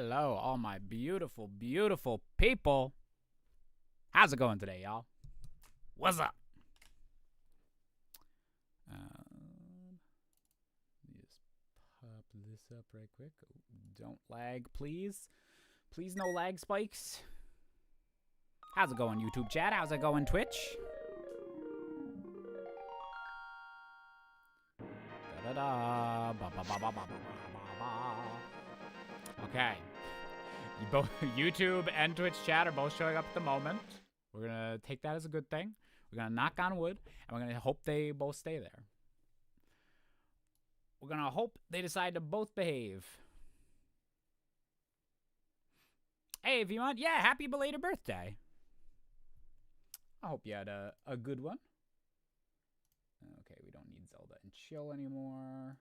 Hello, all my beautiful, beautiful people. How's it going today, y'all? What's up? Let me just pop this up right quick. Don't lag, please. Please, no lag spikes. How's it going, YouTube chat? How's it going, Twitch? Da-da-da. Ba-ba-ba-ba-ba-ba-ba-ba. Okay. Both YouTube and Twitch chat are both showing up at the moment. We're going to take that as a good thing. We're going to knock on wood, and we're going to hope they both stay there. We're going to hope they decide to both behave. Hey, if you want, yeah, happy belated birthday. I hope you had a good one. Okay, we don't need Zelda and chill anymore.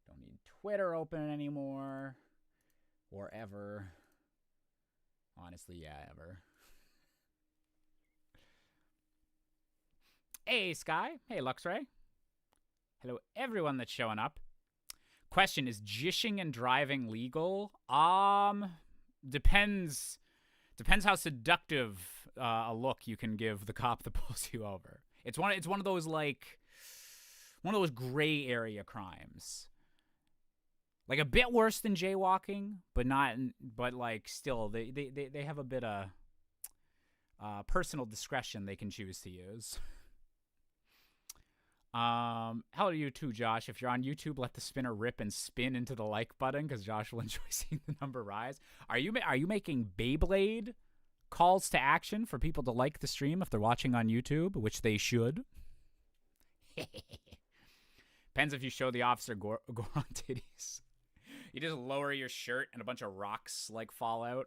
Don't need Twitter open anymore. Or ever. Honestly, yeah, ever. Hey, Sky. Hey, Luxray. Hello, everyone that's showing up. Question, is jishing and driving legal? Depends how seductive a look you can give the cop that pulls you over. It's one of those gray area crimes. Like a bit worse than jaywalking, but still they have a bit of personal discretion they can choose to use. Hello to you too, Josh. If you're on YouTube, let the spinner rip and spin into the like button because Josh will enjoy seeing the number rise. Are you making Beyblade calls to action for people to like the stream if they're watching on YouTube, which they should? Depends if you show the officer Goron titties. You just lower your shirt and a bunch of rocks fall out.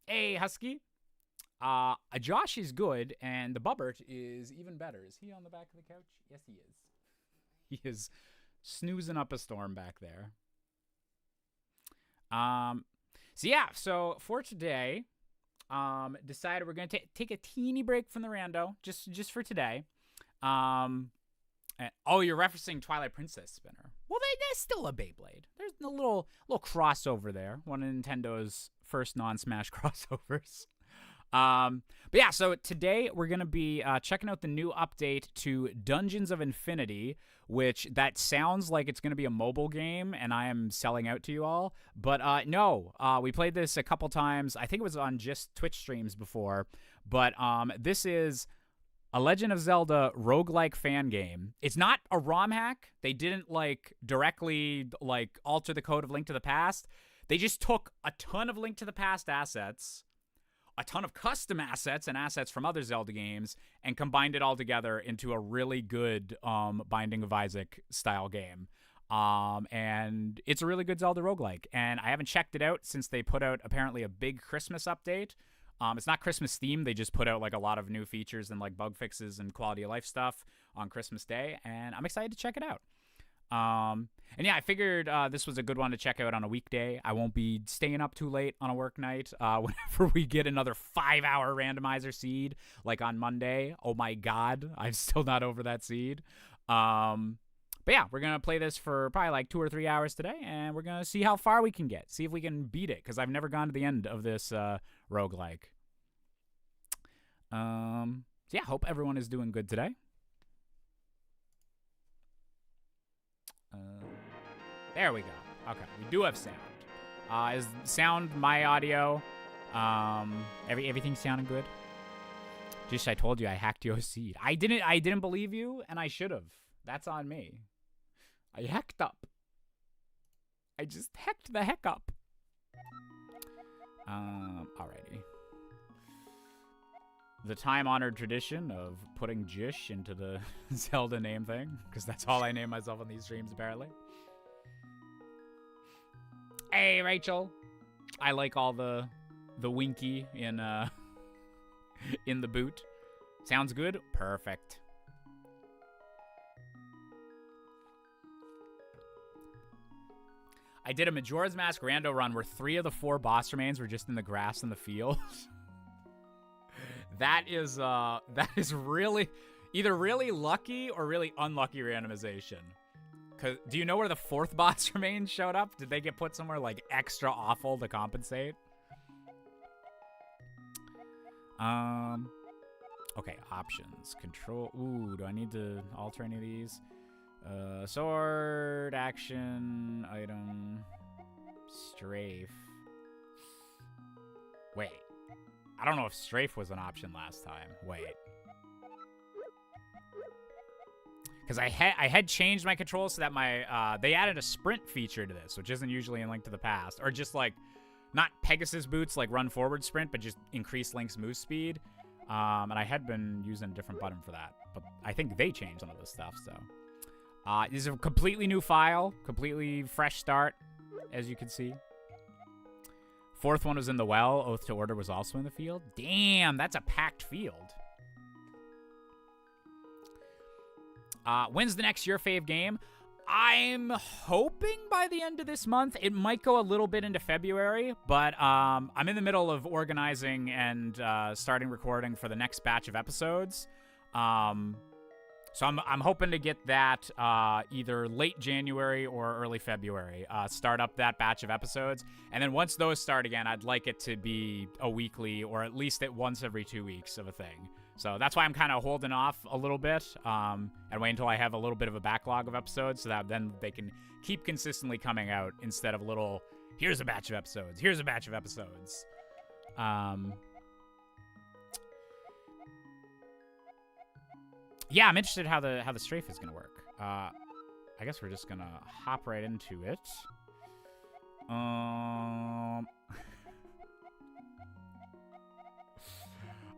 Hey, Husky. Josh is good, and the Bubbert is even better. Is he on the back of the couch? Yes, he is. He is snoozing up a storm back there. So for today, decided we're going to take a teeny break from the rando, just for today. You're referencing Twilight Princess spinner. Well, that's still a Beyblade. There's a little crossover there. One of Nintendo's first non-Smash crossovers. So today we're going to be checking out the new update to Dungeons of Infinity, which that sounds like it's going to be a mobile game, and I am selling out to you all. But no, we played this a couple times. I think it was on just Twitch streams before. But this is a Legend of Zelda roguelike fan game. It's not a ROM hack. They didn't directly alter the code of Link to the Past. They just took a ton of Link to the Past assets, a ton of custom assets and assets from other Zelda games, and combined it all together into a really good Binding of Isaac style game. And it's a really good Zelda roguelike. And I haven't checked it out since they put out apparently a big Christmas update. It's not Christmas themed. They just put out a lot of new features and bug fixes and quality of life stuff on Christmas Day, and I'm excited to check it out. And yeah, I figured this was a good one to check out on a weekday. I won't be staying up too late on a work night whenever we get another 5-hour randomizer seed on Monday. Oh my god, I'm still not over that seed. But yeah, we're going to play this for probably 2 or 3 hours today, and we're going to see how far we can get. See if we can beat it, because I've never gone to the end of this roguelike. Yeah, hope everyone is doing good today. There we go. Okay, we do have sound. Is sound my audio? Everything sounding good? Just I told you I hacked your seed. I didn't believe you, and I should have. That's on me. I hecked up. I just hecked the heck up. Alrighty. The time-honored tradition of putting Jish into the Zelda name thing, because that's all I name myself on these streams, apparently. Hey, Rachel. I like all the winky in the boot. Sounds good? Perfect. I did a Majora's Mask rando run where 3 of the 4 boss remains were just in the grass in the field. That is really either really lucky or really unlucky randomization. Do you know where the 4th boss remains showed up? Did they get put somewhere like extra awful to compensate? Okay, options. Control. Ooh, do I need to alter any of these? Sword, action, item, strafe. Wait. I don't know if strafe was an option last time. Wait. Because I had changed my controls so that my, they added a sprint feature to this, which isn't usually in Link to the Past. Or just like, not Pegasus boots, like run forward sprint, but just increase Link's move speed. And I had been using a different button for that. But I think they changed some of this stuff, so. This is a completely new file, completely fresh start, as you can see. 4th one was in the well. Oath to Order was also in the field. Damn, that's a packed field. When's the next Your Fave game? I'm hoping by the end of this month. It might go a little bit into February, but I'm in the middle of organizing and starting recording for the next batch of episodes. So I'm hoping to get that either late January or early February. Start up that batch of episodes, and then once those start again, I'd like it to be a weekly or at least at once every 2 weeks of a thing. So that's why I'm kind of holding off a little bit and wait until I have a little bit of a backlog of episodes so that then they can keep consistently coming out instead of a little, here's a batch of episodes, here's a batch of episodes. Yeah, I'm interested how the strafe is going to work. I guess we're just going to hop right into it.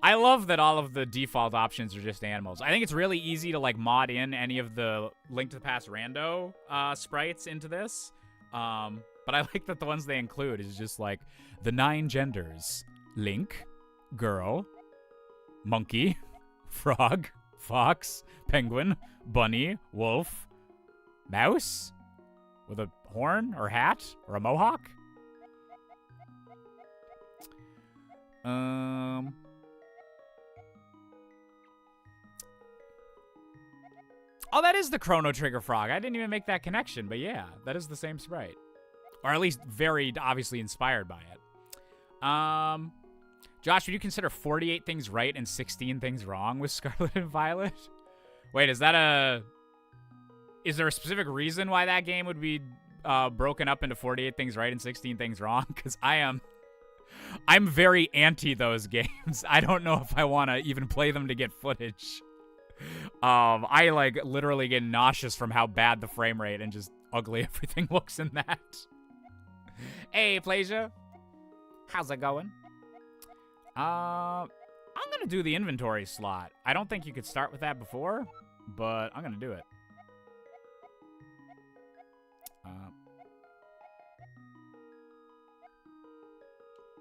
I love that all of the default options are just animals. I think it's really easy to like mod in any of the Link to the Past rando sprites into this. But I like that the ones they include is just like the 9 genders. Link, girl, monkey, frog, fox, penguin, bunny, wolf, mouse with a horn or hat or a mohawk. Oh, that is the Chrono Trigger frog. I didn't even make that connection, but yeah, that is the same sprite. Or at least very obviously inspired by it. Josh, would you consider 48 things right and 16 things wrong with Scarlet and Violet? Wait, is there a specific reason why that game would be broken up into 48 things right and 16 things wrong? Because I'm very anti those games. I don't know if I want to even play them to get footage. I like literally get nauseous from how bad the frame rate and just ugly everything looks in that. Hey, Plasia. How's it going? I'm gonna do the inventory slot. I don't think you could start with that before, but I'm gonna do it.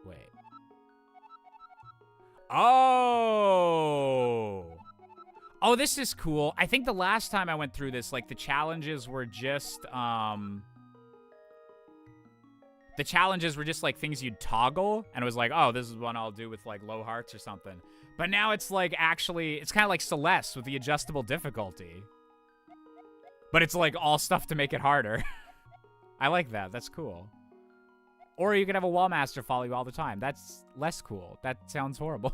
Wait. Oh, this is cool. I think the last time I went through this, like, the challenges were just, like, things you'd toggle, and it was like, oh, this is one I'll do with, like, low hearts or something. But now it's, like, actually, it's kind of like Celeste with the adjustable difficulty. But it's, like, all stuff to make it harder. I like that. That's cool. Or you could have a Wallmaster follow you all the time. That's less cool. That sounds horrible.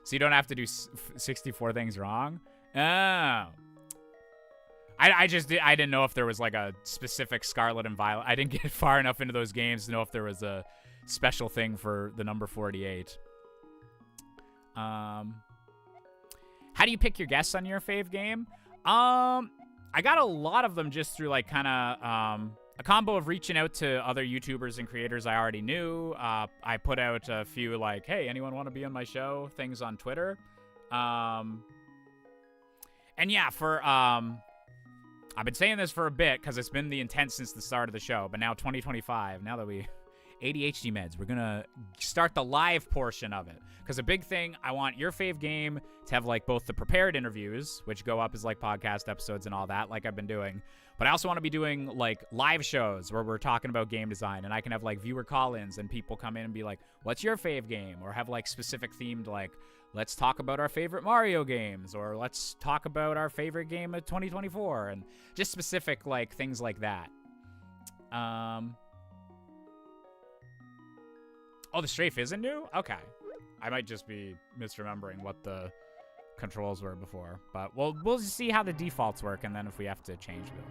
So you don't have to do 64 things wrong? Oh. I didn't know if there was like a specific Scarlet and Violet. I didn't get far enough into those games to know if there was a special thing for the number 48. How do you pick your guests on Your Fave Game? I got a lot of them just through like kind of a combo of reaching out to other YouTubers and creators I already knew. I put out a few like, hey, anyone want to be on my show? Things on Twitter. And yeah, I've been saying this for a bit because it's been the intent since the start of the show, but now 2025, now that ADHD meds. We're gonna start the live portion of it. Because a big thing, I want your fave game to have like both the prepared interviews, which go up as like podcast episodes and all that, like I've been doing. But I also want to be doing like live shows where we're talking about game design, and I can have like viewer call-ins and people come in and be like, what's your fave game? Or have like specific themed, like, let's talk about our favorite Mario games, or let's talk about our favorite game of 2024, and just specific like things like that. Oh, the strafe isn't new? Okay. I might just be misremembering what the controls were before, but we'll just see how the defaults work, and then if we have to change them.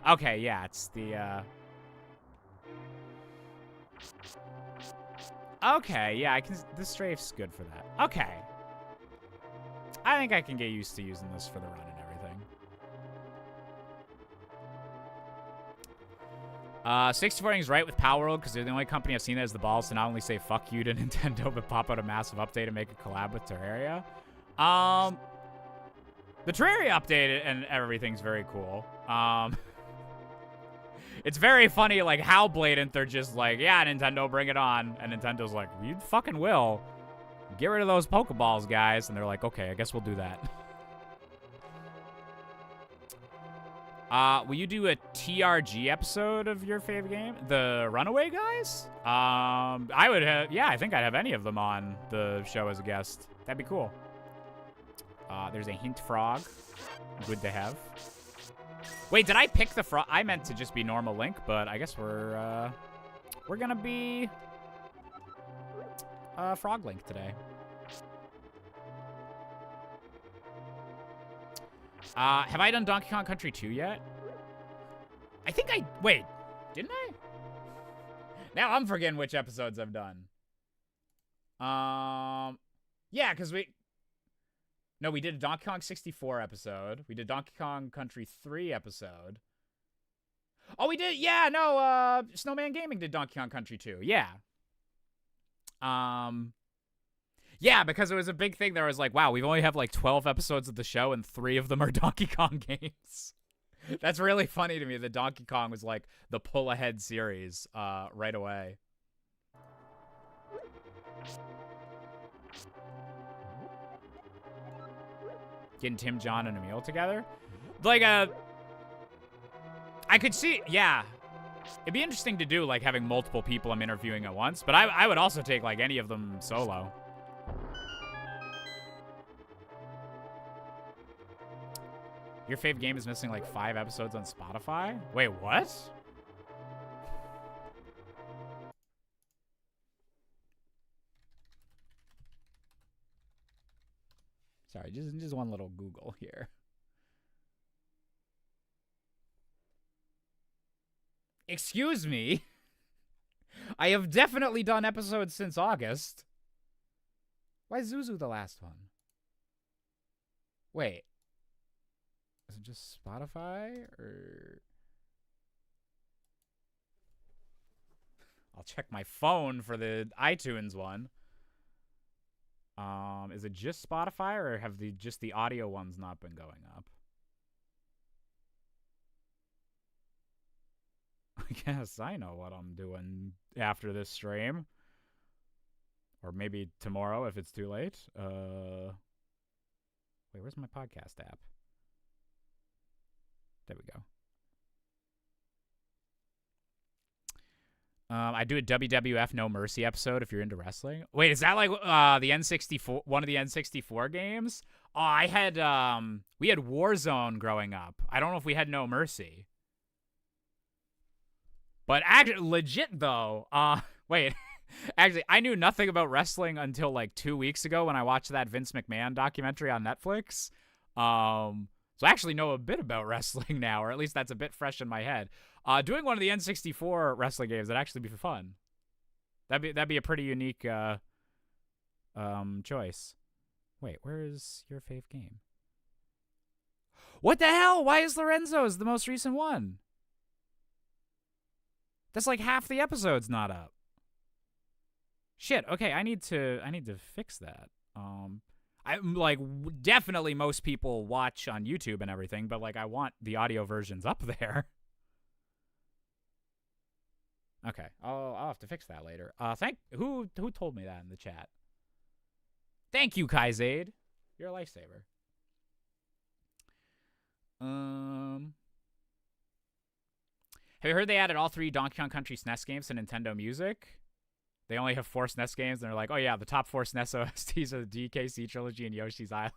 Okay, yeah, it's the okay, yeah, the strafe's good for that. Okay. I think I can get used to using this for the run and everything. 64ing's right with Power World, because they're the only company I've seen that has the balls to not only say fuck you to Nintendo, but pop out a massive update and make a collab with Terraria. The Terraria update and everything's very cool. It's very funny, like, how blatant they're just like, yeah, Nintendo, bring it on. And Nintendo's like, we fucking will. Get rid of those Pokeballs, guys. And they're like, okay, I guess we'll do that. Will you do a TRG episode of your favorite game? The Runaway guys? I would have, yeah, I think I'd have any of them on the show as a guest. That'd be cool. There's a hint frog. Good to have. Wait, did I pick the frog? I meant to just be normal Link, but I guess we're gonna be Frog Link today. Have I done Donkey Kong Country 2 yet? I think wait, didn't I? Now I'm forgetting which episodes I've done. Yeah, because no, we did a Donkey Kong 64 episode. We did Donkey Kong Country 3 episode. Oh, we did, yeah, no, Snowman Gaming did Donkey Kong Country 2, yeah. Yeah, because it was a big thing. There was like, wow, we've only have like 12 episodes of the show, and 3 of them are Donkey Kong games. That's really funny to me that Donkey Kong was like the pull-ahead series right away. Getting Tim, John, and Emil together? Like, I could see, yeah. It'd be interesting to do, like, having multiple people I'm interviewing at once, but I would also take, like, any of them solo. Your fave game is missing, like, 5 episodes on Spotify? Wait, what? Sorry, just one little Google here. Excuse me? I have definitely done episodes since August. Why is Zuzu the last one? Wait. Is it just Spotify, or... I'll check my phone for the iTunes one. Is it just Spotify, or have just the audio ones not been going up? I guess I know what I'm doing after this stream. Or maybe tomorrow if it's too late. Wait, where's my podcast app? There we go. I do a WWF No Mercy episode if you're into wrestling. Wait, is that like the N64, one of the N64 games? Oh, I had we had Warzone growing up. I don't know if we had No Mercy. But actually, legit though, wait, actually, I knew nothing about wrestling until like 2 weeks ago when I watched that Vince McMahon documentary on Netflix. So I actually know a bit about wrestling now, or at least that's a bit fresh in my head. Doing one of the N64 wrestling games would actually be fun. That'd be a pretty unique choice. Wait, where is your fave game? What the hell? Why is Lorenzo's the most recent one? That's like half the episode's not up. Shit. Okay, I need to fix that. I'm like, definitely most people watch on YouTube and everything, but like I want the audio versions up there. Okay, I'll have to fix that later. Who told me that in the chat? Thank you, Kaizade. You're a lifesaver. Have you heard they added all 3 Donkey Kong Country SNES games to Nintendo Music? They only have 4 SNES games, and they're like, oh yeah, the top 4 SNES OSTs are the DKC Trilogy and Yoshi's Island.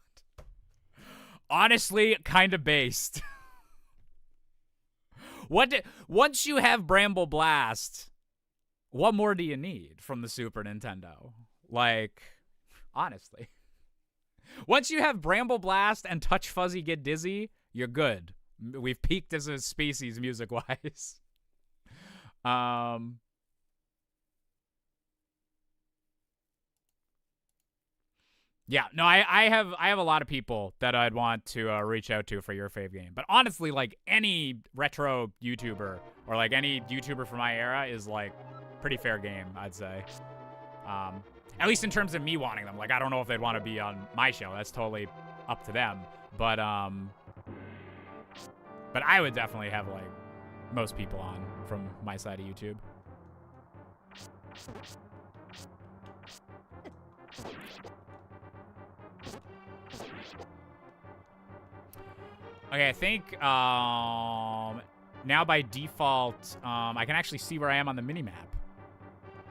Honestly, kind of based. Once you have Bramble Blast, what more do you need from the Super Nintendo? Like, honestly. Once you have Bramble Blast and Touch Fuzzy Get Dizzy, you're good. We've peaked as a species music-wise. Yeah, no, I have a lot of people that I'd want to reach out to for your fave game. But honestly, like, any retro YouTuber or like any YouTuber from my era is like pretty fair game, I'd say. At least in terms of me wanting them. Like, I don't know if they'd want to be on my show. That's totally up to them. But I would definitely have like most people on from my side of YouTube. Okay, I think now by default, I can actually see where I am on the minimap,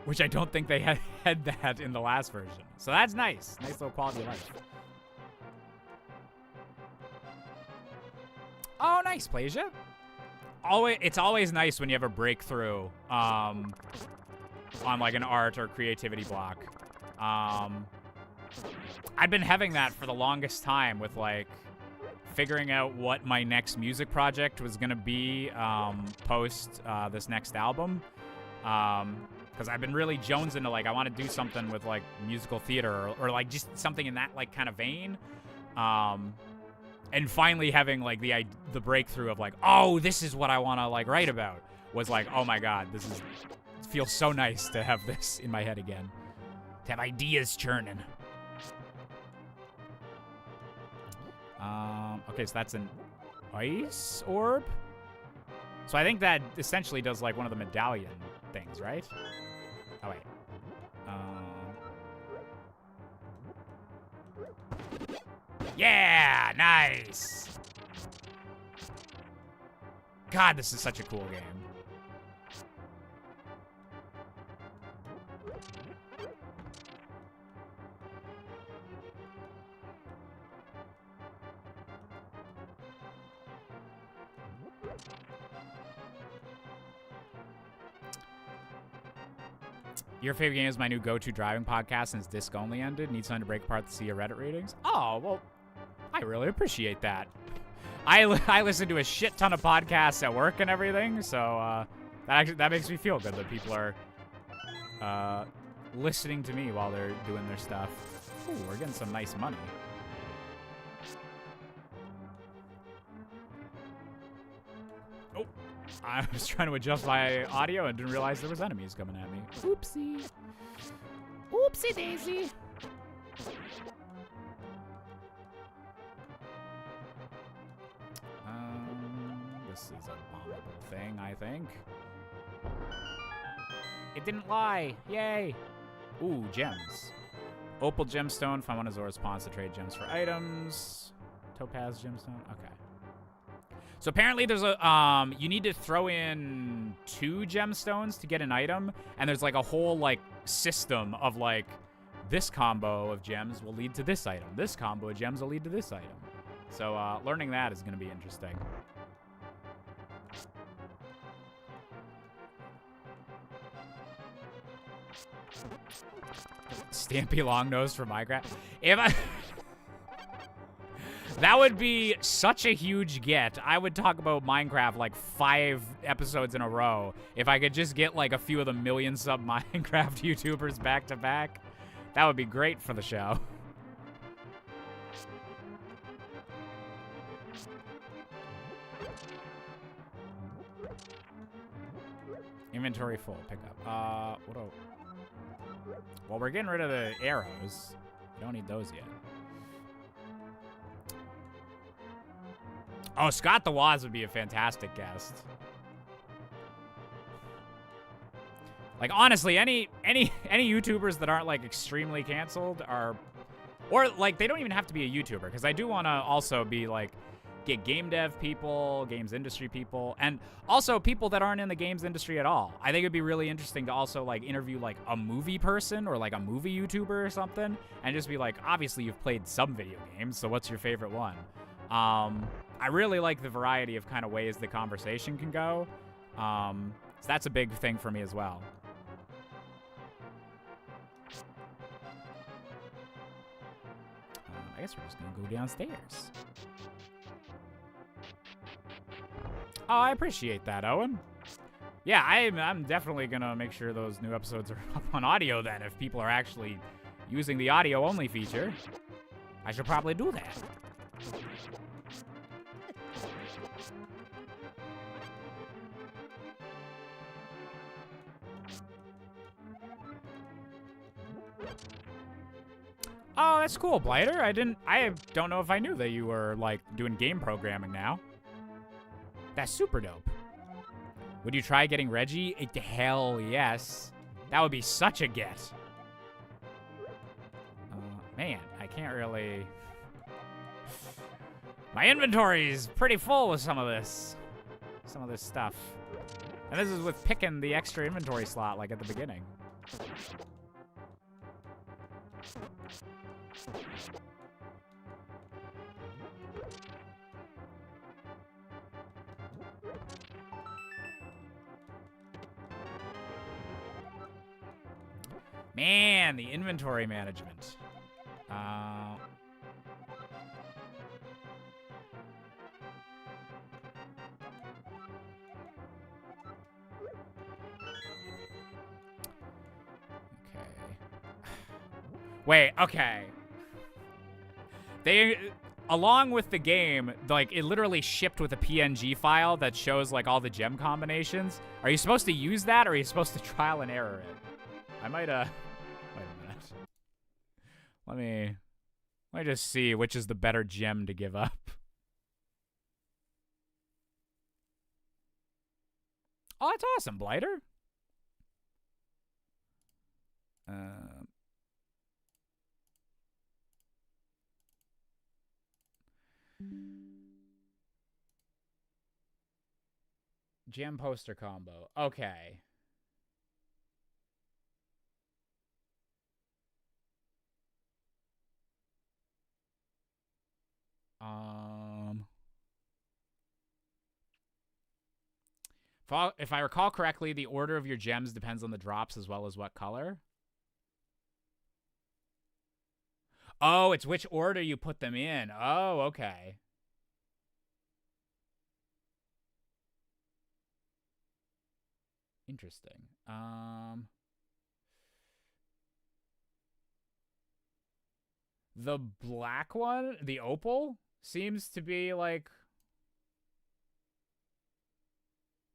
which I don't think they had that in the last version. So that's nice. Nice little quality of life. Oh, nice, Plasia. It's always nice when you have a breakthrough on like an art or creativity block. I've been having that for the longest time with like figuring out what my next music project was gonna be post this next album, because I've been really jonesing to like I want to do something with like musical theater or like just something in that like kind of vein, and finally having like the breakthrough of like, oh, this is what I want to like write about, was like, oh my god, it feels so nice to have this in my head again, to have ideas churning. Okay, so that's an ice orb. So I think that essentially does like one of the medallion things, right? Oh wait. Yeah, nice. God, this is such a cool game. Your favorite game is my new go-to driving podcast since disc only ended. Need something to break apart to see your Reddit ratings. Oh, well, I really appreciate that. I listen to a shit ton of podcasts at work and everything, so that makes me feel good that people are listening to me while they're doing their stuff. Ooh, we're getting some nice money. Oh, I was trying to adjust my audio and didn't realize there was enemies coming at me. Oopsie. Oopsie daisy. This is a bombable thing, I think. It didn't lie. Yay. Ooh, gems. Opal gemstone. Find one of Zora's pawns to trade gems for items. Topaz gemstone. Okay. So apparently there's a you need to throw in 2 gemstones to get an item, and there's like a whole like system of like this combo of gems will lead to this item. This combo of gems will lead to this item. So learning that is going to be interesting. Stampy Longnose for Minecraft. That would be such a huge get. I would talk about Minecraft like 5 episodes in a row if I could just get like a few of the million sub Minecraft YouTubers back to back. That would be great for the show. Inventory full. Pick up. Well, we're getting rid of the arrows. We don't need those yet. Oh, Scott the Woz would be a fantastic guest. Like, honestly, any YouTubers that aren't, like, extremely canceled are... Or, like, they don't even have to be a YouTuber, because I do want to also be, like, get game dev people, games industry people, and also people that aren't in the games industry at all. I think it'd be really interesting to also, like, interview, like, a movie person or, like, a movie YouTuber or something, and just be like, obviously you've played some video games, so what's your favorite one? I really like the variety of kind of ways the conversation can go. So that's a big thing for me as well. I guess we're just gonna go downstairs. Oh, I appreciate that, Owen. Yeah, I'm definitely gonna make sure those new episodes are up on audio then, if people are actually using the audio-only feature. I should probably do that. Oh, that's cool, Blighter. I don't know if I knew that you were, like, doing game programming now. That's super dope. Would you try getting Reggie? Hell yes. That would be such a get. Man, I can't really... My inventory is pretty full with some of this stuff. And this is with picking the extra inventory slot, like, at the beginning. Man, the inventory management. Wait, okay. Along with the game, like, it literally shipped with a PNG file that shows, like, all the gem combinations. Are you supposed to use that, or are you supposed to trial and error it? I might, wait a minute. Let me just see which is the better gem to give up. Oh, that's awesome, Blighter. Gem poster combo. Okay. If I recall correctly, the order of your gems depends on the drops as well as what color. Oh, it's which order you put them in. Oh, okay. Interesting. The black one, the opal, seems to be like...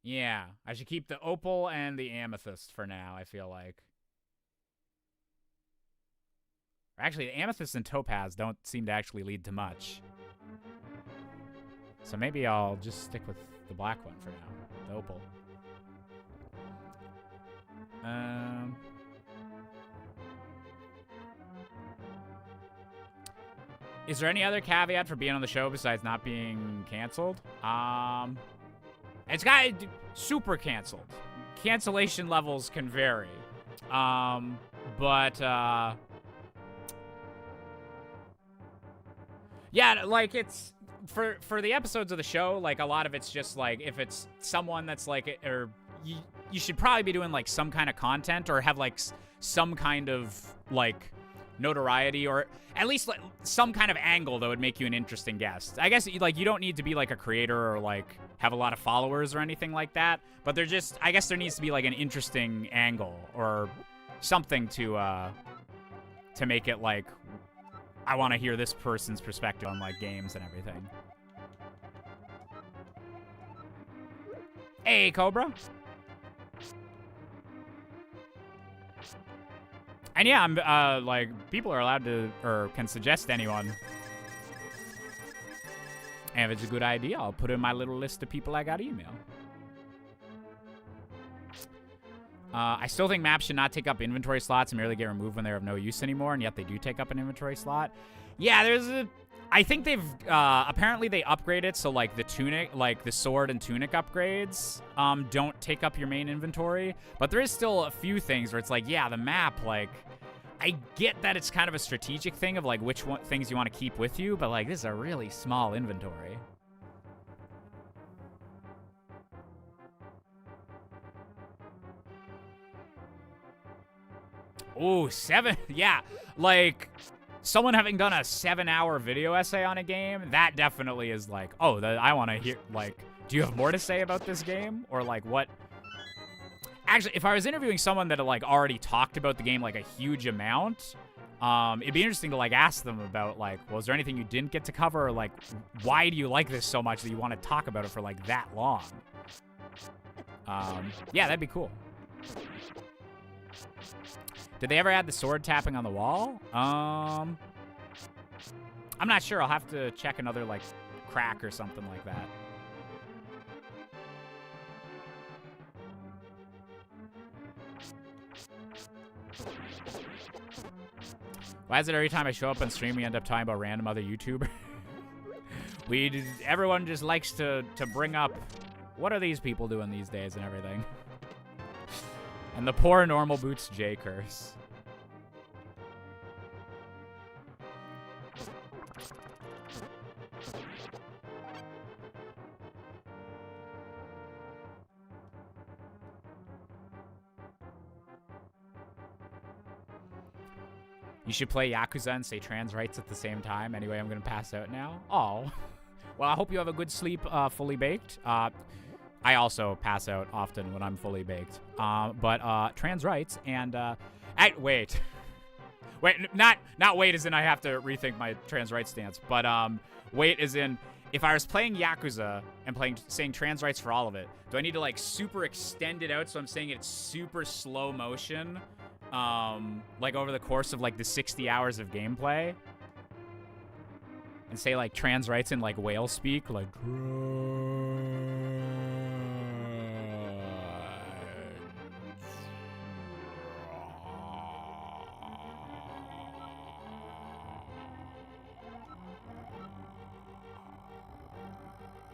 Yeah, I should keep the opal and the amethyst for now, I feel like. Actually, the amethyst and topaz don't seem to actually lead to much. So maybe I'll just stick with the black one for now, the opal. Is there any other caveat for being on the show besides not being canceled? It's got super canceled. Cancellation levels can vary. Yeah, like, it's for the episodes of the show, like, a lot of it's just like, if it's someone that's like, or you should probably be doing like some kind of content or have like some kind of like notoriety, or at least like some kind of angle that would make you an interesting guest. I guess, like, you don't need to be like a creator or like have a lot of followers or anything like that, but there just, I guess there needs to be like an interesting angle or something to make it like, I want to hear this person's perspective on like games and everything. Hey, Cobra. And yeah, I'm, like, people are allowed to, or can suggest anyone. And if it's a good idea, I'll put it in my little list of people I got email. I still think maps should not take up inventory slots and merely get removed when they're of no use anymore, and yet they do take up an inventory slot. Yeah, I think they've, apparently they upgrade it so, like, the tunic, like, the sword and tunic upgrades, don't take up your main inventory. But there is still a few things where it's like, yeah, the map, like, I get that it's kind of a strategic thing of, like, which things you want to keep with you, but, like, this is a really small inventory. Ooh, 7, yeah, like, someone having done a 7-hour video essay on a game, that definitely is like, oh, I want to hear, like, do you have more to say about this game? Or, like, what? Actually, if I was interviewing someone that had, like, already talked about the game, like, a huge amount, it'd be interesting to, like, ask them about, like, well, is there anything you didn't get to cover? Or, like, why do you like this so much that you want to talk about it for, like, that long? Yeah, that'd be cool. Did they ever add the sword tapping on the wall? I'm not sure. I'll have to check another, like, crack or something like that. Why is it every time I show up on stream, we end up talking about random other YouTuber? Everyone just likes to bring up, what are these people doing these days and everything. And the poor normal boots J curse. You should play Yakuza and say trans rights at the same time. Anyway, I'm going to pass out now. Oh. Well, I hope you have a good sleep, fully baked. I also pass out often when I'm fully baked. But trans rights and wait. Wait, not wait as in I have to rethink my trans rights stance, but wait as in if I was playing Yakuza and saying trans rights for all of it, do I need to like super extend it out so I'm saying it's super slow motion? Like over the course of like the 60 hours of gameplay, and say like trans rights in like whale speak, like.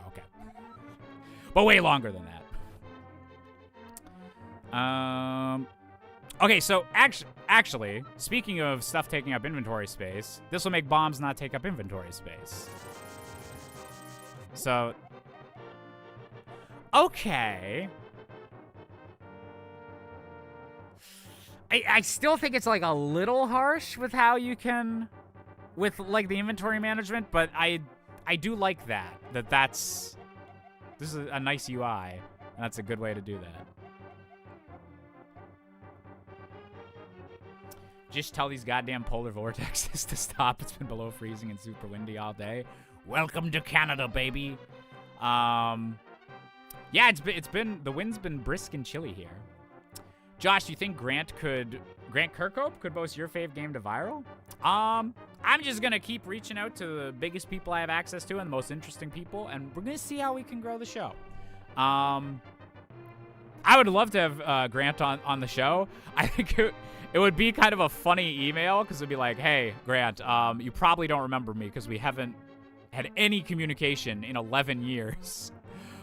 Okay, but way longer than that. Okay, so actually, speaking of stuff taking up inventory space, this will make bombs not take up inventory space. So, okay. I still think it's like a little harsh with how you can, with like the inventory management, but I do like this is a nice UI, and that's a good way to do that. Just tell these goddamn polar vortexes to stop. It's been below freezing and super windy all day. Welcome to Canada, baby. Yeah, the wind's been brisk and chilly here. Josh, do you think Grant Kirkhope could boast your fave game to viral? I'm just gonna keep reaching out to the biggest people I have access to and the most interesting people, and we're gonna see how we can grow the show. I would love to have Grant on the show. I think it would be kind of a funny email because it'd be like, hey, Grant, you probably don't remember me because we haven't had any communication in 11 years.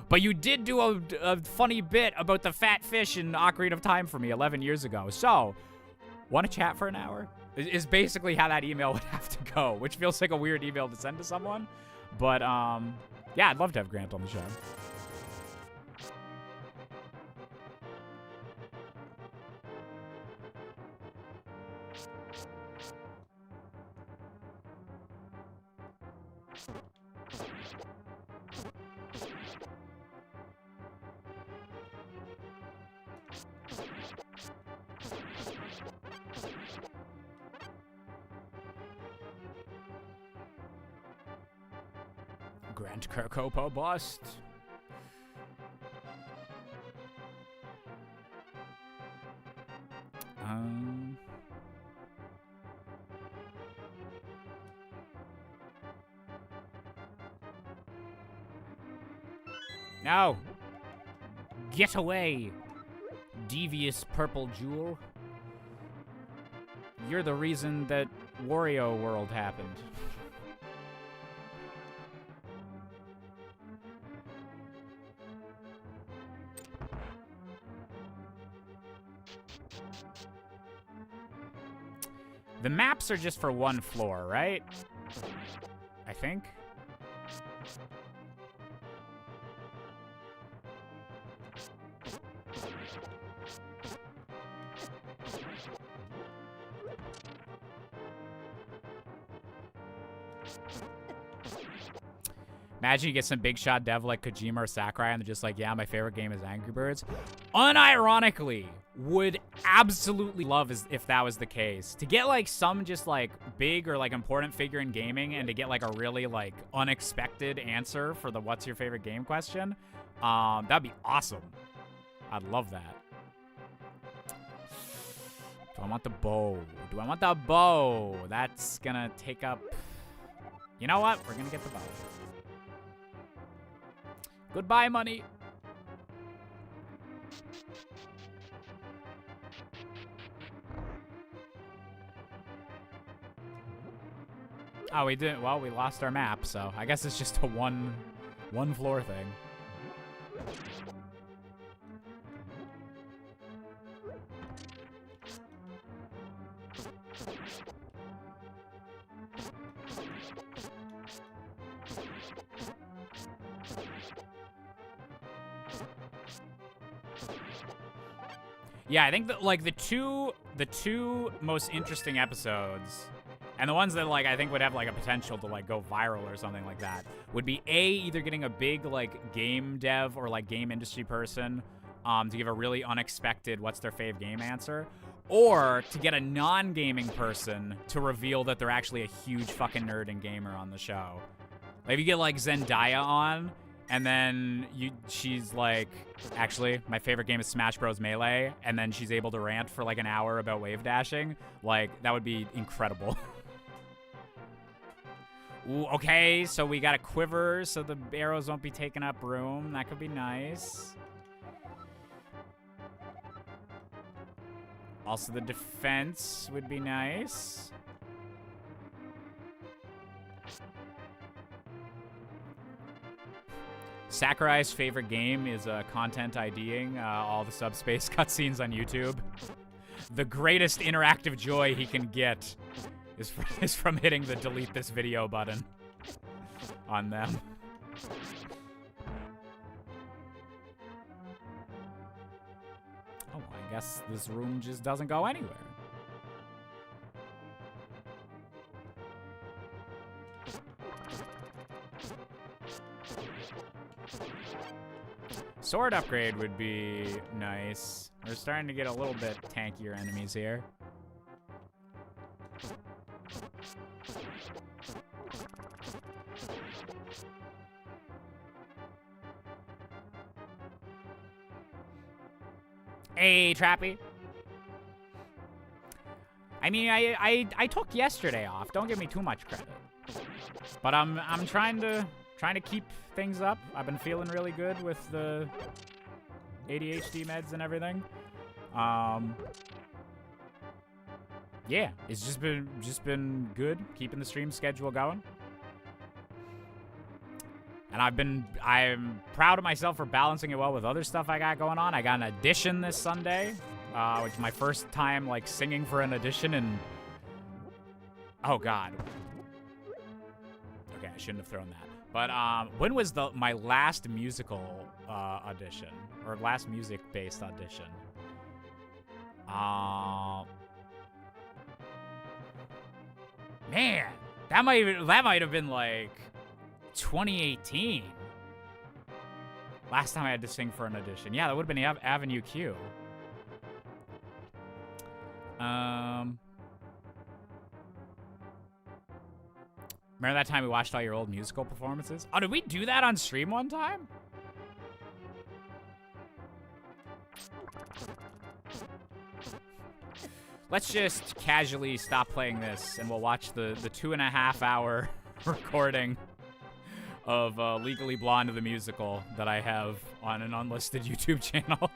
But you did do a funny bit about the fat fish in Ocarina of Time for me 11 years ago. So, want to chat for an hour? Is basically how that email would have to go, which feels like a weird email to send to someone. But, yeah, I'd love to have Grant on the show. Grant Kirkhope bust. No. Get away. devious purple jewel. You're the reason that Wario World happened. The maps are just for one floor, right? I think. Imagine you get some big shot dev like Kojima or Sakurai and they're just like, yeah, my favorite game is Angry Birds. Unironically, would absolutely love if that was the case. To get like some just like big or like important figure in gaming and to get like a really like unexpected answer for the what's your favorite game question, that'd be awesome. I'd love that. Do I want the bow? Do I want the bow? That's gonna take up... You know what? We're gonna get the bow. Goodbye, money. Oh, we didn't. Well, we lost our map, so I guess it's just a one floor thing. Yeah, I think that like the two most interesting episodes, and the ones that like I think would have like a potential to like go viral or something like that, would be either getting a big like game dev or like game industry person to give a really unexpected what's their fave game answer, or to get a non-gaming person to reveal that they're actually a huge fucking nerd and gamer on the show. Like if you get like Zendaya on, and then she's like, actually, my favorite game is Smash Bros. Melee, and then she's able to rant for like an hour about wave dashing. Like, that would be incredible. Ooh, okay, so we got a quiver so the arrows won't be taking up room. That could be nice. Also, the defense would be nice. Sakurai's favorite game is content IDing all the subspace cutscenes on YouTube. The greatest interactive joy he can get is from hitting the delete this video button on them. Oh, I guess this room just doesn't go anywhere. Sword upgrade would be nice. We're starting to get a little bit tankier enemies here. Hey, Trappy. I mean, I took yesterday off. Don't give me too much credit. But I'm trying to keep things up. I've been feeling really good with the ADHD meds and everything. Yeah, it's just been good keeping the stream schedule going. And I'm proud of myself for balancing it well with other stuff I got going on. I got an audition this Sunday, which is my first time like singing for an audition, and oh god. Okay, I shouldn't have thrown that. But when was my last musical audition or last music-based audition? Man, that might have been like 2018. Last time I had to sing for an audition. Yeah, that would have been Avenue Q. Remember that time we watched all your old musical performances? Oh, did we do that on stream one time? Let's just casually stop playing this and we'll watch the 2.5 hour recording of Legally Blonde the musical that I have on an unlisted YouTube channel.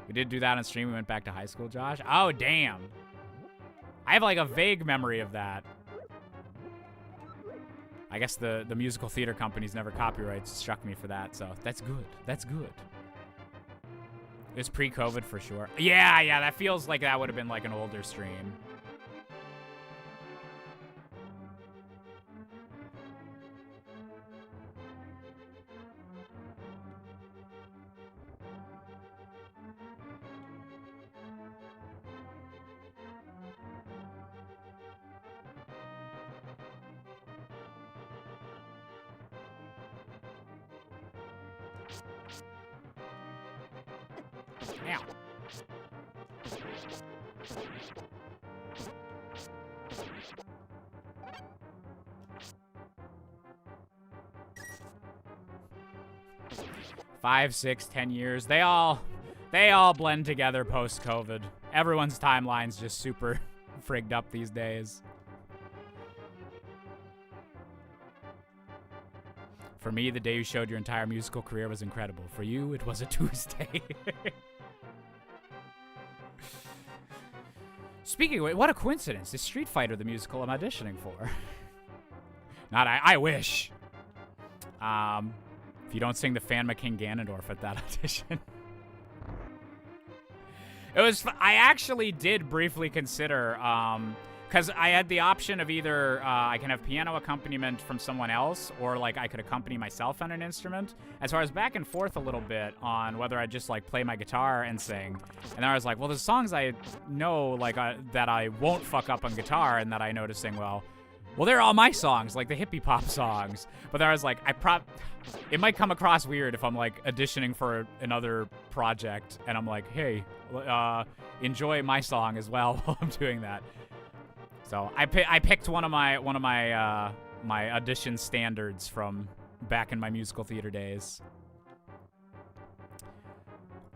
We did do that on stream. We went back to high school, Josh. Oh, damn. I have like a vague memory of that. I guess the musical theater companies never copyrights struck me for that, so that's good. That's good. It was pre-COVID for sure. Yeah, that feels like that would have been like an older stream. Ow. Five, 6, 10 years. They all blend together post-COVID. Everyone's timeline's just super frigged up these days. For me, the day you showed your entire musical career was incredible. For you, it was a Tuesday. Speaking of which, what a coincidence. It's Street Fighter, the musical I'm auditioning for. I wish. If you don't sing the Fan McKing Ganondorf at that audition. I actually did briefly consider, because I had the option of either I can have piano accompaniment from someone else, or like I could accompany myself on an instrument. And so I was back and forth a little bit on whether I'd just like play my guitar and sing. And then I was like, well, there's songs I know like that I won't fuck up on guitar and that I know to sing well. Well, they're all my songs, like the hippie pop songs. But then I was like, it might come across weird if I'm like auditioning for another project and I'm like, hey, enjoy my song as well while I'm doing that. So I picked one of my audition standards from back in my musical theater days.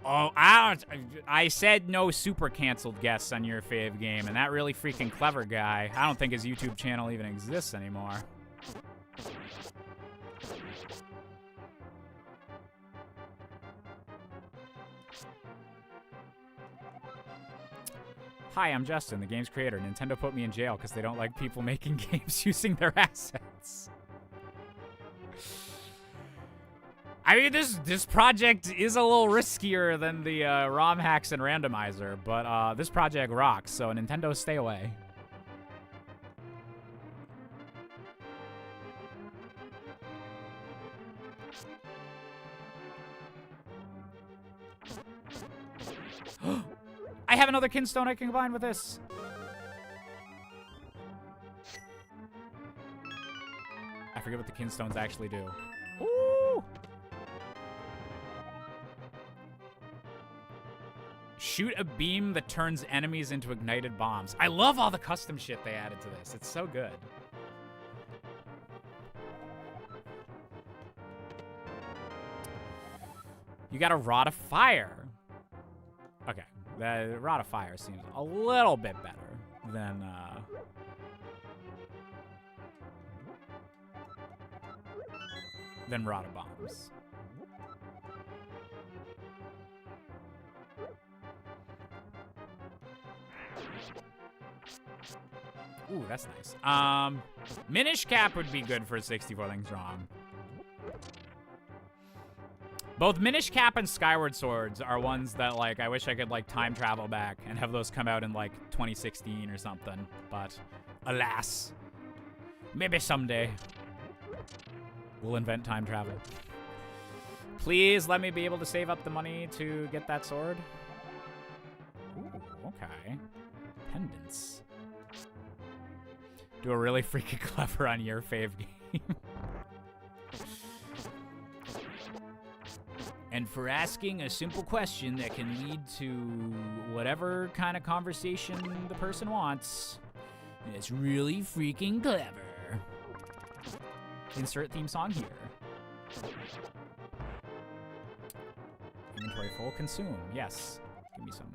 Oh, I said no super canceled guests on your Fave Game, and that really freaking clever guy, I don't think his YouTube channel even exists anymore. Hi, I'm Justin, the game's creator. Nintendo put me in jail because they don't like people making games using their assets. I mean, this project is a little riskier than the ROM hacks and randomizer, but this project rocks, so Nintendo, stay away. I have another Kinstone I can combine with this. I forget what the Kinstones actually do. Ooh! Shoot a beam that turns enemies into ignited bombs. I love all the custom shit they added to this. It's so good. You got a Rod of Fire. Okay. The Rod of Fire seems a little bit better than, Rod of Bombs. Ooh, that's nice. Minish Cap would be good for 64 Things Wrong. Both Minish Cap and Skyward Swords are ones that, like, I wish I could, like, time travel back and have those come out in, like, 2016 or something. But, alas. Maybe someday we'll invent time travel. Please let me be able to save up the money to get that sword. Ooh, okay. Pendants. Do a really freaking clever on your Fave Game. And for asking a simple question that can lead to whatever kind of conversation the person wants. It's really freaking clever. Insert theme song here. Inventory full. Consume. Yes. Give me some.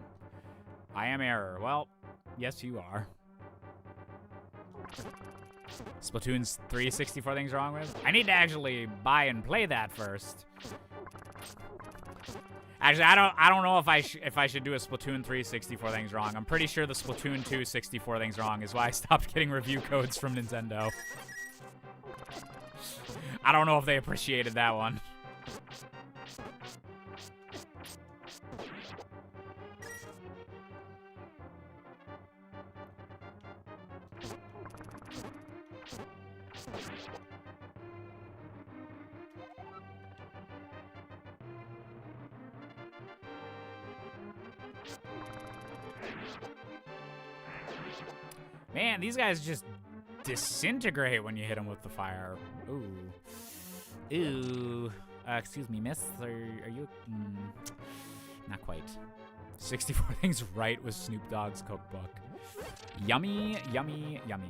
I am error. Well, yes you are. Splatoon's 364 Things Wrong with? I need to actually buy and play that first. Actually, I don't know if I should do a Splatoon 3 64 things wrong. I'm pretty sure the Splatoon 2 64 things wrong is why I stopped getting review codes from Nintendo. I don't know if they appreciated that one. Man, these guys just disintegrate when you hit them with the fire. Ooh. Ooh. Excuse me, miss. Are you... not quite. 64 Things Right with Snoop Dogg's cookbook. Yummy, yummy, yummy.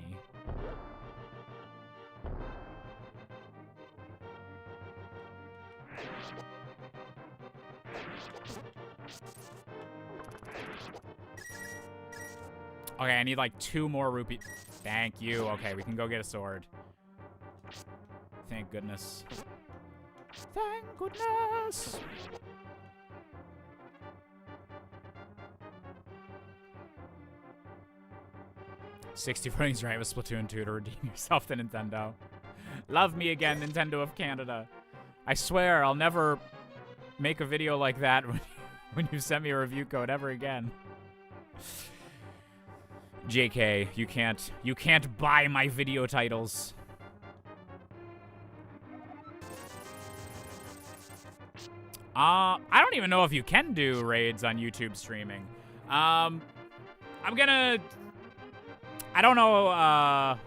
Okay, I need like 2 more rupees. Thank you. Okay, we can go get a sword. Thank goodness. Thank goodness. $60 Things Right with Splatoon 2 to redeem yourself to Nintendo. Love me again, Nintendo of Canada. I swear I'll never make a video like that when you send me a review code ever again. JK, you can't buy my video titles. I don't even know if you can do raids on YouTube streaming. I don't know,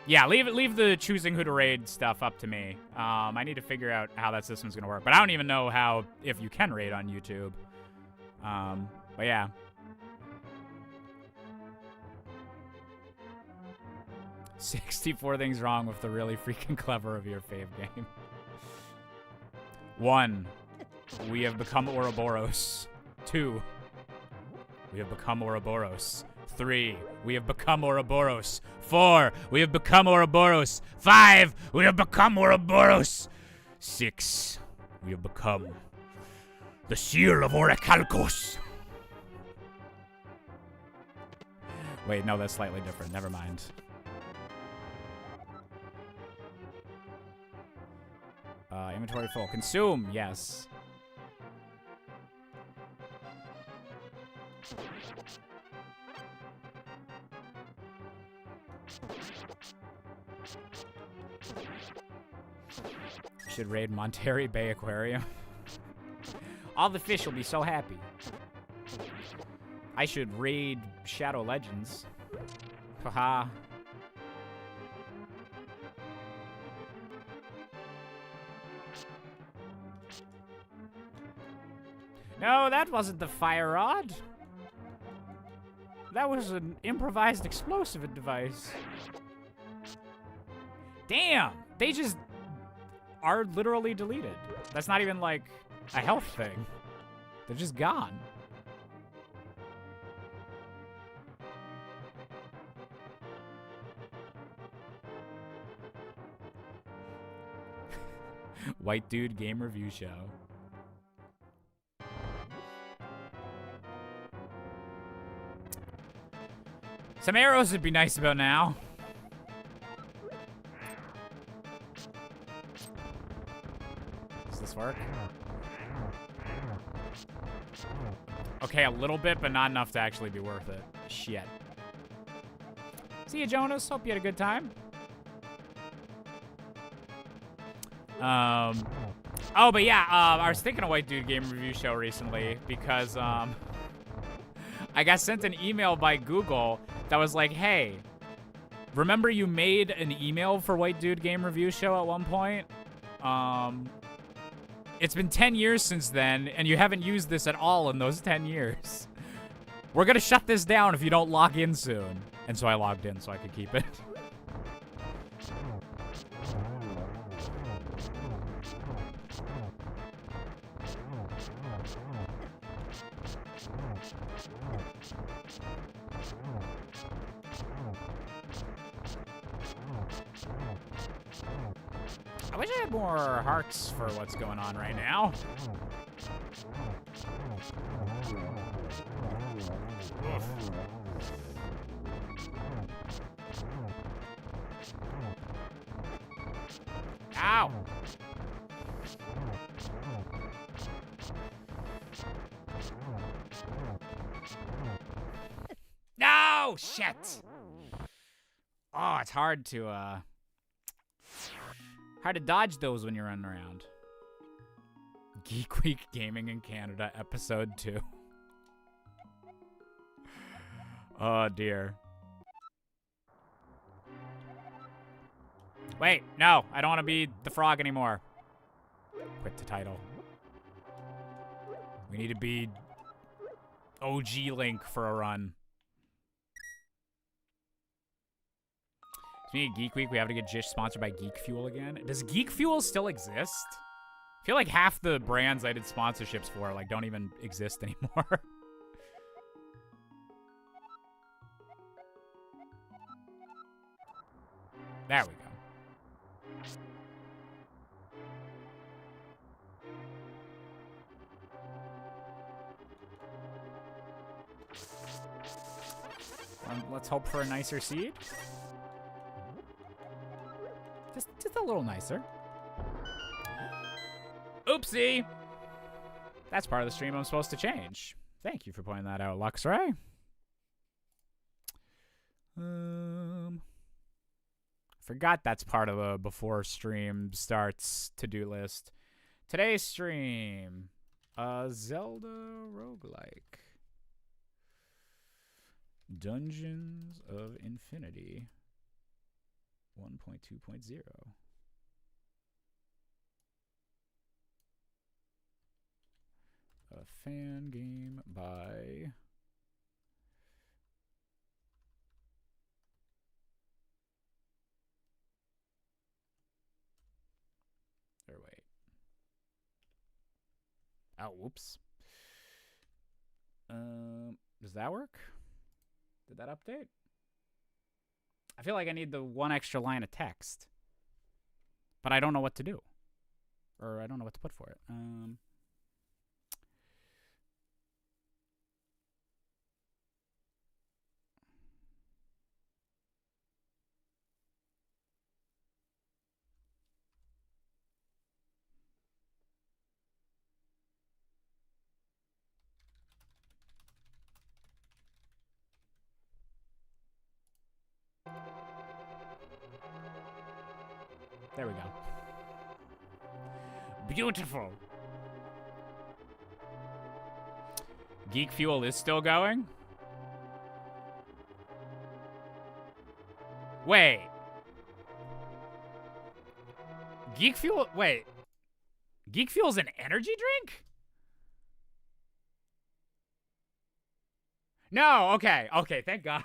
yeah, leave the choosing who to raid stuff up to me. I need to figure out how that system's gonna work, but I don't even know if you can raid on YouTube. But yeah. $64 Things Wrong with the really freaking clever of your Fave Game. 1. We have become Ouroboros. 2. We have become Ouroboros. 3. We have become Ouroboros. 4. We have become Ouroboros. 5. We have become Ouroboros. 6. We have become the Seal of Orichalcos. Wait, no, that's slightly different. Never mind. Inventory full. Consume, yes. Should raid Monterey Bay Aquarium. All the fish will be so happy. I should raid Shadow Legends. Haha. No, that wasn't the fire rod. That was an improvised explosive device. Damn, they just are literally deleted. That's not even like a health thing. They're just gone. White Dude Game Review Show. Some arrows would be nice about now. Does this work? Okay, a little bit, but not enough to actually be worth it. Shit. See you, Jonas. Hope you had a good time. Oh, but yeah, I was thinking of White Dude Game Review Show recently because, I got sent an email by Google that was like, hey, remember you made an email for White Dude Game Review Show at one point? It's been 10 years since then, and you haven't used this at all in those 10 years. We're gonna shut this down if you don't log in soon. And so I logged in so I could keep it. I wish I had more hearts for what's going on right now. Ow! No! Shit! Oh, it's hard to dodge those when you're running around. Geek Week Gaming in Canada, episode 2. Oh, dear. Wait, no, I don't want to be the frog anymore. Quit the title. We need to be OG Link for a run. Speaking of Geek Week, we have to get Jish sponsored by Geek Fuel again. Does Geek Fuel still exist? I feel like half the brands I did sponsorships for like don't even exist anymore. There we go. Let's hope for a nicer seed. Just a little nicer. Oopsie! That's part of the stream I'm supposed to change. Thank you for pointing that out, Luxray. Forgot that's part of a before stream starts to-do list. Today's stream, Zelda Roguelike. Dungeons of Infinity 1.2.0. A fan game by wait. Oh, whoops. Does that work? Did that update? I feel like I need the one extra line of text. But I don't know what to do. Or I don't know what to put for it. There we go. Beautiful. Geek Fuel is still going? Wait. Geek Fuel, wait. Geek Fuel's an energy drink? No, okay. Okay, thank God.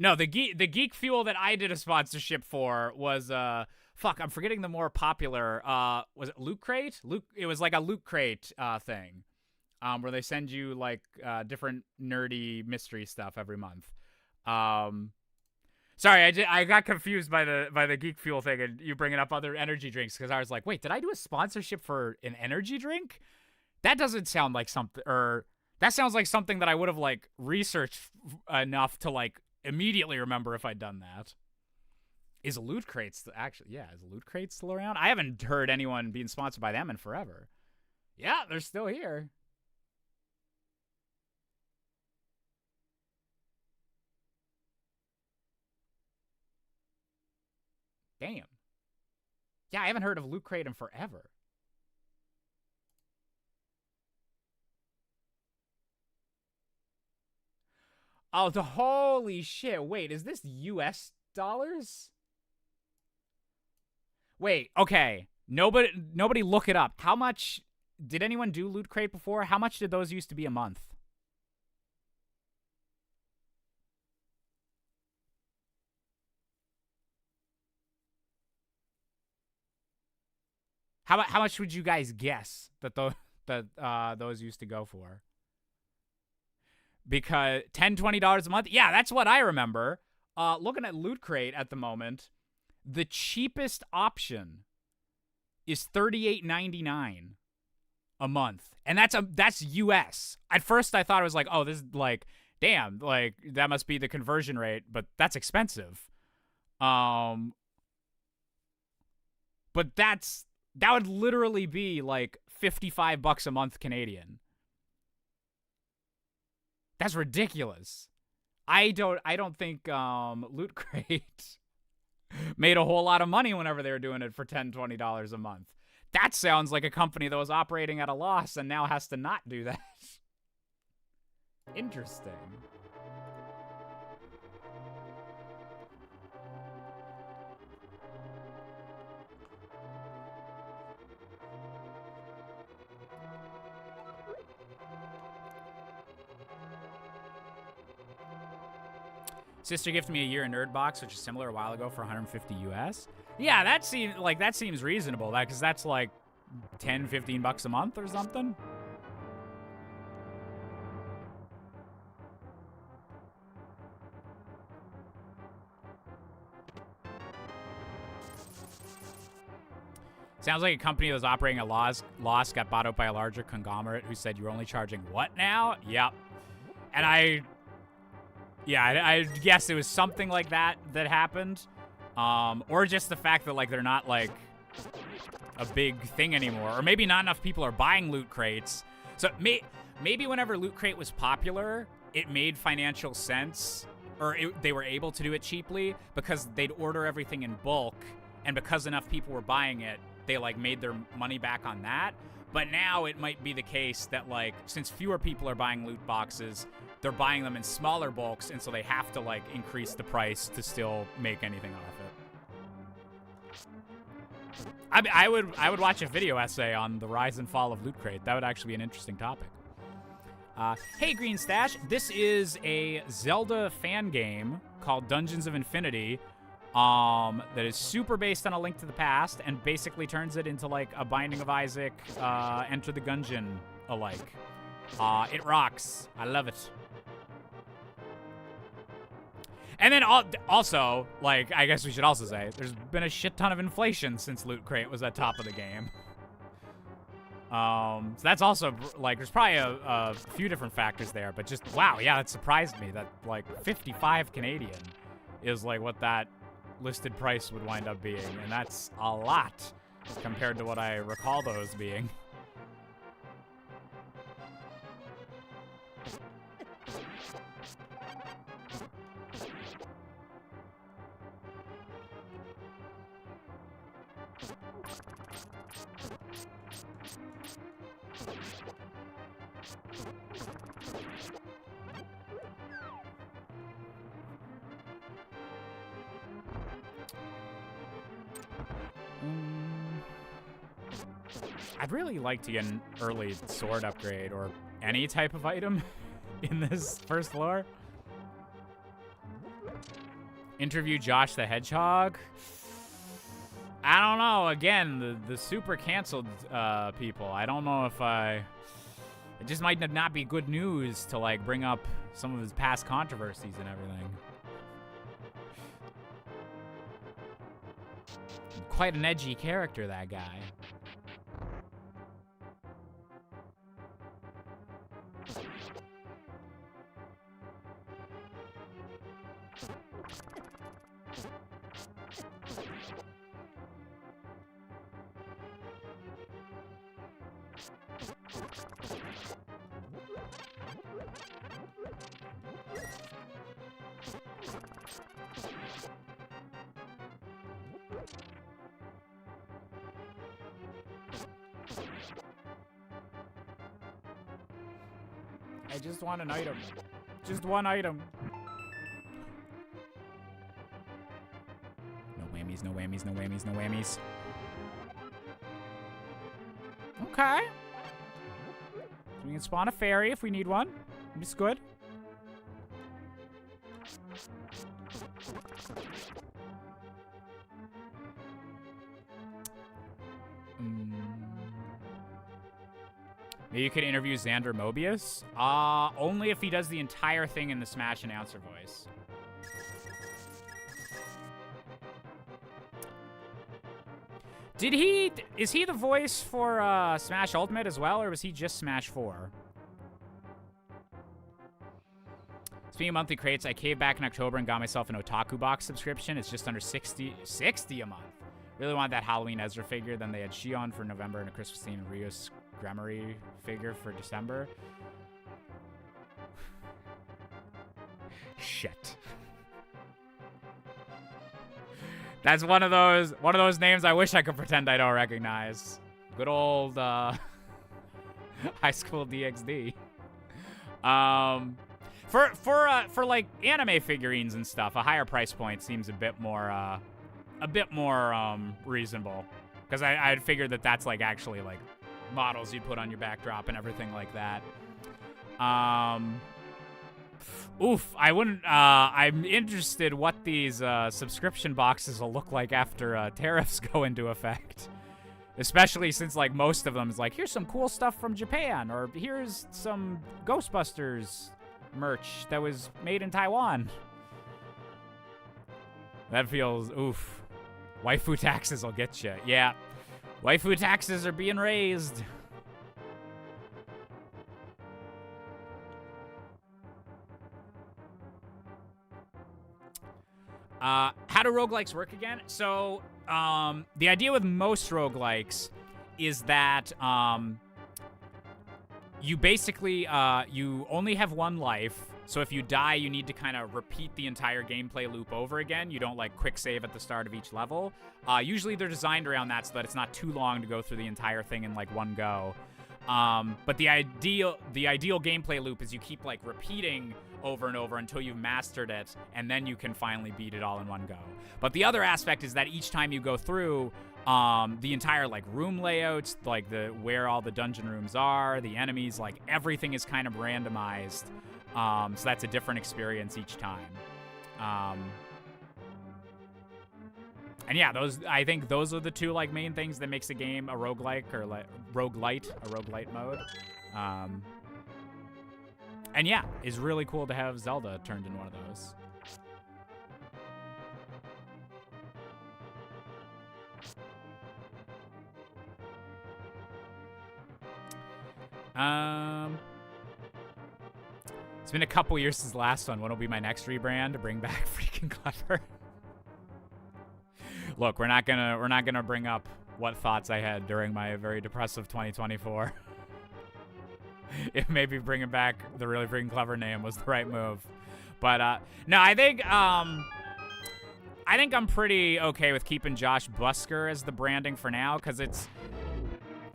No, the Geek Fuel that I did a sponsorship for was fuck, I'm forgetting the more popular was it Loot Crate? It was like a Loot Crate thing. Where they send you like different nerdy mystery stuff every month. Sorry, I got confused by the Geek Fuel thing and you bringing up other energy drinks because I was like, wait, did I do a sponsorship for an energy drink? That doesn't sound like something, or that sounds like something that I would have like researched enough to like immediately remember if I'd done that. Is Loot Crate actually? Yeah, is Loot Crate still around? I haven't heard anyone being sponsored by them in forever. Yeah, they're still here. Damn. Yeah, I haven't heard of Loot Crate in forever. Oh, the holy shit. Wait, is this US dollars? Wait, okay. Nobody look it up. How much did anyone do Loot Crate before? How much did those used to be a month? How much would you guys guess that those used to go for? Because $10, $20 a month? Yeah, that's what I remember. Looking at Loot Crate at the moment, the cheapest option is $38.99 a month. And that's US. At first I thought it was like, oh, this is like, damn, like that must be the conversion rate, but that's expensive. But that would literally be like $55 a month Canadian. That's ridiculous. I don't think Loot Crate made a whole lot of money whenever they were doing it for $10, $20 a month. That sounds like a company that was operating at a loss and now has to not do that. Interesting. Sister gifted me a year in Nerd Box, which is similar a while ago for 150 US. Yeah, that seems reasonable. Because that's like $10, $15 a month or something. Sounds like a company that was operating at loss got bought out by a larger conglomerate who said you were only charging what now? Yep. And I guess it was something like that happened. Or just the fact that, like, they're not, like, a big thing anymore. Or maybe not enough people are buying Loot Crates. So maybe whenever Loot Crate was popular, it made financial sense. Or they were able to do it cheaply because they'd order everything in bulk. And because enough people were buying it, they, like, made their money back on that. But now it might be the case that, like, since fewer people are buying loot boxes, they're buying them in smaller bulks, and so they have to, like, increase the price to still make anything off it. I would watch a video essay on the rise and fall of Loot Crate. That would actually be an interesting topic. Hey, Green Stash. This is a Zelda fan game called Dungeons of Infinity that is super based on A Link to the Past and basically turns it into, like, a Binding of Isaac, Enter the Gungeon alike. It rocks. I love it. And then also, like, I guess we should also say, there's been a shit ton of inflation since Loot Crate was at top of the game. So that's also, like, there's probably a few different factors there, but just, wow, yeah, it surprised me that, like, 55 Canadian is, like, what that listed price would wind up being, and that's a lot compared to what I recall those being. I'd really like to get an early sword upgrade or any type of item in this first floor. Interview Josh the Hedgehog. I don't know. Again, the super canceled people. I don't know if it just might not be good news to, like, bring up some of his past controversies and everything. Quite an edgy character, that guy. I just want an item. Just one item. No whammies, no whammies, no whammies, no whammies. Okay. We can spawn a fairy if we need one. It's good. Maybe you could interview Xander Mobius? Only if he does the entire thing in the Smash announcer voice. Is he the voice for Smash Ultimate as well, or was he just Smash 4? Speaking of monthly crates, I caved back in October and got myself an Otaku Box subscription. It's just under 60 a month. Really wanted that Halloween Ezra figure. Then they had Shion for November and a Christmas theme Rios Gremory figure for December. Shit. That's one of those names I wish I could pretend I don't recognize. Good old High School DxD. For like anime figurines and stuff, a higher price point seems a bit more reasonable, because I'd figured that that's like actually like models you'd put on your backdrop and everything like that. Oof, I wouldn't. I'm interested what these subscription boxes will look like after tariffs go into effect. Especially since, like, most of them is like, here's some cool stuff from Japan, or here's some Ghostbusters merch that was made in Taiwan. That feels, oof. Waifu taxes will get you. Yeah, waifu taxes are being raised. How do roguelikes work again? So, the idea with most roguelikes is that, you basically, you only have one life. So if you die, you need to kind of repeat the entire gameplay loop over again. You don't, like, quick save at the start of each level. Usually they're designed around that so that it's not too long to go through the entire thing in, like, one go. But the ideal gameplay loop is you keep, like, repeating over and over until you've mastered it, and then you can finally beat it all in one go. But the other aspect is that each time you go through, the entire, like, room layouts, like, where all the dungeon rooms are, the enemies, like, everything is kind of randomized. So that's a different experience each time. And yeah, I think those are the two, like, main things that makes a game a roguelike, or like a roguelite mode. And yeah, it's really cool to have Zelda turned in one of those. It's been a couple years since the last one. What will be my next rebrand to bring back freaking Clever? Look, we're not gonna bring up what thoughts I had during my very depressive 2024. If maybe bringing back the really freaking Clever name was the right move. But no, I think I'm pretty okay with keeping Josh Busker as the branding for now, because it's...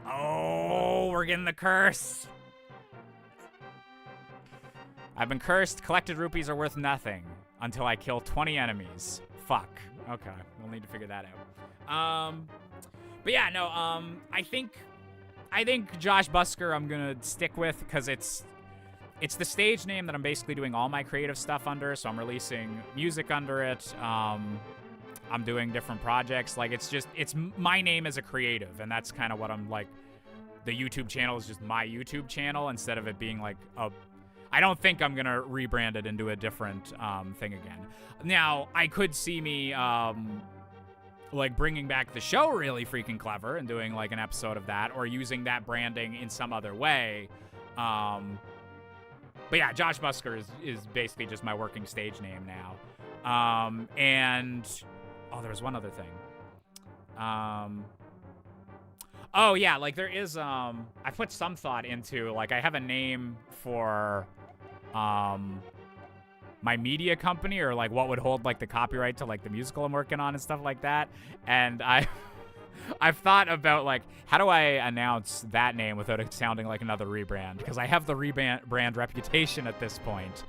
Oh, we're getting the curse. I've been cursed. Collected rupees are worth nothing until I kill 20 enemies. Fuck. Okay, we'll need to figure that out. But yeah, no, I think Josh Busker I'm gonna stick with, because it's the stage name that I'm basically doing all my creative stuff under, so I'm releasing music under it. I'm doing different projects. Like, it's my name as a creative, and that's kind of what I'm like. The YouTube channel is just my YouTube channel instead of it being like a... I don't think I'm gonna rebrand it into a different thing again. Now, I could see me like bringing back the show Really Freaking Clever and doing like an episode of that, or using that branding in some other way. But yeah, Josh Busker is basically just my working stage name now. And oh, there was one other thing. Oh yeah, like there is I put some thought into, like, I have a name for my media company, or like what would hold like the copyright to like the musical I'm working on and stuff like that. And I've thought about, like, how do I announce that name without it sounding like another rebrand? Because I have the rebrand reputation at this point.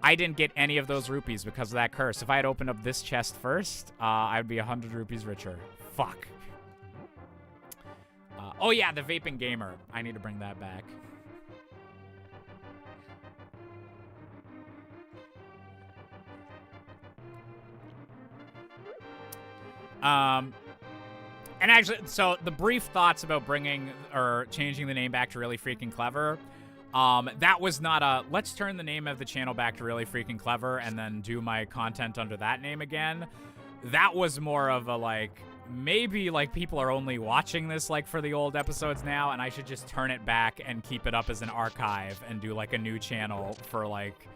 I didn't get any of those rupees because of that curse. If I had opened up this chest first, I'd be 100 rupees richer. Fuck. Oh yeah, the Vaping Gamer. I need to bring that back. And actually, so the brief thoughts about bringing or changing the name back to Really Freaking Clever, that was not a, let's turn the name of the channel back to Really Freaking Clever and then do my content under that name again. That was more of a, like, maybe like people are only watching this like for the old episodes now, and I should just turn it back and keep it up as an archive and do like a new channel for like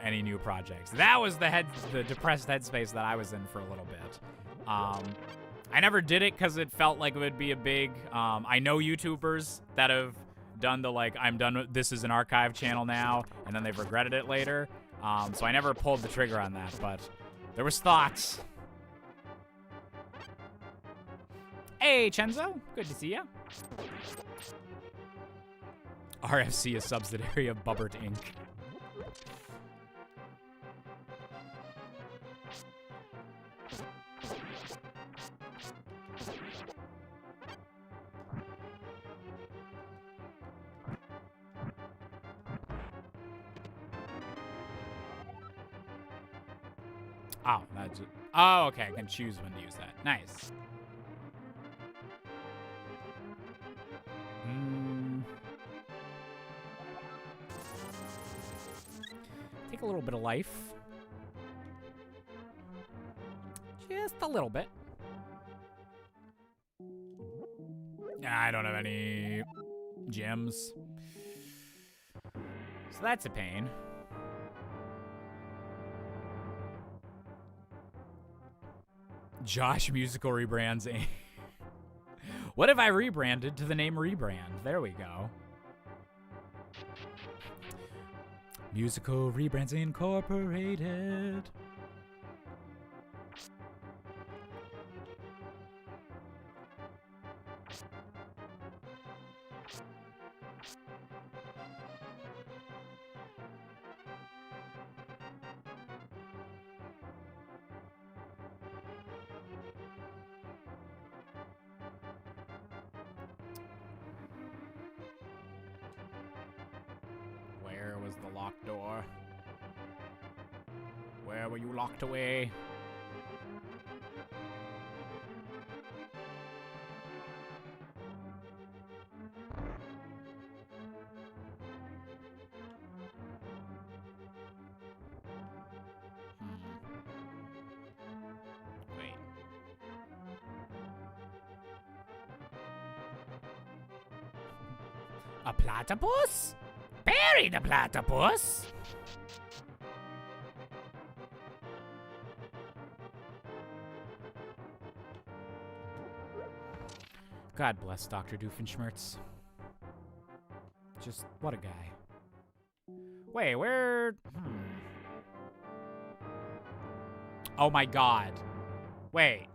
any new projects. That was the depressed headspace that I was in for a little bit. I never did it because it felt like it would be a big. I know YouTubers that have done the like I'm done with this is an archive channel now, and then they've regretted it later. So I never pulled the trigger on that, but there was thoughts. Hey, Chenzo. Good to see ya. RFC, a subsidiary of Bubbert Inc. Oh, that's it. Oh, okay. I can choose when to use that. Nice. Take a little bit of life. Just a little bit. I don't have any gems. So that's a pain. Josh musical rebrands. What if I rebranded to the name Rebrand? There we go. Musical Rebrands Incorporated. The locked door. Where were you locked away? Wait. A platypus? Bury the platypus! God bless Dr. Doofenshmirtz. Just, what a guy. Wait, where... Oh my god. Wait.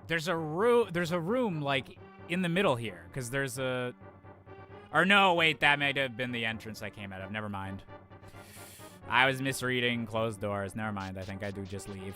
There's a room, like... in the middle here, because there's a... Or no, wait, that might have been the entrance I came out of. Never mind. I was misreading closed doors. Never mind, I think I do just leave.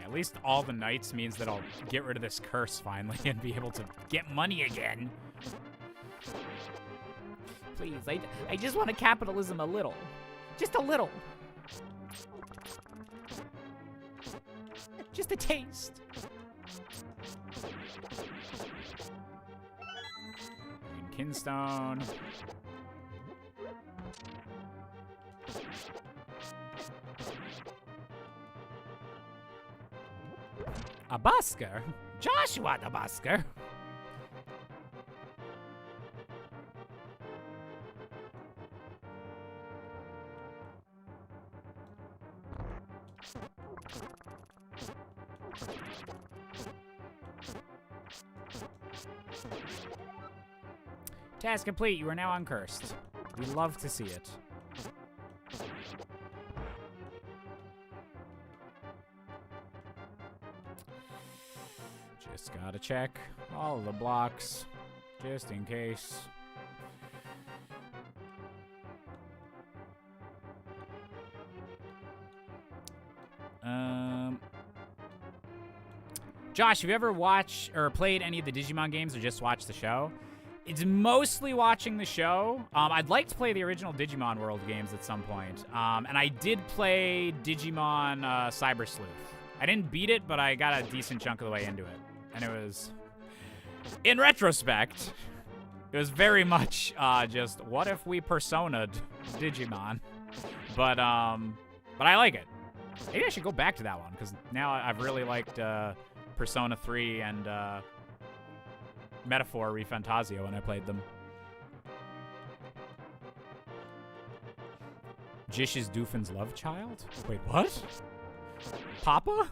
At least all the nights means that I'll get rid of this curse finally and be able to get money again. Please, I just want to capitalism a little. Just a little. Just a taste. Kinstone. A busker? Joshua the busker? Task complete. You are now uncursed. We love to see it. Just gotta check all the blocks, just in case. Josh, have you ever watched or played any of the Digimon games or just watched the show? It's mostly watching the show. I'd like to play the original Digimon World games at some point. And I did play Digimon Cyber Sleuth. I didn't beat it, but I got a decent chunk of the way into it. And it was, in retrospect, it was very much just, what if we persona'd Digimon? But I like it. Maybe I should go back to that one, because now I've really liked Persona 3 and Metaphor ReFantazio when I played them. Jish is Doofin's love child? Wait, what? Papa?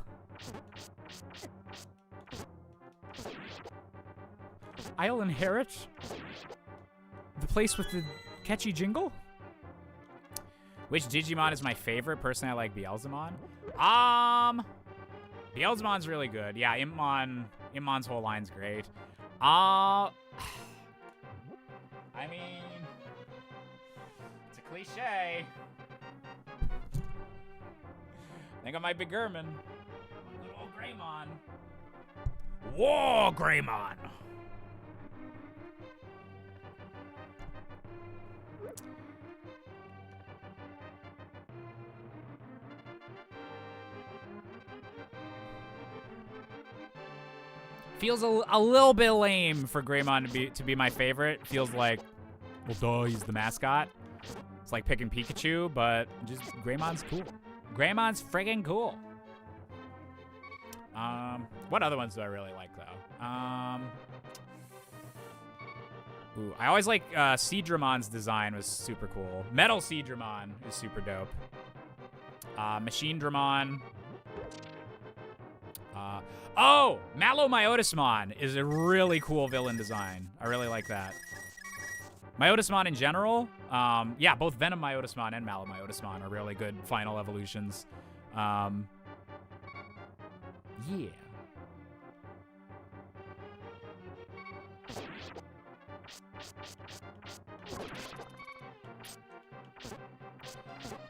I'll inherit the place with the catchy jingle? Which Digimon is my favorite? Personally, I like Beelzemon. Beelzemon's really good. Yeah, Immon's whole line's great. I mean, it's a cliche. I think I might be Gurman. Good old Greymon. War Greymon. Feels a little bit lame for Greymon to be my favorite. Feels like, well, duh, he's the mascot. It's like picking Pikachu, but just Greymon's cool. Greymon's friggin' cool. What other ones do I really like, though? Ooh, I always like Seadramon's design was super cool. Metal Seadramon is super dope. Machine Dramon. Oh, Malomyotismon is a really cool villain design. I really like that. Myotismon in general, yeah, both Venom Myotismon and Malomyotismon are really good final evolutions. Yeah.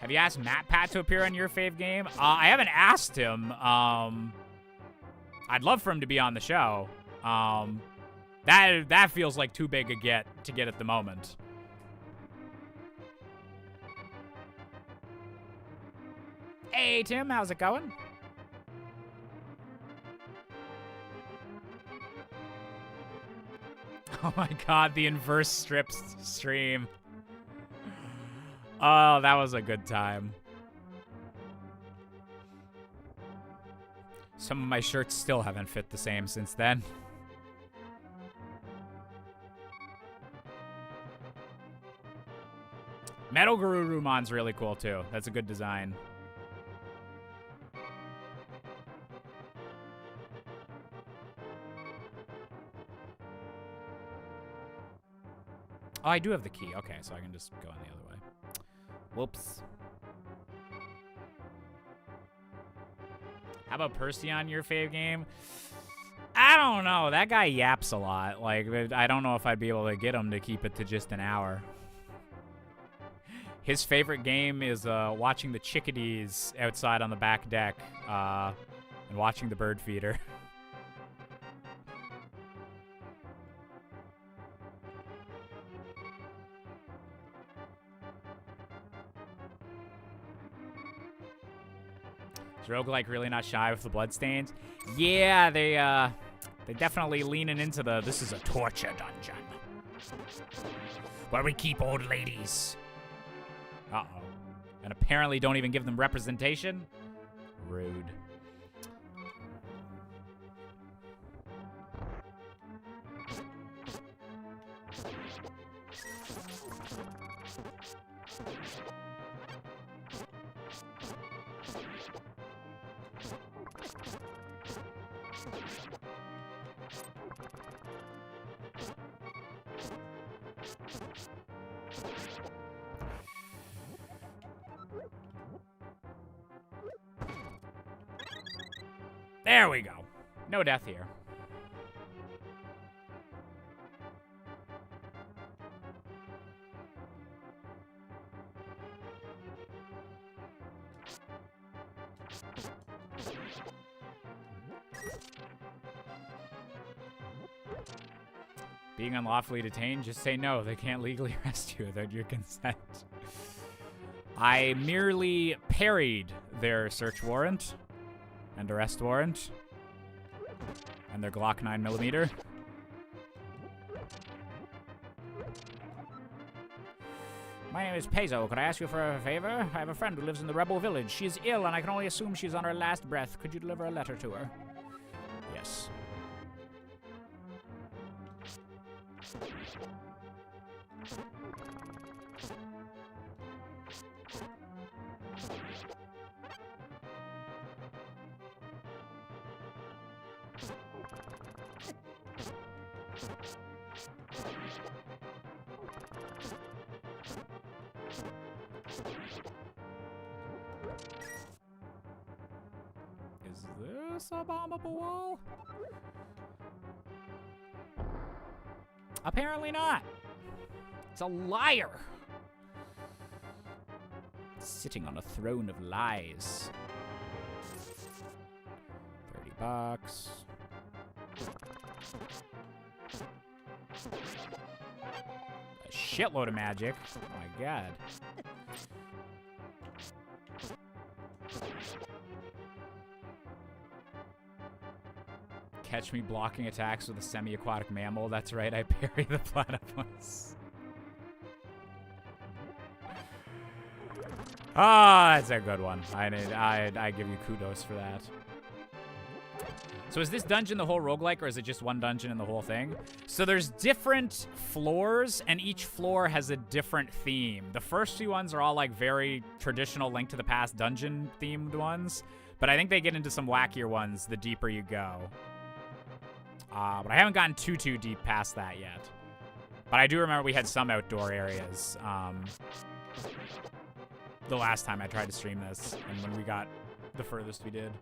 Have you asked MatPat to appear on your fave game? I haven't asked him. I'd love for him to be on the show. That feels like too big a get to get at the moment. Hey, Tim, how's it going? Oh my god, the inverse strips stream. Oh, that was a good time. Some of my shirts still haven't fit the same since then. Metal Garurumon's really cool too. That's a good design. Oh, I do have the key. Okay, so I can just go in the other way. Whoops. How about Percy on your fave game? I don't know. That guy yaps a lot. Like, I don't know if I'd be able to get him to keep it to just an hour. His favorite game is watching the chickadees outside on the back deck and watching the bird feeder. Is Roguelike really not shy with the bloodstains? Yeah, they definitely leaning into the, this is a torture dungeon. Where we keep old ladies. Uh-oh. And apparently don't even give them representation? Rude. There we go. No death here. Being unlawfully detained, just say no. They can't legally arrest you without your consent. I merely parried their search warrant and arrest warrant and their Glock 9mm. My name is Peso. Could I ask you for a favor? I have a friend who lives in the rebel village. She is ill, and I can only assume she's on her last breath. Could you deliver a letter to her? Yes. Is this a bombable wall? Apparently not. It's a liar. Sitting on a throne of lies. $30. A shitload of magic. Oh my god. Catch me blocking attacks with a semi-aquatic mammal. That's right, I parry the platypus. Ah, that's a good one. I give you kudos for that. So is this dungeon the whole roguelike, or is it just one dungeon in the whole thing? So there's different floors, and each floor has a different theme. The first few ones are all like very traditional Link to the Past dungeon-themed ones, but I think they get into some wackier ones the deeper you go. But I haven't gotten too deep past that yet. But I do remember we had some outdoor areas the last time I tried to stream this, and when we got the furthest we did.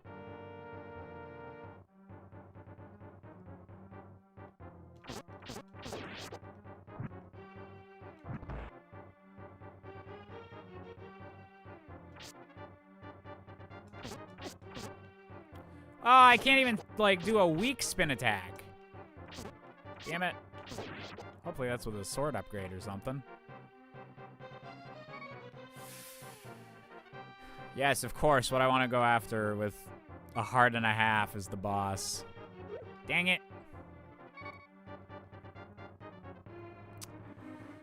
Oh, I can't even, like, do a weak spin attack. Damn it. Hopefully that's with a sword upgrade or something. Yes, of course, what I want to go after with a heart and a half is the boss. Dang it.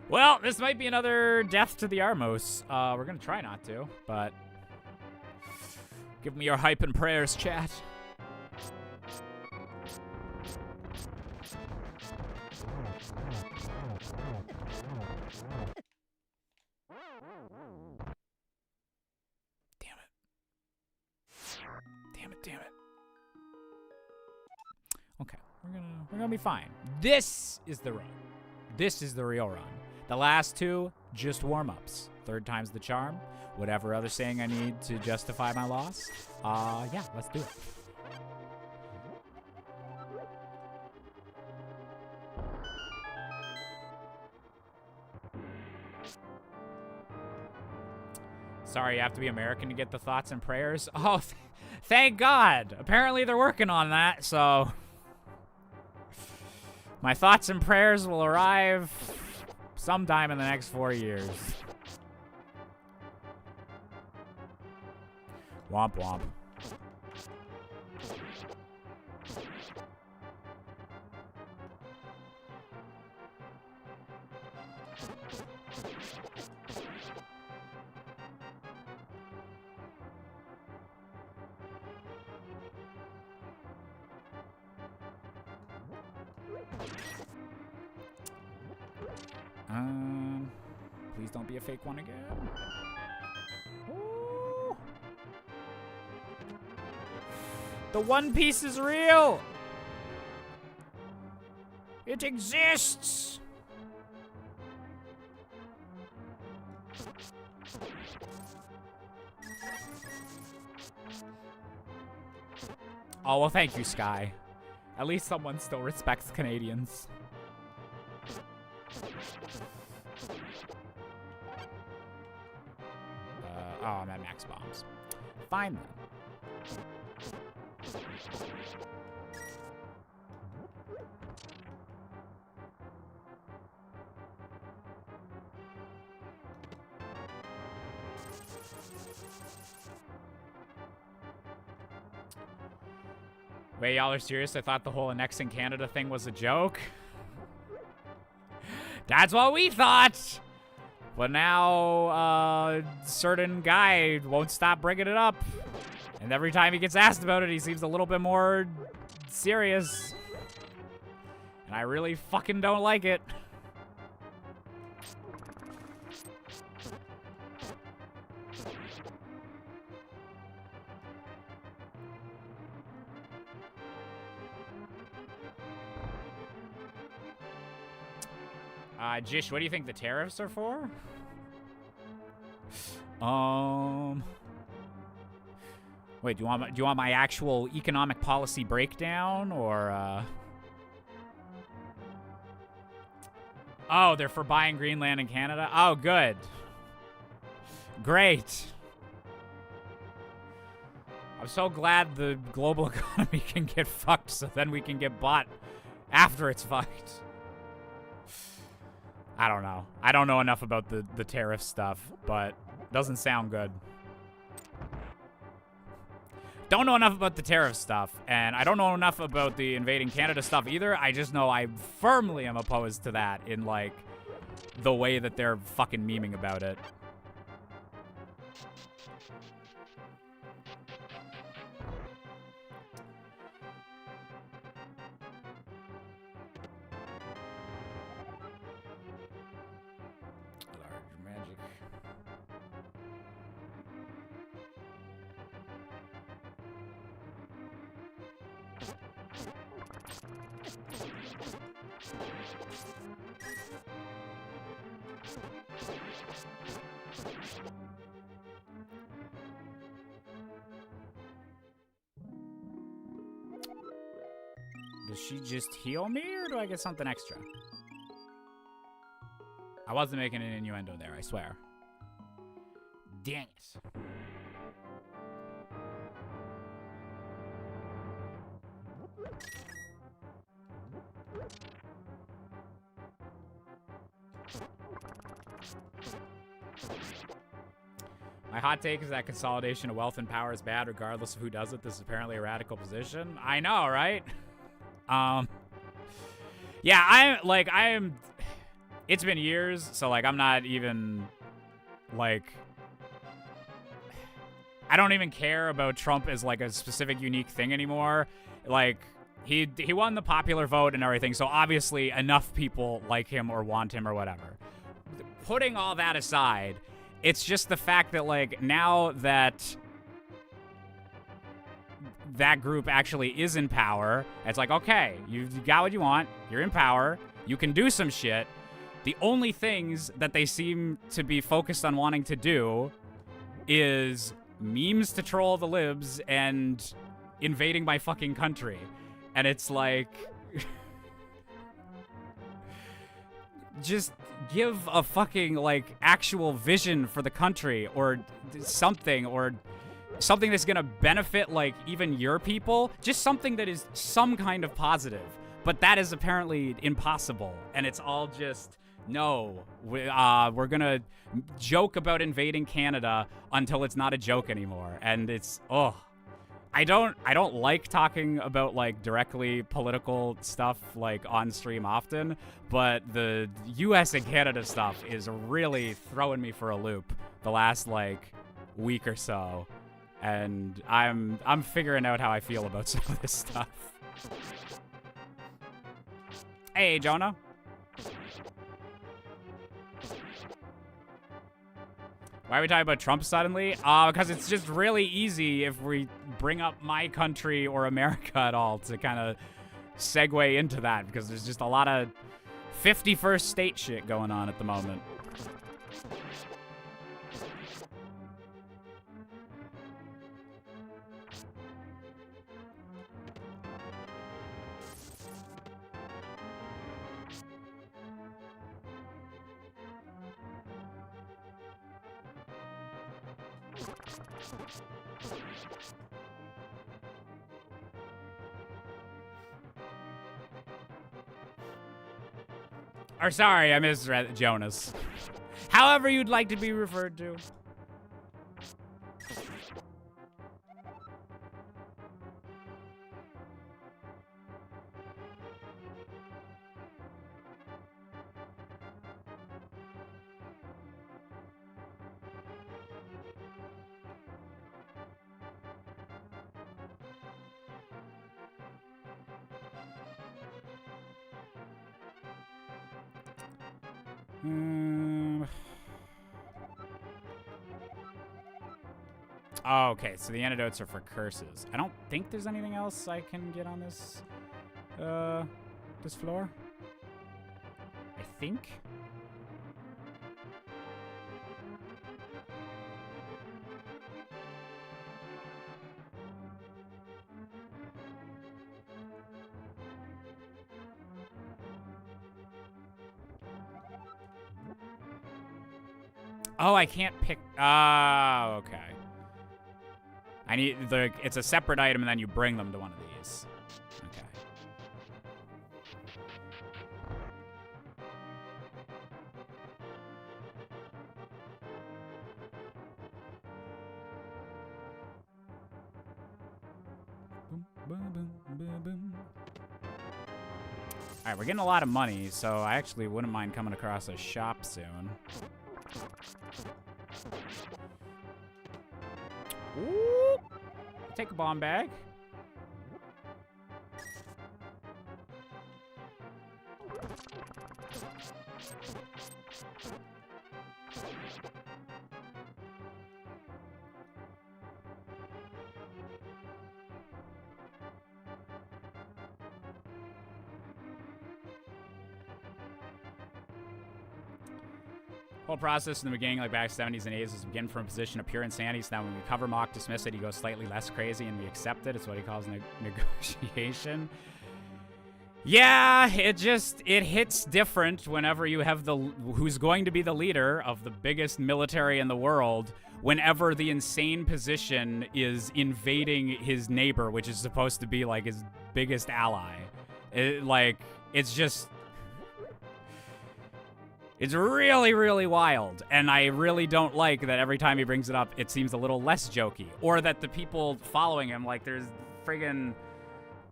Well, this might be another death to the Armos. We're going to try not to, but give me your hype and prayers, chat. Damn it. Okay, we're gonna be fine. This is the run. This is the real run. The last two, just warm-ups. Third time's the charm. Whatever other saying I need to justify my loss. Yeah, let's do it. Sorry, you have to be American to get the thoughts and prayers. Oh, thank God. Apparently they're working on that, so my thoughts and prayers will arrive sometime in the next 4 years. Womp womp. Please don't be a fake one again. Ooh. The One Piece is real. It exists. Oh, well, thank you, Sky. At least someone still respects Canadians. Oh, I'm at max bombs. Fine then. Wait, y'all are serious? I thought the whole annexing Canada thing was a joke. That's what we thought. But now, certain guy won't stop bringing it up. And every time he gets asked about it, he seems a little bit more serious. And I really fucking don't like it. Jish, what do you think the tariffs are for? Wait, do you want my actual economic policy breakdown, or Oh, they're for buying Greenland and Canada? Oh, good. Great. I'm so glad the global economy can get fucked, so then we can get bought after it's fucked. I don't know. I don't know enough about the tariff stuff, but it doesn't sound good. Don't know enough about the tariff stuff, and I don't know enough about the invading Canada stuff either. I just know I firmly am opposed to that in, like, the way that they're fucking memeing about it. Does she just heal me, or do I get something extra? I wasn't making an innuendo there, I swear. Dang it. My hot take is that consolidation of wealth and power is bad regardless of who does it. This is apparently a radical position. I know, right? Yeah, I am, it's been years, so, like, I'm not even, like, I don't even care about Trump as, like, a specific unique thing anymore. Like, he won the popular vote and everything, so obviously enough people like him or want him or whatever. Putting all that aside, it's just the fact that, like, now that that group actually is in power, it's like, okay, you got what you want, you're in power, you can do some shit. The only things that they seem to be focused on wanting to do is memes to troll the libs and invading my fucking country. And it's like, just give a fucking, like, actual vision for the country or something that's gonna benefit, like, even your people. Just something that is some kind of positive. But that is apparently impossible. And it's all just, no, we're gonna joke about invading Canada until it's not a joke anymore. And it's, oh. I don't like talking about, like, directly political stuff, like, on stream often, but the US and Canada stuff is really throwing me for a loop the last, like, week or so. And I'm figuring out how I feel about some of this stuff. Hey, Jonah. Why are we talking about Trump suddenly? Because it's just really easy if we bring up my country or America at all to kind of segue into that, because there's just a lot of 51st state shit going on at the moment. Or sorry, I misread Jonas. However you'd like to be referred to. Oh, okay, so the antidotes are for curses. I don't think there's anything else I can get on this, this floor. I think. Oh, I can't pick. Oh, okay. I need it's a separate item, and then you bring them to one of these. Okay. Boom, boom, boom, boom, boom. All right, we're getting a lot of money, so I actually wouldn't mind coming across a shop soon. Ooh. Take a bomb bag. Whole process in the beginning, like back 70s and 80s, is begin from a position of pure insanity. So now when we cover Mock, dismiss it, he goes slightly less crazy and we accept it. It's what he calls negotiation. Yeah, it hits different whenever you have who's going to be the leader of the biggest military in the world, whenever the insane position is invading his neighbor, which is supposed to be like his biggest ally. It's really, really wild, and I really don't like that every time he brings it up, it seems a little less jokey. Or that the people following him, like there's friggin'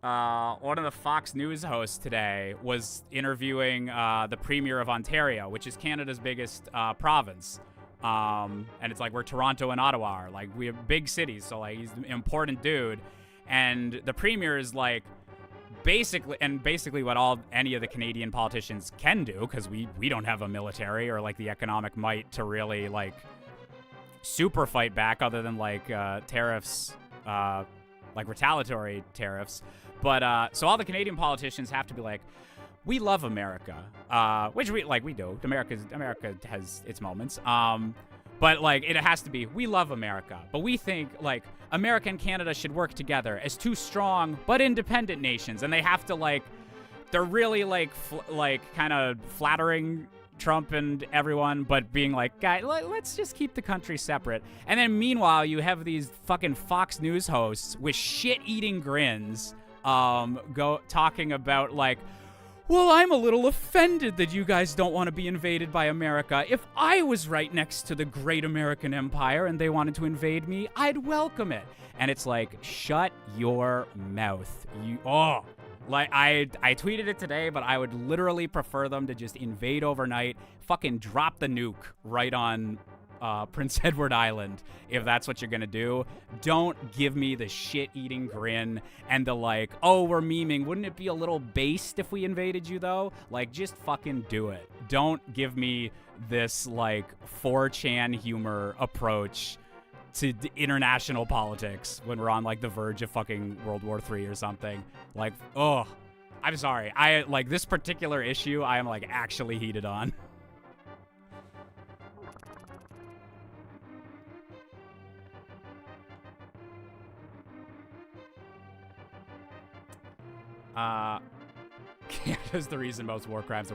one of the Fox News hosts today was interviewing the Premier of Ontario, which is Canada's biggest province. And it's like where Toronto and Ottawa are. Like, we have big cities, so like he's an important dude. And the Premier is like, basically what any of the Canadian politicians can do, because we don't have a military or like the economic might to really like super fight back, other than like tariffs, like retaliatory tariffs. But so all the Canadian politicians have to be like, we love America, which we do. America has its moments. But, like, it has to be, we love America, but we think, like, America and Canada should work together as two strong but independent nations. And they have to, like, they're really, like, kind of flattering Trump and everyone, but being like, guys, let's just keep the country separate. And then, meanwhile, you have these fucking Fox News hosts with shit-eating grins talking about, like, well, I'm a little offended that you guys don't want to be invaded by America. If I was right next to the great American empire and they wanted to invade me, I'd welcome it. And it's like, shut your mouth. Like, I tweeted it today, but I would literally prefer them to just invade overnight, fucking drop the nuke right on Prince Edward Island, if that's what you're gonna do. Don't give me the shit-eating grin and the like, oh, we're memeing. Wouldn't it be a little based if we invaded you, though? Like, just fucking do it. Don't give me this, like, 4chan humor approach to international politics when we're on, like, the verge of fucking World War III or something. Like, oh, I'm sorry. Like, this particular issue, I am, like, actually heated on. Canada's the reason most war crimes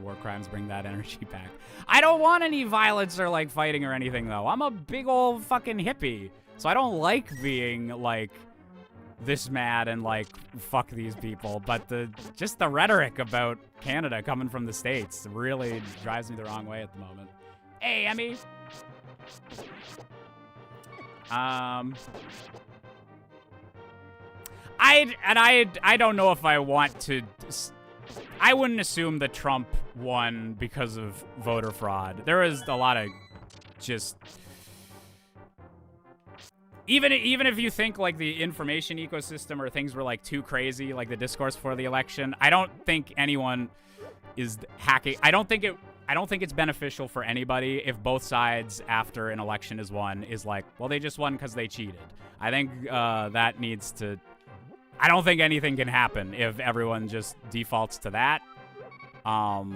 bring that energy back. I don't want any violence or, like, fighting or anything, though. I'm a big old fucking hippie, so I don't like being, like, this mad and, like, fuck these people. But just the rhetoric about Canada coming from the States really drives me the wrong way at the moment. Hey, Emmy! I don't know if I want to. I wouldn't assume that Trump won because of voter fraud. There was a lot of just. Even if you think like the information ecosystem or things were like too crazy, like the discourse for the election, I don't think anyone is hacking. I don't think I don't think it's beneficial for anybody if both sides after an election is won is like, well, they just won because they cheated. I think that needs to... I don't think anything can happen if everyone just defaults to that. But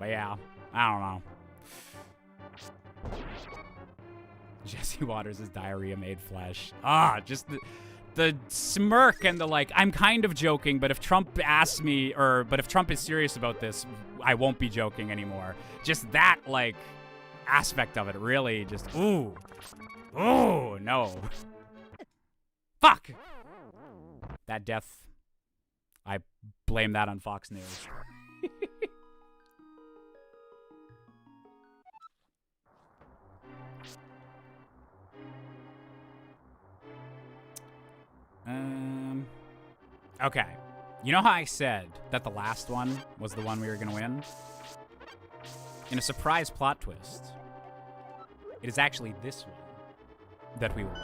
yeah, I don't know. Jesse Waters' diarrhea made flesh. Just the smirk and the like, I'm kind of joking, but if Trump asks me, but if Trump is serious about this, I won't be joking anymore. Just that, like, aspect of it really just, ooh, no. Fuck! That death, I blame that on Fox News. Okay. You know how I said that the last one was the one we were gonna win? In a surprise plot twist, it is actually this one that we will win.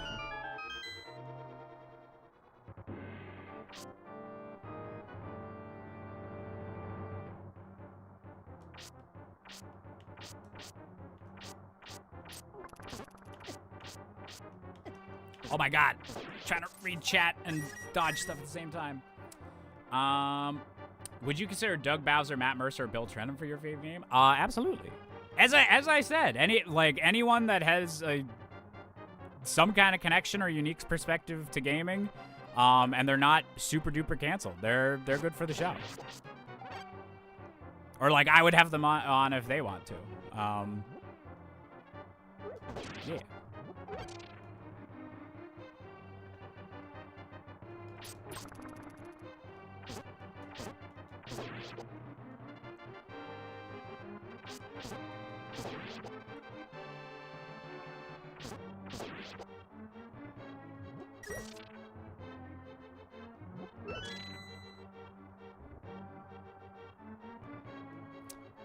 Oh my god. Trying to read chat and dodge stuff at the same time. Would you consider Doug Bowser, Matt Mercer, or Bill Trenum for your favorite game? Absolutely. As I said, anyone that has some kind of connection or unique perspective to gaming, and they're not super duper canceled, they're good for the show. Or like I would have them on if they want to. Yeah.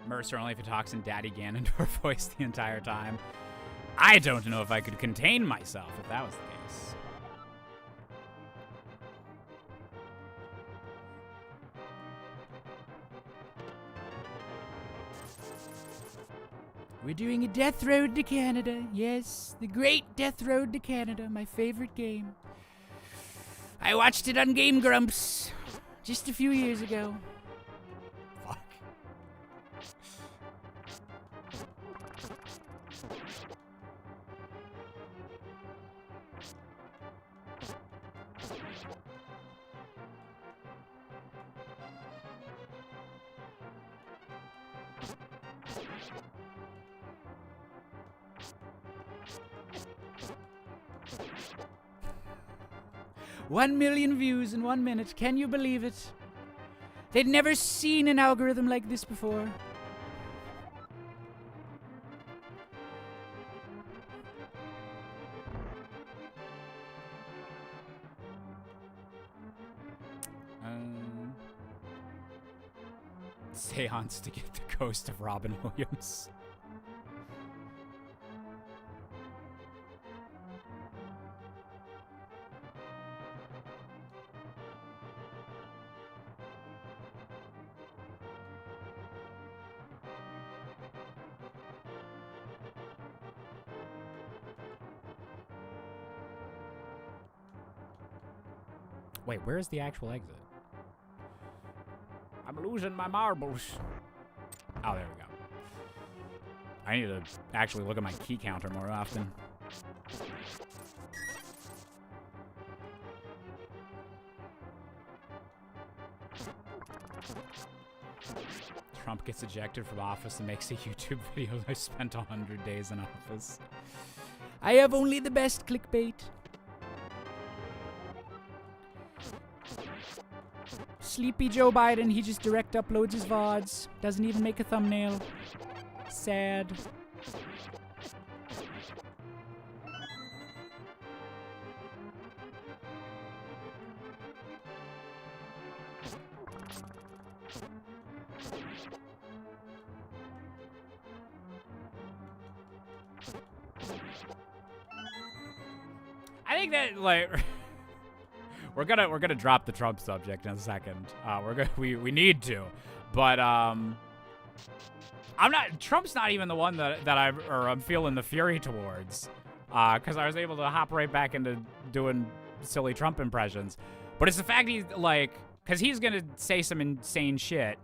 Mercer only if he talks in Daddy Ganondorf voice the entire time. I don't know if I could contain myself if that was the case. We're doing a Death Road to Canada. Yes, the great Death Road to Canada, my favorite game. I watched it on Game Grumps just a few years ago. Fuck. 1 million views in 1 minute. Can you believe it? They'd never seen an algorithm like this before. Seance to get the ghost of Robin Williams. Wait, where's the actual exit? I'm losing my marbles. Oh, there we go. I need to actually look at my key counter more often. Trump gets ejected from office and makes a YouTube video. I spent 100 days in office. I have only the best clickbait. Sleepy Joe Biden, he just direct uploads his VODs. Doesn't even make a thumbnail. Sad. I think that, like, we're gonna drop the Trump subject in a second. We need to, but Trump's not even the one that I'm feeling the fury towards, because I was able to hop right back into doing silly Trump impressions. But it's the fact he's like, because he's gonna say some insane shit.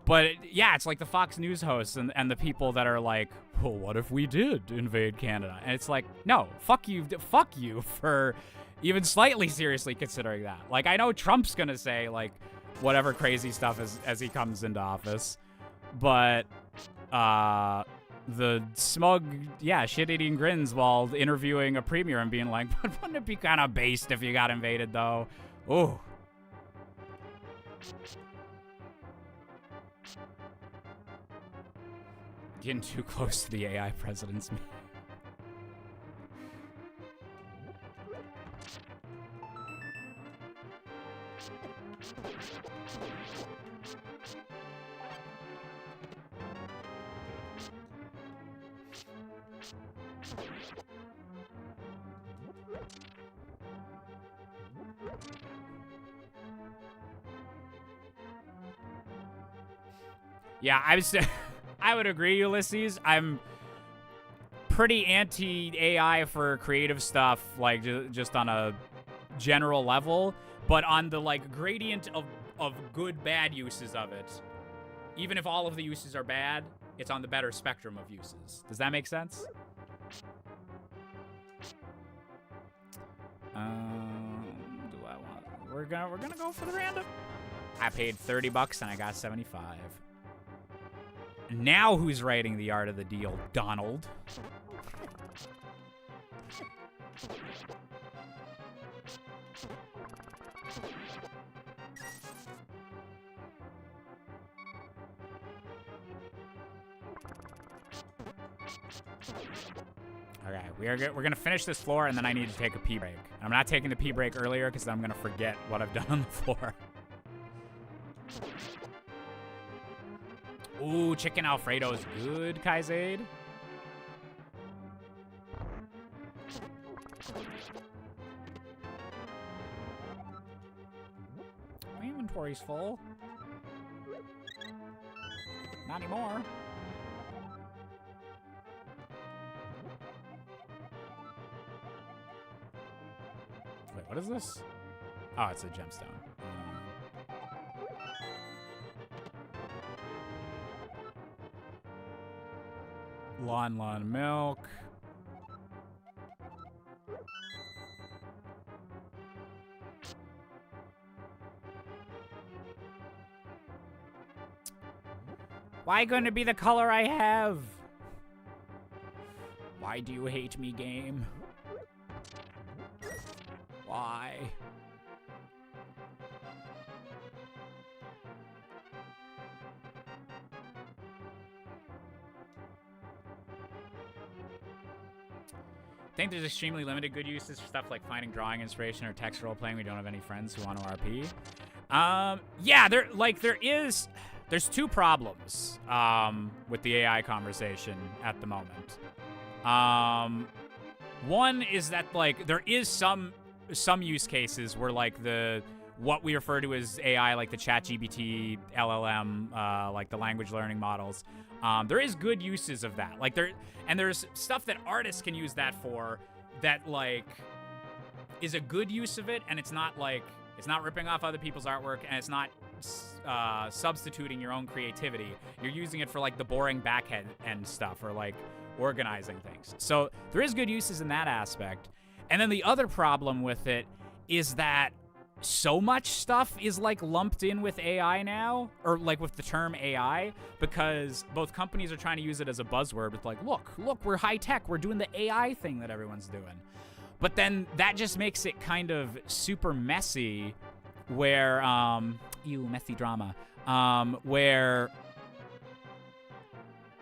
But yeah, it's like the Fox News hosts and the people that are like, well, what if we did invade Canada? And it's like, no, fuck you for even slightly seriously considering that. Like, I know Trump's gonna say like whatever crazy stuff as he comes into office, but the smug, shit-eating grins while interviewing a premier and being like, but wouldn't it be kind of based if you got invaded though? Ooh. Getting too close to the AI president's meeting. Yeah, I would agree, Ulysses. I'm pretty anti-AI for creative stuff, like just on a general level, but on the like gradient of good bad uses of it, even if all of the uses are bad, it's on the better spectrum of uses. Does that make sense? Do I want? We're gonna go for the random. I paid $30 and I got 75. Now who's writing the art of the deal, Donald? Okay, we're gonna finish this floor and then I need to take a pee break. I'm not taking the pee break earlier because I'm gonna forget what I've done on the floor. Ooh, chicken Alfredo is good, Kaizade. My inventory's full. Not anymore. Wait, what is this? Oh, it's a gemstone. Lawn milk. Why gonna be the color I have? Why do you hate me, game? Why? I think there's extremely limited good uses for stuff like finding drawing inspiration or text role playing. We don't have any friends who want to RP. Yeah, there's two problems with the AI conversation at the moment. One is that like there is some use cases where like what we refer to as AI, like the ChatGPT, LLM, like the language learning models. There is good uses of that. Like there's stuff that artists can use that for that like is a good use of it, and it's not ripping off other people's artwork, and it's not substituting your own creativity. You're using it for like the boring back end stuff or like organizing things. So there is good uses in that aspect. And then the other problem with it is that so much stuff is like lumped in with AI now, or like with the term AI, because both companies are trying to use it as a buzzword. It's like, look, we're high tech, we're doing the AI thing that everyone's doing. But then that just makes it kind of super messy, where messy drama, where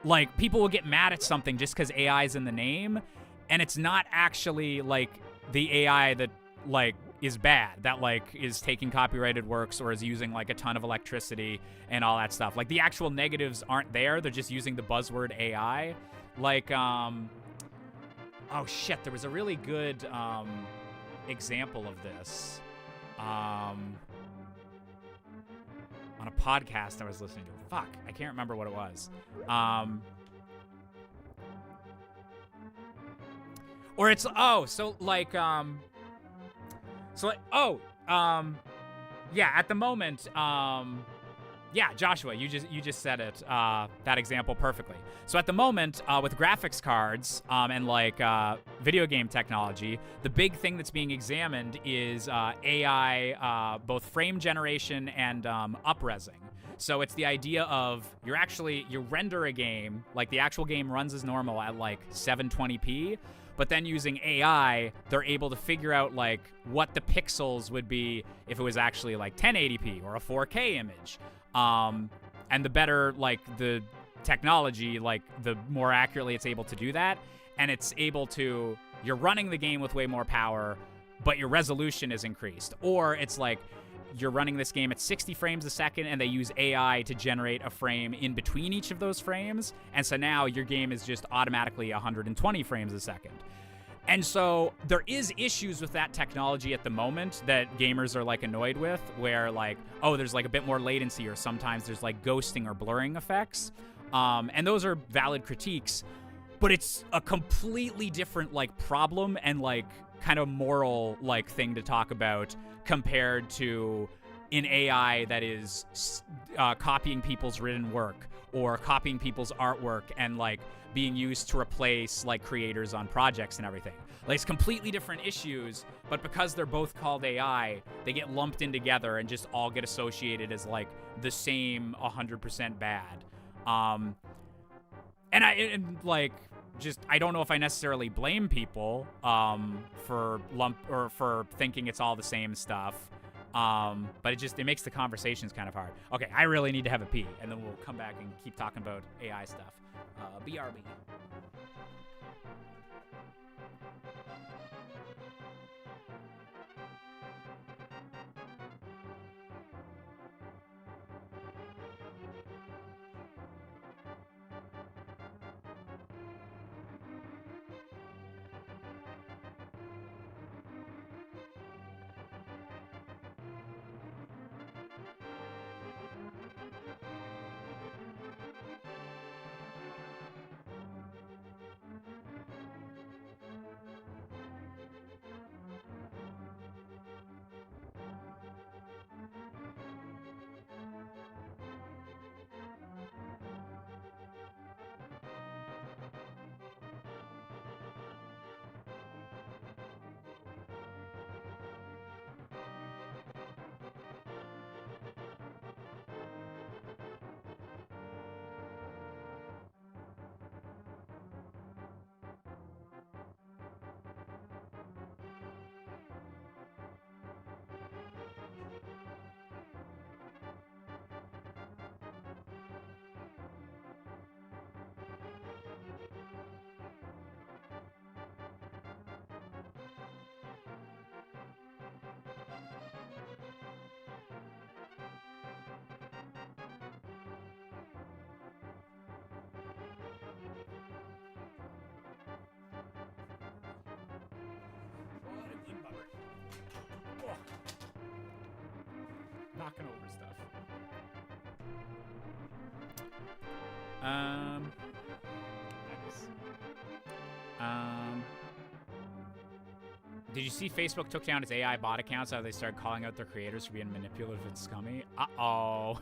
like people will get mad at something just because AI is in the name, and it's not actually like the AI that like is bad, that like is taking copyrighted works or is using like a ton of electricity and all that stuff. Like the actual negatives aren't there. They're just using the buzzword AI. Like, oh shit, there was a really good example of this. on a podcast I was listening to. Fuck, I can't remember what it was. Or it's yeah, at the moment, yeah, Joshua, you just said it, that example perfectly. So at the moment, with graphics cards and like video game technology, the big thing that's being examined is AI, both frame generation and up-resing. So it's the idea of you render a game, like the actual game runs as normal at like 720p, but then using AI, they're able to figure out like what the pixels would be if it was actually like 1080p or a 4K image. And the better like the technology, like the more accurately it's able to do that. And it's able to, you're running the game with way more power, but your resolution is increased. Or it's like you're running this game at 60 frames a second and they use AI to generate a frame in between each of those frames. And so now your game is just automatically 120 frames a second. And so there is issues with that technology at the moment that gamers are like annoyed with, where like, oh, there's like a bit more latency, or sometimes there's like ghosting or blurring effects. And those are valid critiques, but it's a completely different like problem and like kind of moral like thing to talk about compared to an AI that is copying people's written work or copying people's artwork and like being used to replace like creators on projects and everything. Like it's completely different issues, but because they're both called AI, they get lumped in together and just all get associated as like the same 100% bad. I don't know if I necessarily blame people for thinking it's all the same stuff. But it makes the conversations kind of hard. Okay, I really need to have a pee, and then we'll come back and keep talking about AI stuff. BRB. Knocking over stuff. Did you see Facebook took down its AI bot accounts after they started calling out their creators for being manipulative and scummy? Uh-oh.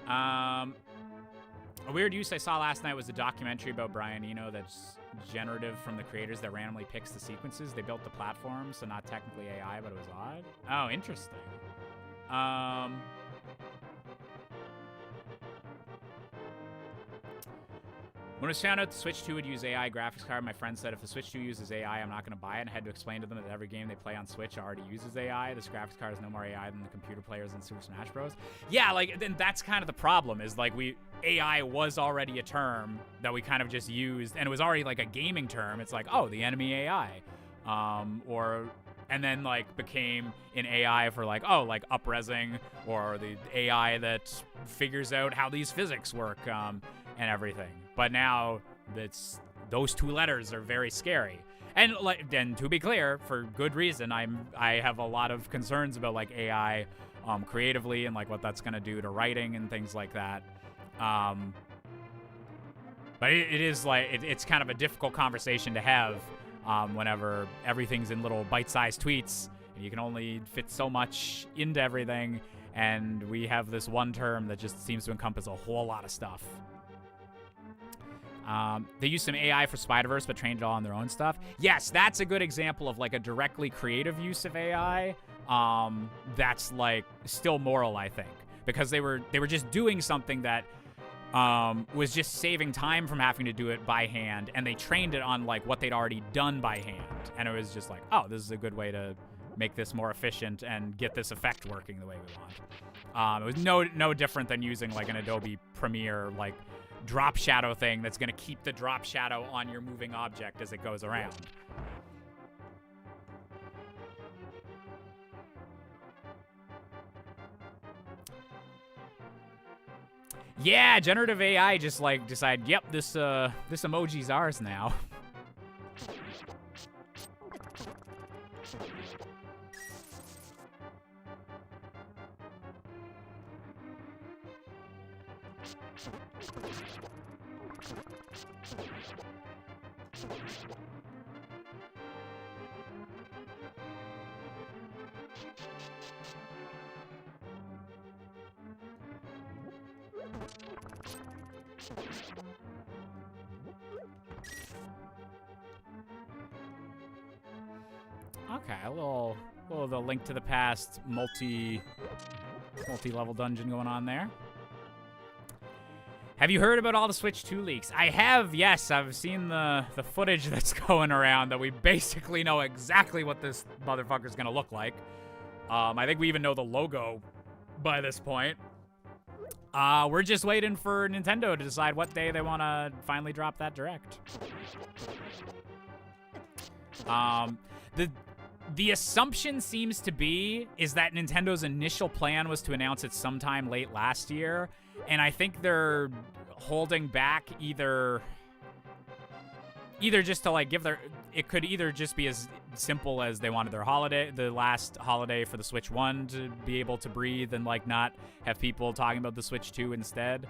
A weird use I saw last night was a documentary about Brian Eno that's generative from the creators that randomly picks the sequences. They built the platform, so not technically AI, but it was odd. Oh, interesting. When it was found out the Switch 2 would use AI graphics card, my friend said if the Switch 2 uses AI, I'm not going to buy it, and I had to explain to them that every game they play on Switch already uses AI. This graphics card is no more AI than the computer players in Super Smash Bros. Yeah, like, then that's kind of the problem, is like AI was already a term that we kind of just used, and it was already like a gaming term. It's like, oh, the enemy AI. And then like became an AI for like, oh, like up-resing, or the AI that figures out how these physics work, and everything. But now those 2 letters are very scary. And to be clear, for good reason, I have a lot of concerns about like AI creatively and like what that's gonna do to writing and things like that. But it is like it's kind of a difficult conversation to have whenever everything's in little bite-sized tweets and you can only fit so much into everything, and we have this one term that just seems to encompass a whole lot of stuff. They use some AI for Spider-Verse, but trained it all on their own stuff. Yes, that's a good example of like a directly creative use of AI. That's like still moral, I think, because they were just doing something that was just saving time from having to do it by hand, and they trained it on like what they'd already done by hand, and it was just like, oh, this is a good way to make this more efficient and get this effect working the way we want. It was no different than using like an Adobe Premiere like drop shadow thing that's gonna keep the drop shadow on your moving object as it goes around. Yeah, generative AI just like decide, yep, this emoji's ours now. Okay, a little the Link to the Past multi-level dungeon going on there. Have you heard about all the Switch 2 leaks? I have, yes. I've seen the footage that's going around that we basically know exactly what this motherfucker's gonna look like. I think we even know the logo by this point. We're just waiting for Nintendo to decide what day they want to finally drop that Direct. The assumption seems to be is that Nintendo's initial plan was to announce it sometime late last year, and I think they're holding back either just to like give their, it could either just be as simple as they wanted the last holiday for the Switch 1 to be able to breathe and like not have people talking about the Switch 2 instead.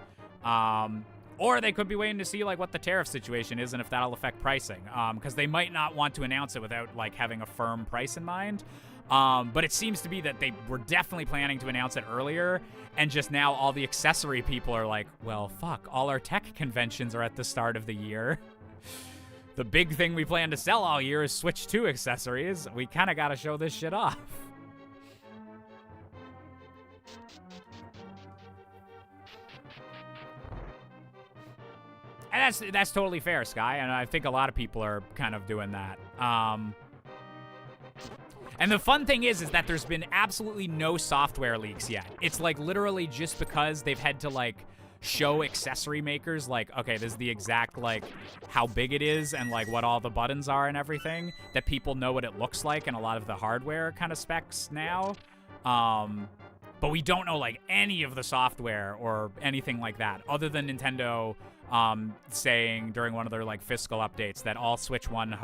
Or they could be waiting to see like what the tariff situation is and if that'll affect pricing. Because they might not want to announce it without like having a firm price in mind. But it seems to be that they were definitely planning to announce it earlier, and just now all the accessory people are like, well, fuck, all our tech conventions are at the start of the year. The big thing we plan to sell all year is Switch 2 accessories. We kind of got to show this shit off. And that's totally fair, Sky, and I think a lot of people are kind of doing that. And the fun thing is that there's been absolutely no software leaks yet. It's like literally just because they've had to like show accessory makers like, okay, this is the exact like how big it is and like what all the buttons are and everything, that people know what it looks like and a lot of the hardware kind of specs now. But we don't know like any of the software or anything like that, other than Nintendo saying during one of their like fiscal updates that all Switch 1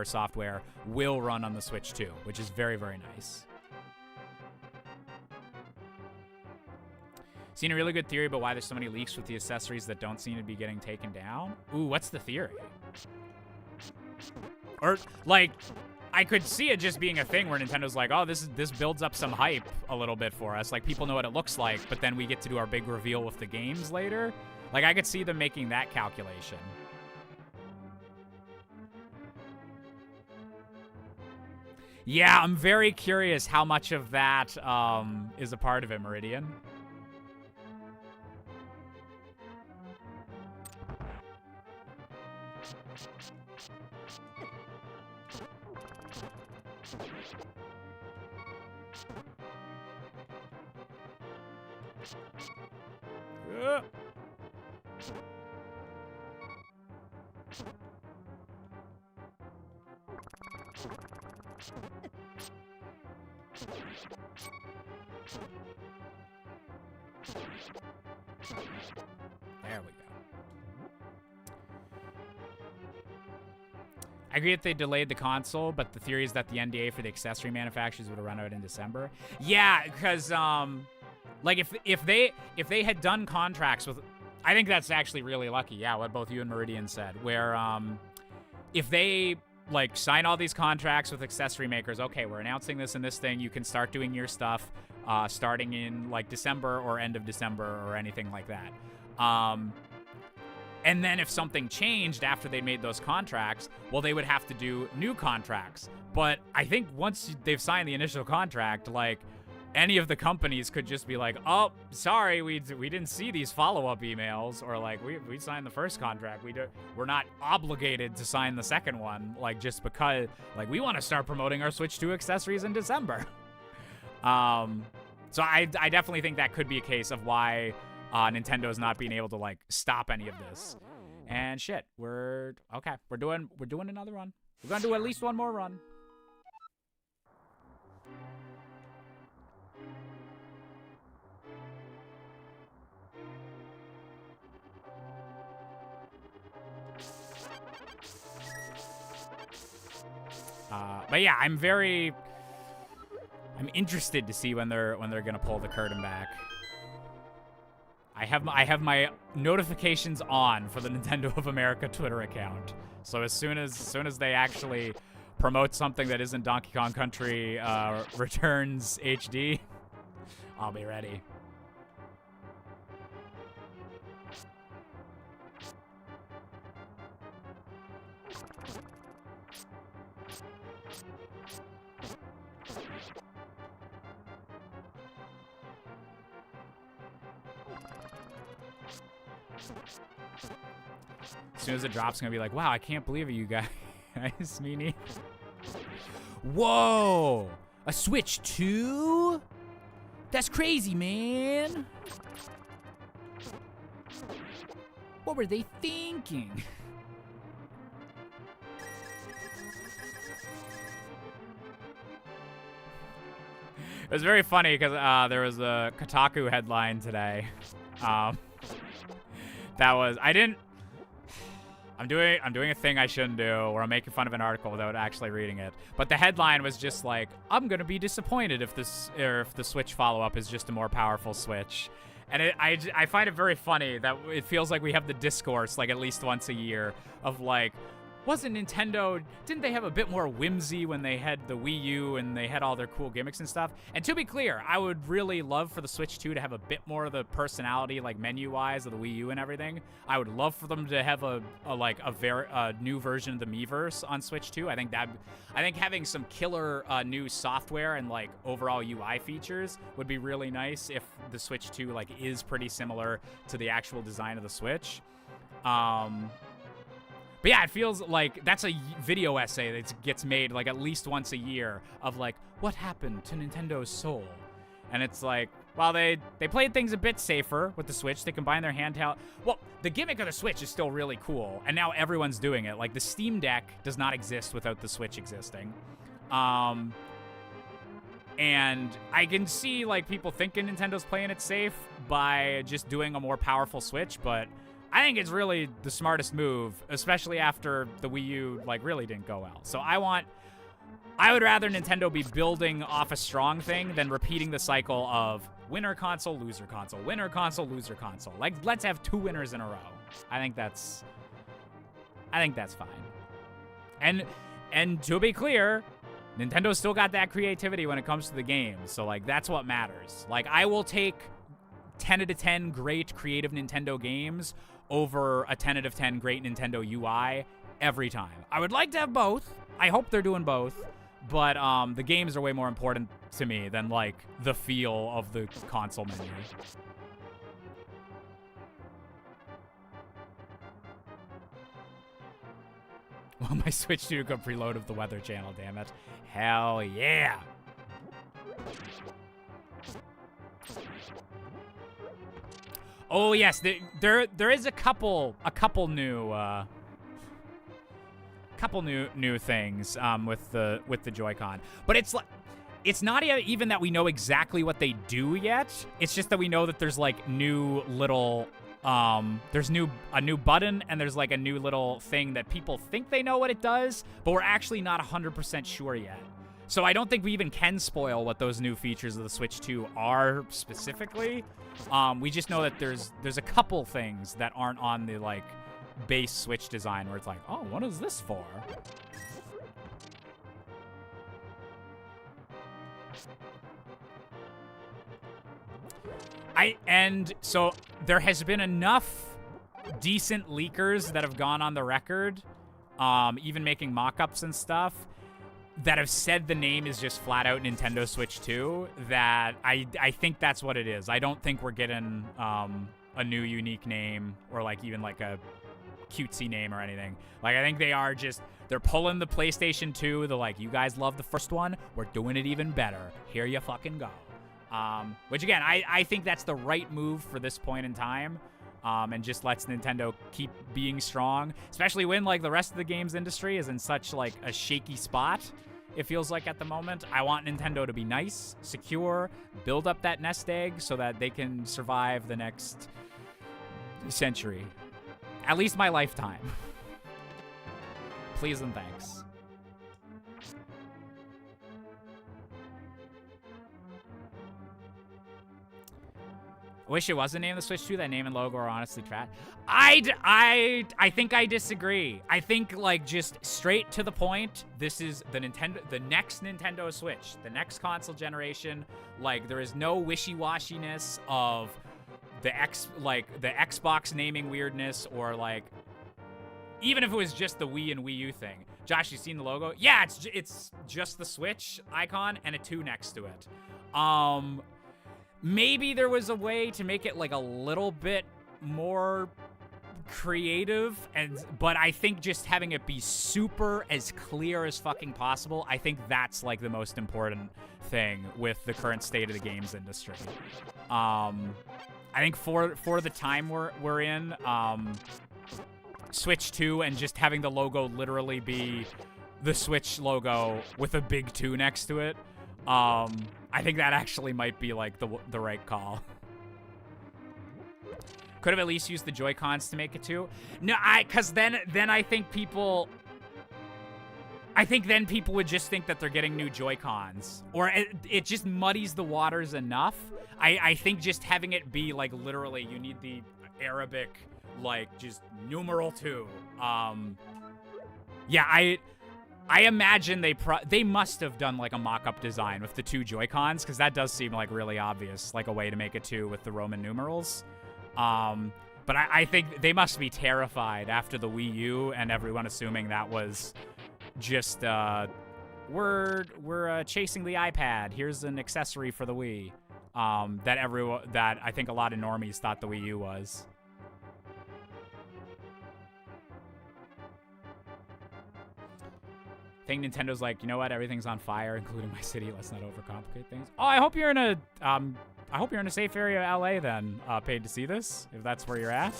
software will run on the Switch 2, which is very, very nice. Seen a really good theory about why there's so many leaks with the accessories that don't seem to be getting taken down. Ooh, what's the theory? Or like, I could see it just being a thing where Nintendo's like, oh, this builds up some hype a little bit for us. Like, people know what it looks like, but then we get to do our big reveal with the games later. Like, I could see them making that calculation. Yeah, I'm very curious how much of that is a part of it, Meridian. There we go. I agree that they delayed the console, but the theory is that the NDA for the accessory manufacturers would have run out in December. Yeah, because like if they had done contracts with, I think that's actually really lucky. Yeah, what both you and Meridian said, where if they like sign all these contracts with accessory makers, okay, we're announcing this and this thing, you can start doing your stuff starting in like December or end of December or anything like that. And then if something changed after they made those contracts, well, they would have to do new contracts. But I think once they've signed the initial contract, like, any of the companies could just be like, oh, sorry, we didn't see these follow-up emails, or like, we signed the first contract. We're not obligated to sign the second one, like, just because, like, we want to start promoting our Switch 2 accessories in December. So I definitely think that could be a case of why Nintendo's not being able to like stop any of this. And shit, we're doing another run. We're gonna do at least one more run. But yeah, I'm interested to see when they're gonna pull the curtain back. I have my notifications on for the Nintendo of America Twitter account. So as soon as they actually promote something that isn't Donkey Kong Country Returns HD, I'll be ready. As soon as it drops, I'm gonna be like, wow, I can't believe it, you guys. Me neither. Whoa! A Switch 2? That's crazy, man. What were they thinking? It was very funny because there was a Kotaku headline today. That was, I'm doing a thing I shouldn't do, where I'm making fun of an article without actually reading it. But the headline was just like, I'm gonna be disappointed if the Switch follow-up is just a more powerful Switch. And I find it very funny that it feels like we have the discourse like at least once a year of like, wasn't Nintendo, didn't they have a bit more whimsy when they had the Wii U and they had all their cool gimmicks and stuff? And to be clear, I would really love for the Switch 2 to have a bit more of the personality, like menu-wise, of the Wii U and everything. I would love for them to have a new version of the Miiverse on Switch 2. I think having some killer new software and like overall UI features would be really nice if the Switch 2 like is pretty similar to the actual design of the Switch. But yeah, it feels like that's a video essay that gets made like at least once a year of like, what happened to Nintendo's soul? And it's like, well, they played things a bit safer with the Switch. They combined their handheld. Well, the gimmick of the Switch is still really cool, and now everyone's doing it. Like, the Steam Deck does not exist without the Switch existing. And I can see like people thinking Nintendo's playing it safe by just doing a more powerful Switch, but I think it's really the smartest move, especially after the Wii U like really didn't go well. So I would rather Nintendo be building off a strong thing than repeating the cycle of winner console, loser console, winner console, loser console. Like, let's have 2 winners in a row. I think that's fine. And to be clear, Nintendo's still got that creativity when it comes to the games. So like, that's what matters. Like, I will take 10 out of 10 great creative Nintendo games over a 10 out of 10 great Nintendo UI every time. I would like to have both. I hope they're doing both. But the games are way more important to me than like the feel of the console menu. Well, my Switch 2 could preload of the Weather Channel, damn it. Hell yeah. Oh yes, there is a couple new things with the Joy-Con, but it's not even that we know exactly what they do yet. It's just that we know that there's like new little There's a new button, and there's like a new little thing that people think they know what it does, but we're actually not 100% sure yet. So I don't think we even can spoil what those new features of the Switch 2 are specifically. We just know that there's a couple things that aren't on the like base Switch design where it's like, oh, what is this for? And so there has been enough decent leakers that have gone on the record, even making mock-ups and stuff, that have said the name is just flat out Nintendo Switch 2, that I think that's what it is. I don't think we're getting a new unique name or like even like a cutesy name or anything. Like I think they're pulling the PlayStation 2. They're like, you guys love the first one, we're doing it even better. Here you fucking go. Which again, I think that's the right move for this point in time. And just lets Nintendo keep being strong, especially when like the rest of the games industry is in such like a shaky spot. It feels like at the moment. I want Nintendo to be nice, secure, build up that nest egg so that they can survive the next century, at least my lifetime. Please and thanks. I wish it wasn't named the Switch 2. That name and logo are honestly trash. I think I disagree. I think like just straight to the point. This is the next Nintendo Switch, the next console generation. Like there is no wishy-washiness of the Xbox naming weirdness or like even if it was just the Wii and Wii U thing. Josh, you seen the logo? Yeah, it's just the Switch icon and a 2 next to it. Maybe there was a way to make it like a little bit more creative, but I think just having it be super as clear as fucking possible, I think that's like the most important thing with the current state of the games industry. I think for the time we're in, Switch 2 and just having the logo literally be the Switch logo with a big 2 next to it, I think that actually might be like the right call. Could have at least used the Joy-Cons to make it 2. No, cause then I think people would just think that they're getting new Joy-Cons, or it just muddies the waters enough. I think just having it be like literally you need the Arabic like just numeral 2. Yeah, I imagine they must have done like a mock-up design with the 2 Joy-Cons, because that does seem like really obvious, like a way to make it 2 with the Roman numerals. But I think they must be terrified after the Wii U and everyone assuming that was just we're chasing the iPad. Here's an accessory for the Wii. That I think a lot of normies thought the Wii U was. I think Nintendo's like, you know what? Everything's on fire, including my city. Let's not overcomplicate things. Oh, I hope you're in a safe area of LA then, paid to see this, if that's where you're at.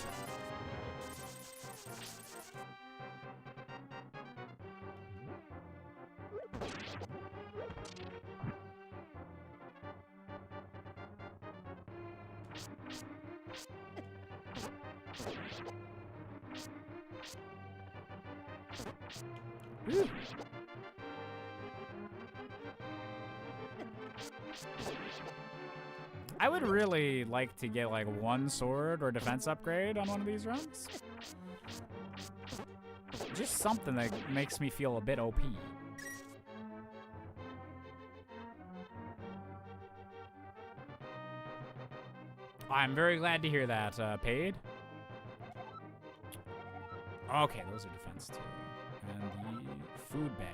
Ooh. I would really like to get like 1 sword or defense upgrade on one of these runs. Just something that makes me feel a bit OP. I'm very glad to hear that, Paid. Okay, those are defense too. And the food bag.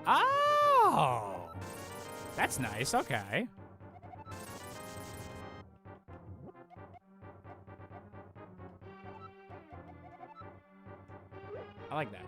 Oh! That's nice, okay. I like that.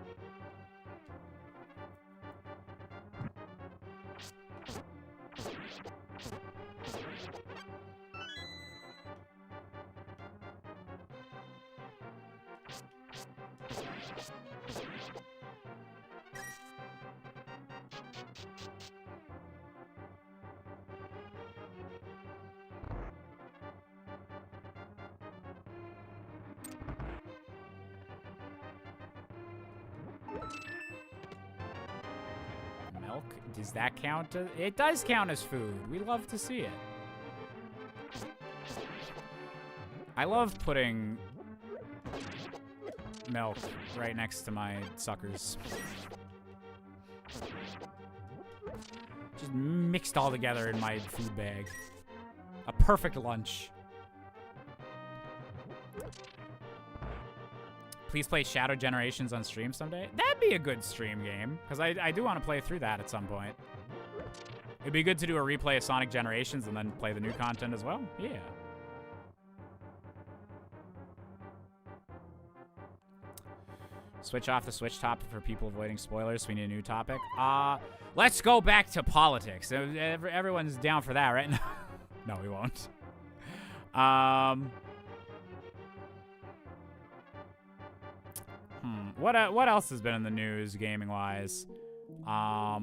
milk. Does that count? It does count as food. We love to see it. I love putting milk right next to my suckers. Just mixed all together in my food bag. A perfect lunch. Please play Shadow Generations on stream someday. That'd be a good stream game, because I do want to play through that at some point. It'd be good to do a replay of Sonic Generations and then play the new content as well. Yeah. Switch off the Switch topic for people avoiding spoilers. So we need a new topic. Let's go back to politics. Everyone's down for that, right? No, we won't. What else has been in the news gaming-wise? Oh,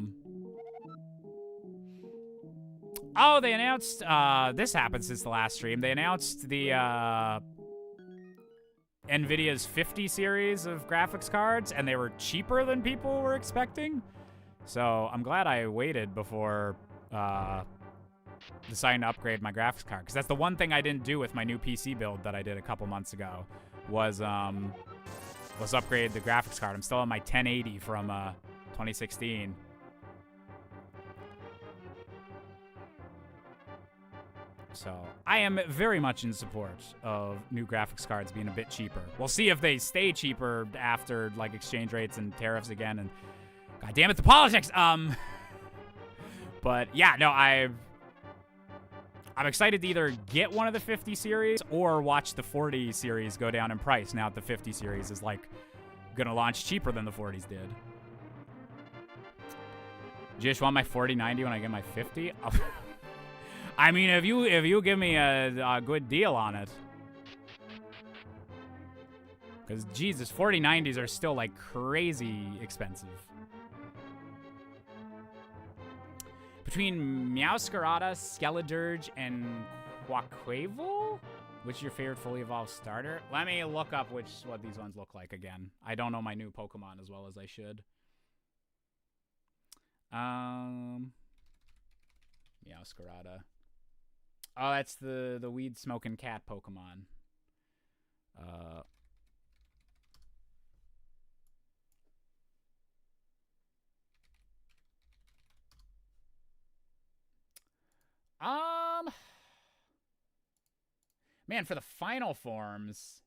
they announced, this happened since the last stream. They announced the, NVIDIA's 50 series of graphics cards, and they were cheaper than people were expecting. So I'm glad I waited before, deciding to upgrade my graphics card. Because that's the one thing I didn't do with my new PC build that I did a couple months ago. Was upgrade the graphics card. I'm still on my 1080 from 2016. So I am very much in support of new graphics cards being a bit cheaper. We'll see if they stay cheaper after like exchange rates and tariffs again. And god damn it, the politics. But yeah, no, I'm excited to either get one of the 50 series or watch the 40 series go down in price now that the 50 series is like gonna launch cheaper than the 40s did. Do you just want my 4090 when I get my 50? I mean, if you give me a good deal on it. Because, Jesus, 4090s are still, like, crazy expensive. Between Meowscarada, Skeledirge, and Quaquaval? Which is your favorite fully evolved starter? Let me look up what these ones look like again. I don't know my new Pokemon as well as I should. Meowscarada. Oh, that's the weed-smoking cat Pokemon. Man, for the final forms...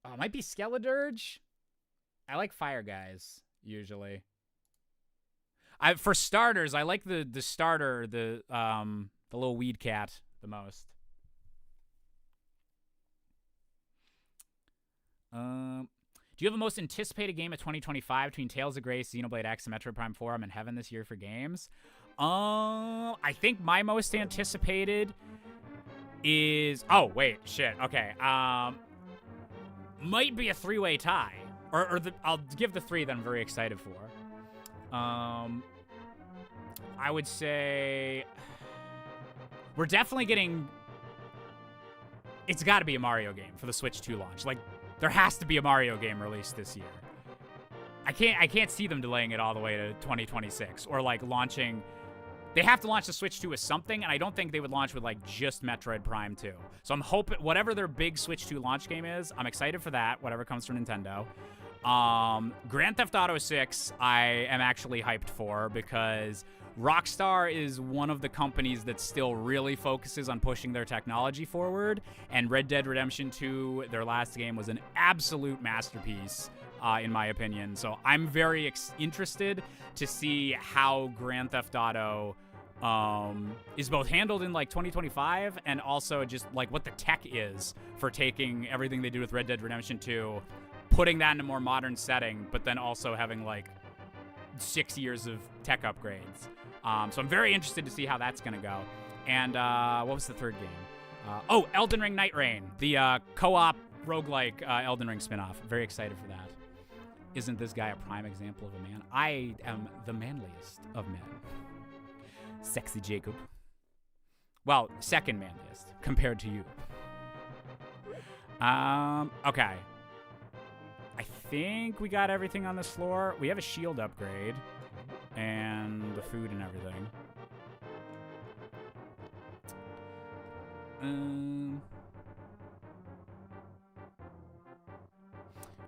Oh, it might be Skeledirge. I like fire guys, usually. For starters, I like the starter, the little weed cat the most. Do you have the most anticipated game of 2025 between Tales of Grace, Xenoblade X, and Metroid Prime 4? I'm in heaven this year for games. I think my most anticipated is... Oh, wait, shit. Okay. Might be a three-way tie. I'll give the three that I'm very excited for. I would say we're definitely getting... It's got to be a Mario game for the Switch 2 launch. Like, there has to be a Mario game released this year. I can't see them delaying it all the way to 2026 or like launching... They have to launch the Switch 2 with something, and I don't think they would launch with like just Metroid Prime 2. So I'm hoping whatever their big Switch 2 launch game is, I'm excited for that, whatever comes from Nintendo. Grand Theft Auto 6, I am actually hyped for because Rockstar is one of the companies that still really focuses on pushing their technology forward, and Red Dead Redemption 2, their last game, was an absolute masterpiece, in my opinion. So I'm very interested to see how Grand Theft Auto is both handled in like 2025 and also just like what the tech is for taking everything they do with Red Dead Redemption 2, putting that in a more modern setting, but then also having like 6 years of tech upgrades. So I'm very interested to see how that's going to go. And what was the third game? Elden Ring Night Rain, the co-op roguelike Elden Ring spinoff. Very excited for that. Isn't this guy a prime example of a man? I am the manliest of men. Sexy Jacob. Well, second manliest compared to you. Okay. I think we got everything on this floor. We have a shield upgrade and the food and everything.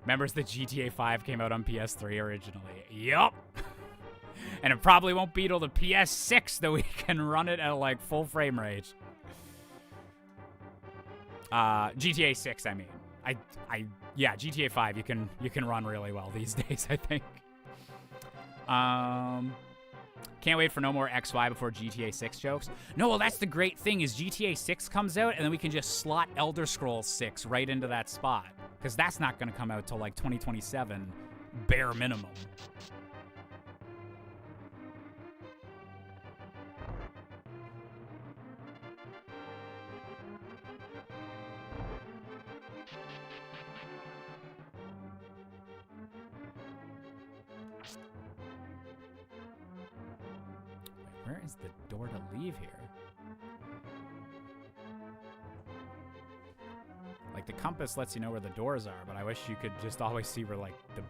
Remembers that GTA 5 came out on PS3 originally. Yup. And it probably won't be till the PS6 that we can run it at like full frame rate. GTA 6, I mean. Yeah, GTA 5 you can run really well these days, I think. Can't wait for no more XY before GTA 6 jokes. No, well, that's the great thing is GTA 6 comes out and then we can just slot Elder Scrolls 6 right into that spot. Because that's not going to come out till like 2027, bare minimum. Where is the door to leave here? Like, the compass lets you know where the doors are, but I wish you could just always see where, like, the...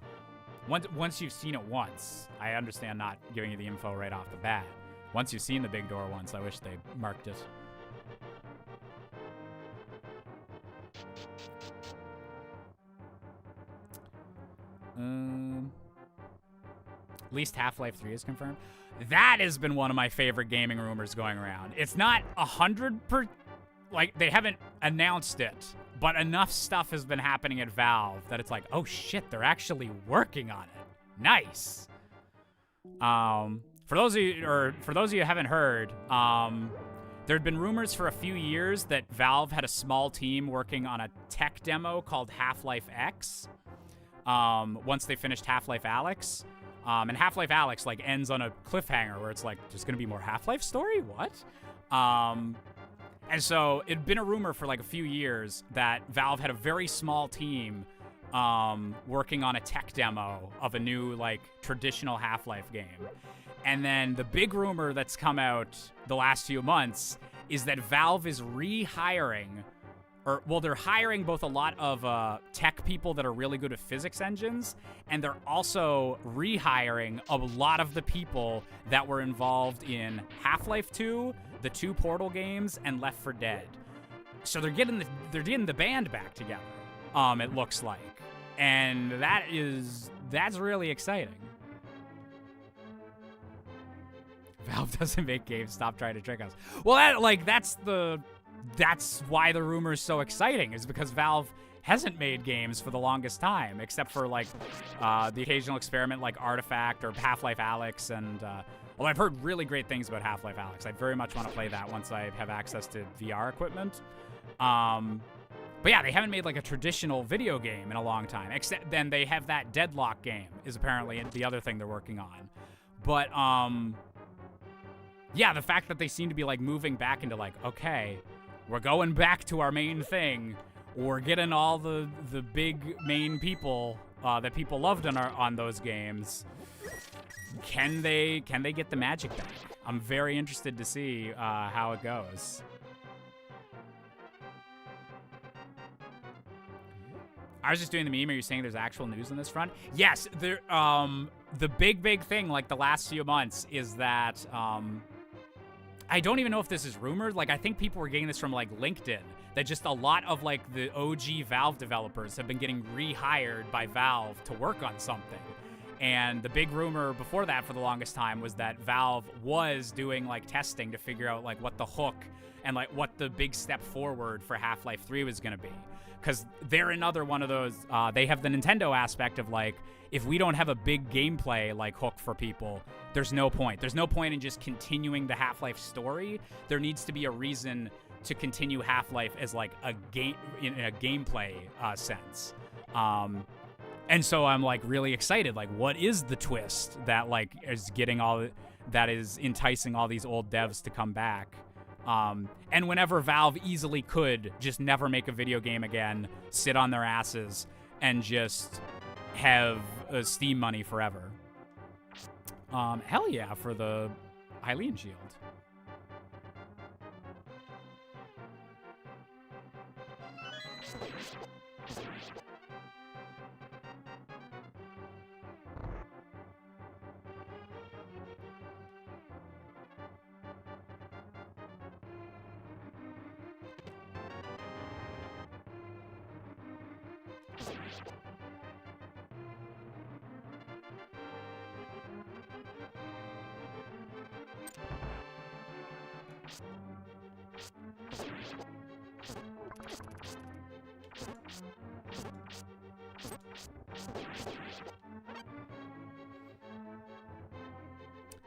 Once you've seen it once, I understand not giving you the info right off the bat. Once you've seen the big door once, I wish they marked it. At least Half-Life 3 is confirmed. That has been one of my favorite gaming rumors going around. It's not 100%, like, they haven't announced it, but enough stuff has been happening at Valve that it's like, oh shit, they're actually working on it. Nice. For those of you who haven't heard, there had been rumors for a few years that Valve had a small team working on a tech demo called Half-Life X. Once they finished Half-Life Alyx. And Half-Life Alyx, like, ends on a cliffhanger where it's like, there's gonna be more Half-Life story? What? And so it'd been a rumor for like a few years that Valve had a very small team working on a tech demo of a new, like, traditional Half-Life game. And then the big rumor that's come out the last few months is that Valve is rehiring, or, well, they're hiring both a lot of tech people that are really good at physics engines, and they're also rehiring a lot of the people that were involved in Half-Life 2, the 2 Portal games, and Left 4 Dead. So they're getting the band back together, it looks like. And that's really exciting. Valve doesn't make games, stop trying to trick us. Well, that's why the rumor is so exciting, is because Valve hasn't made games for the longest time, except for, like, the occasional experiment like Artifact or Half-Life Alyx, and, well, I've heard really great things about Half-Life Alyx. I very much want to play that once I have access to VR equipment. But yeah, they haven't made, like, a traditional video game in a long time, except then they have that Deadlock game is apparently the other thing they're working on. But, yeah, the fact that they seem to be, like, moving back into, like, okay, we're going back to our main thing. We're getting all the big main people that people loved on those games. Can they get the magic back? I'm very interested to see how it goes. I was just doing the meme. Are you saying there's actual news on this front? Yes. There. The big thing, like, the last few months is that I don't even know if this is rumored. Like, I think people were getting this from, like, LinkedIn, that just a lot of, like, the OG Valve developers have been getting rehired by Valve to work on something. And the big rumor before that for the longest time was that Valve was doing, like, testing to figure out, like, what the hook and, like, what the big step forward for Half-Life 3 was going to be. Because they're another one of those, they have the Nintendo aspect of, like, if we don't have a big gameplay, like, hook for people, there's no point. There's no point in just continuing the Half-Life story. There needs to be a reason to continue Half-Life as, like, a game, in a gameplay sense. And so I'm, like, really excited. Like, what is the twist that, like, is getting that is enticing all these old devs to come back? And whenever Valve easily could just never make a video game again, sit on their asses, and just have Steam money forever. Hell yeah, for the Hylian Shield.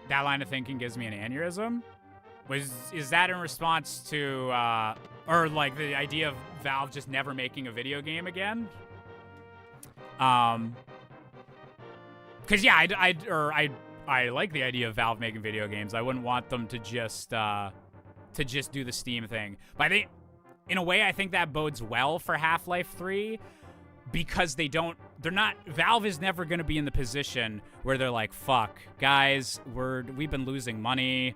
That line of thinking gives me an aneurysm. Is that in response to, or like the idea of Valve just never making a video game again? Cause yeah, I like the idea of Valve making video games. I wouldn't want them to just do the Steam thing. But in a way, I think that bodes well for Half-Life 3 because Valve is never going to be in the position where they're like, fuck, guys, we've been losing money.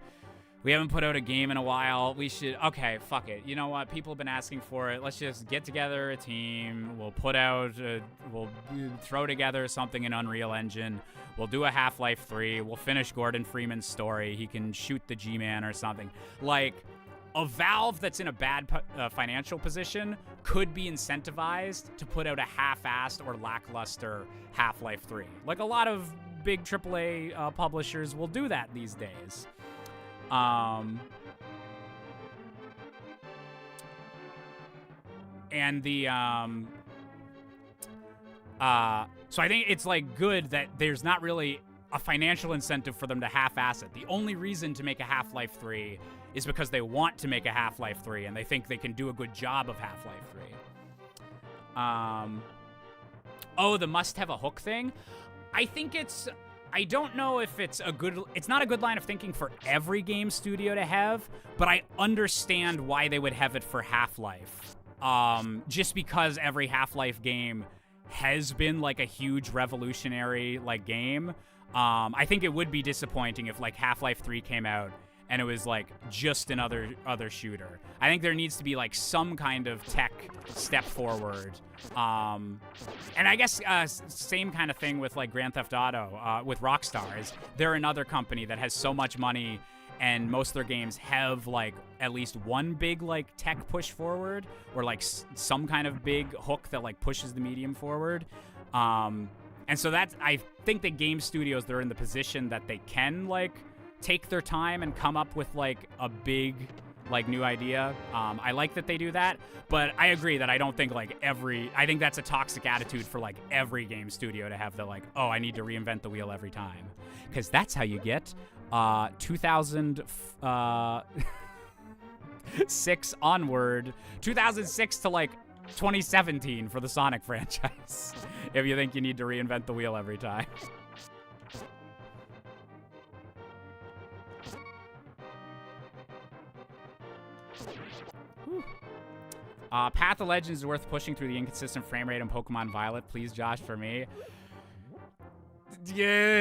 We haven't put out a game in a while. Okay, fuck it. You know what? People have been asking for it. Let's just get together a team. We'll we'll throw together something in Unreal Engine. We'll do a Half-Life 3. We'll finish Gordon Freeman's story. He can shoot the G-Man or something. Like, a Valve that's in a bad financial position could be incentivized to put out a half-assed or lackluster Half-Life 3. Like, a lot of big AAA publishers will do that these days. And so I think it's like good that there's not really a financial incentive for them to half-ass it. The only reason to make a Half-Life 3 is because they want to make a Half-Life 3 and they think they can do a good job of Half-Life 3. Oh, the must have a hook thing. I don't know if it's not a good line of thinking for every game studio to have, but I understand why they would have it for Half-Life. Just because every Half-Life game has been like a huge revolutionary like game. I think it would be disappointing if like Half-Life 3 came out and it was like just another shooter. I think there needs to be like some kind of tech step forward. And I guess same kind of thing with like Grand Theft Auto with Rockstar. Is they're another company that has so much money and most of their games have like at least one big like tech push forward or like some kind of big hook that like pushes the medium forward. And so I think that game studios, they're in the position that they can like take their time and come up with like a big like new idea. I like that they do that, but I agree that I don't think like I think that's a toxic attitude for like every game studio to have the like, oh, I need to reinvent the wheel every time. Because that's how you get 2006 onward, 2006 to like 2017 for the Sonic franchise. If you think you need to reinvent the wheel every time. Path of Legends is worth pushing through the inconsistent frame rate in Pokemon Violet. Please, Josh, for me. Yeah,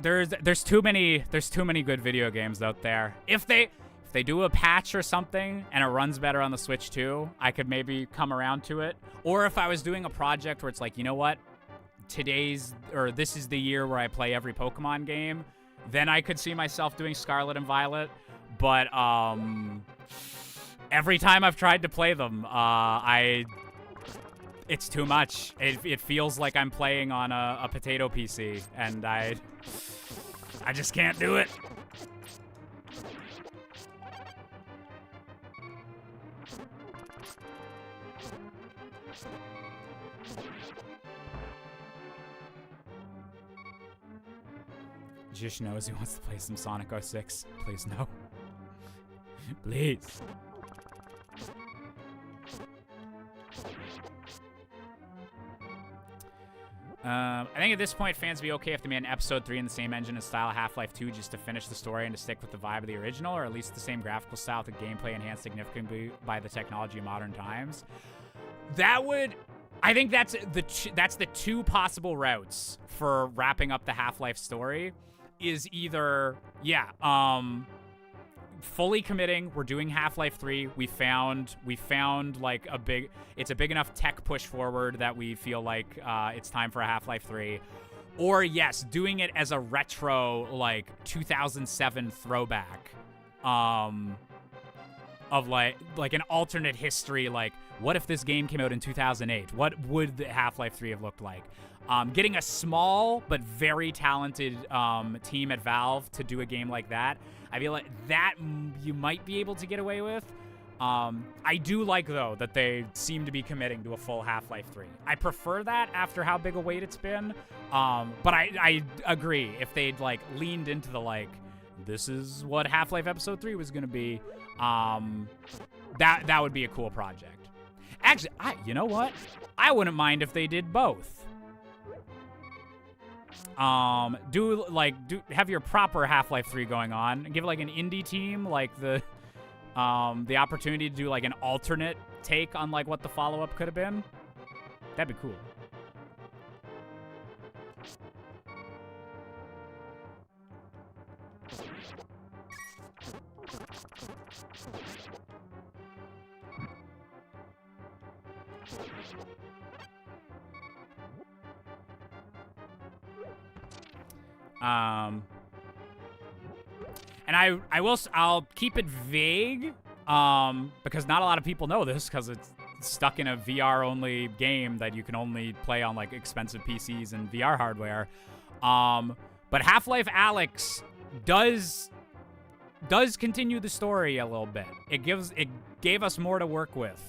there's too many good video games out there. If they do a patch or something and it runs better on the Switch too, I could maybe come around to it. Or if I was doing a project where it's like, you know what, this is the year where I play every Pokemon game, then I could see myself doing Scarlet and Violet. But every time I've tried to play them, it's too much. It feels like I'm playing on a potato PC, and I just can't do it. Jish knows he wants to play some Sonic 06. Please no. Please. I think at this point, fans would be okay if they made an episode 3 in the same engine and style of Half-Life 2 just to finish the story and to stick with the vibe of the original, or at least the same graphical style with the gameplay enhanced significantly by the technology of modern times. I think that's the two possible routes for wrapping up the Half-Life story. Is either, fully committing, we're doing Half-Life 3, we found like it's a big enough tech push forward that we feel like it's time for a Half-Life 3. Or yes, doing it as a retro like 2007 throwback of like an alternate history, like what if this game came out in 2008? What would the Half-Life 3 have looked like? Getting a small but very talented team at Valve to do a game like that, I feel like that you might be able to get away with. I do like, though, that they seem to be committing to a full Half-Life 3. I prefer that after how big a wait it's been. But I agree. If they'd, like, leaned into the, like, this is what Half-Life Episode 3 was going to be, that would be a cool project. Actually, you know what? I wouldn't mind if they did both. Have your proper Half-Life 3 going on. Give, like, an indie team, like, the opportunity to do, like, an alternate take on, like, what the follow-up could have been. That'd be cool. And I'll keep it vague, because not a lot of people know this, because it's stuck in a VR-only game that you can only play on, like, expensive PCs and VR hardware. But Half-Life Alyx does continue the story a little bit. It gave us more to work with,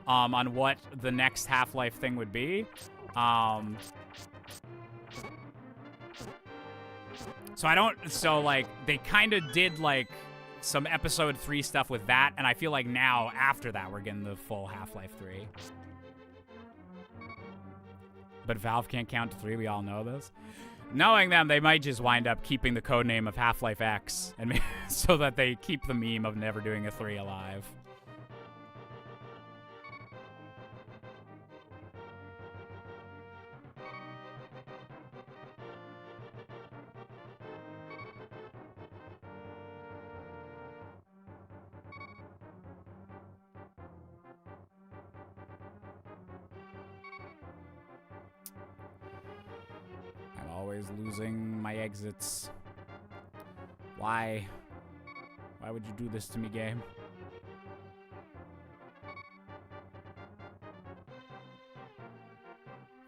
on what the next Half-Life thing would be. So like, they kind of did, like, some Episode 3 stuff with that, and I feel like now, after that, we're getting the full Half-Life 3. But Valve can't count to 3, we all know this. Knowing them, they might just wind up keeping the codename of Half-Life X, and so that they keep the meme of never doing a 3 alive. Losing my exits. Why? Why would you do this to me, game?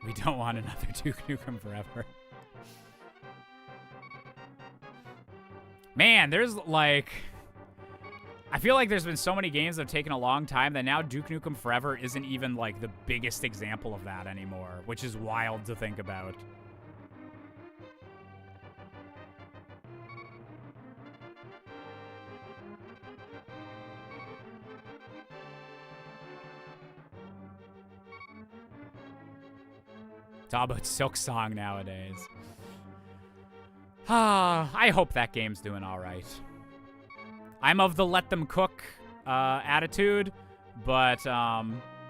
We don't want another Duke Nukem Forever. Man, there's like... I feel like there's been so many games that have taken a long time that now Duke Nukem Forever isn't even like the biggest example of that anymore, which is wild to think about. It's all about Silk Song nowadays. I hope that game's doing all right. I'm of the let them cook attitude, but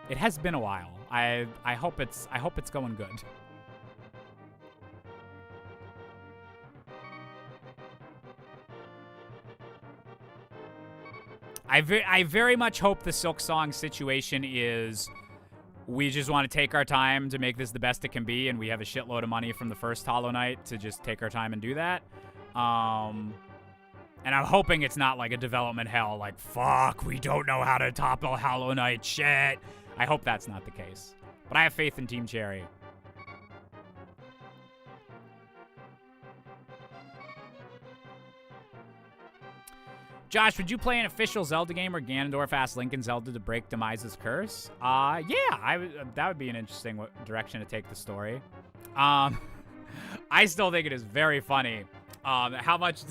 it has been a while. I hope it's going good. I very much hope the Silk Song situation is, we just want to take our time to make this the best it can be, and we have a shitload of money from the first Hollow Knight to just take our time and do that. And I'm hoping it's not like a development hell, like, fuck, we don't know how to topple Hollow Knight, shit. I hope that's not the case. But I have faith in Team Cherry. Josh, would you play an official Zelda game where Ganondorf asked Link and Zelda to break Demise's curse? Yeah, that would be an interesting direction to take the story. I still think it is very funny how much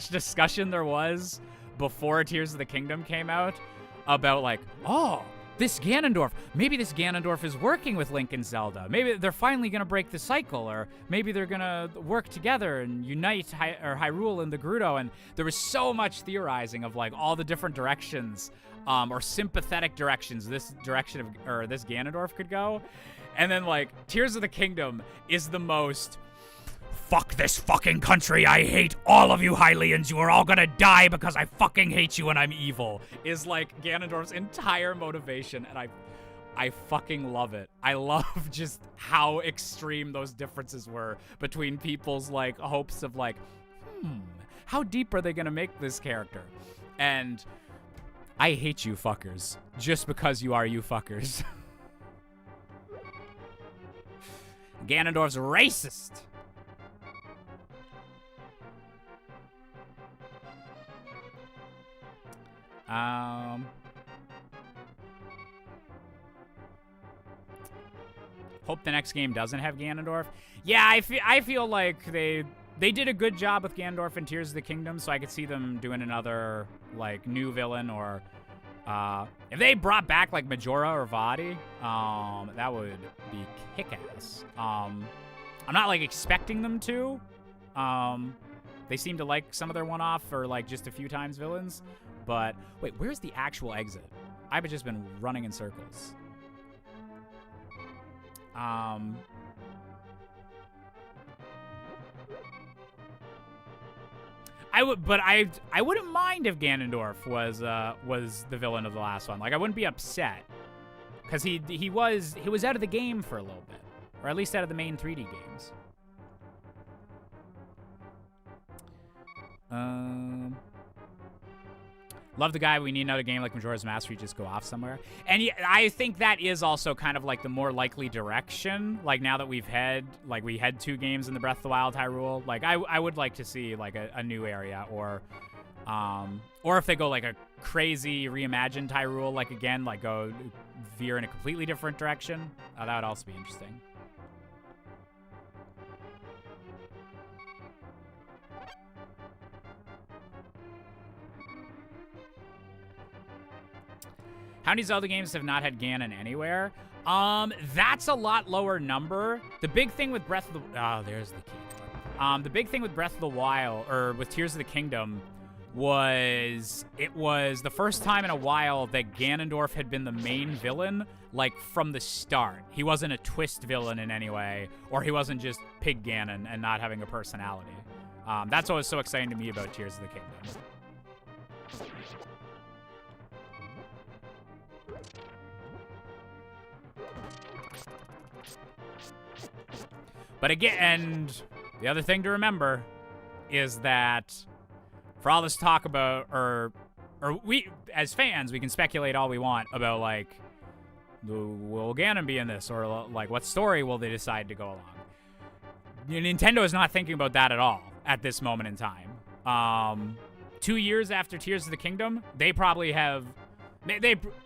discussion there was before Tears of the Kingdom came out about, like, oh, this Ganondorf, maybe this Ganondorf is working with Link and Zelda. Maybe they're finally going to break the cycle, or maybe they're going to work together and unite Hyrule and the Gerudo. And there was so much theorizing of, like, all the different directions or sympathetic directions this direction of, this Ganondorf could go. And then, like, Tears of the Kingdom is the most... fuck this fucking country, I hate all of you Hylians, you are all gonna die because I fucking hate you and I'm evil, is like Ganondorf's entire motivation, and I fucking love it. I love just how extreme those differences were between people's, like, hopes of, like, how deep are they gonna make this character? And I hate you fuckers, just because you are you fuckers. Ganondorf's racist! Hope the next game doesn't have Ganondorf. Yeah, I feel like they did a good job with Ganondorf in Tears of the Kingdom, so I could see them doing another like new villain, or if they brought back like Majora or Vadi, that would be kick-ass. I'm not like expecting them to. They seem to like some of their one-off or like just a few times villains. But wait, where's the actual exit? I've just been running in circles. I wouldn't mind if Ganondorf was the villain of the last one. Like, I wouldn't be upset, because he was out of the game for a little bit, or at least out of the main 3D games. Love the guy. We need another game like Majora's Mask where you just go off somewhere. And yeah, I think that is also kind of like the more likely direction. Like, now that we had 2 games in the Breath of the Wild Hyrule, like I would like to see like a new area, or if they go like a crazy reimagined Hyrule, like again, like go veer in a completely different direction. That would also be interesting. How many Zelda games have not had Ganon anywhere? That's a lot lower number. The big thing with Breath of the... Oh, there's the key. The big thing with Breath of the Wild, or with Tears of the Kingdom, was it was the first time in a while that Ganondorf had been the main villain, like, from the start. He wasn't a twist villain in any way, or he wasn't just Pig Ganon and not having a personality. That's what was so exciting to me about Tears of the Kingdom. But again, and the other thing to remember is that for all this talk about, or we, as fans, we can speculate all we want about, like, will Ganon be in this? Or, like, what story will they decide to go along? Nintendo is not thinking about that at all at this moment in time. 2 years after Tears of the Kingdom, they probably have...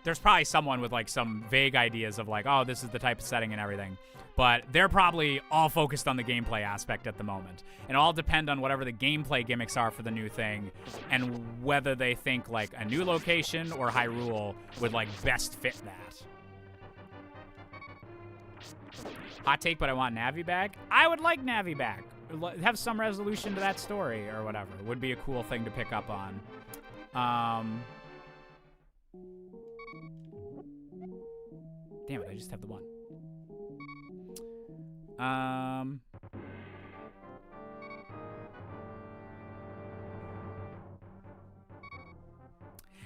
there's probably someone with, like, some vague ideas of, like, oh, this is the type of setting and everything. But they're probably all focused on the gameplay aspect at the moment. And all depend on whatever the gameplay gimmicks are for the new thing, and whether they think, like, a new location or Hyrule would, like, best fit that. Hot take, but I want Navi back. I would like Navi back. Have some resolution to that story or whatever. Would be a cool thing to pick up on. Damn it, I just have the one.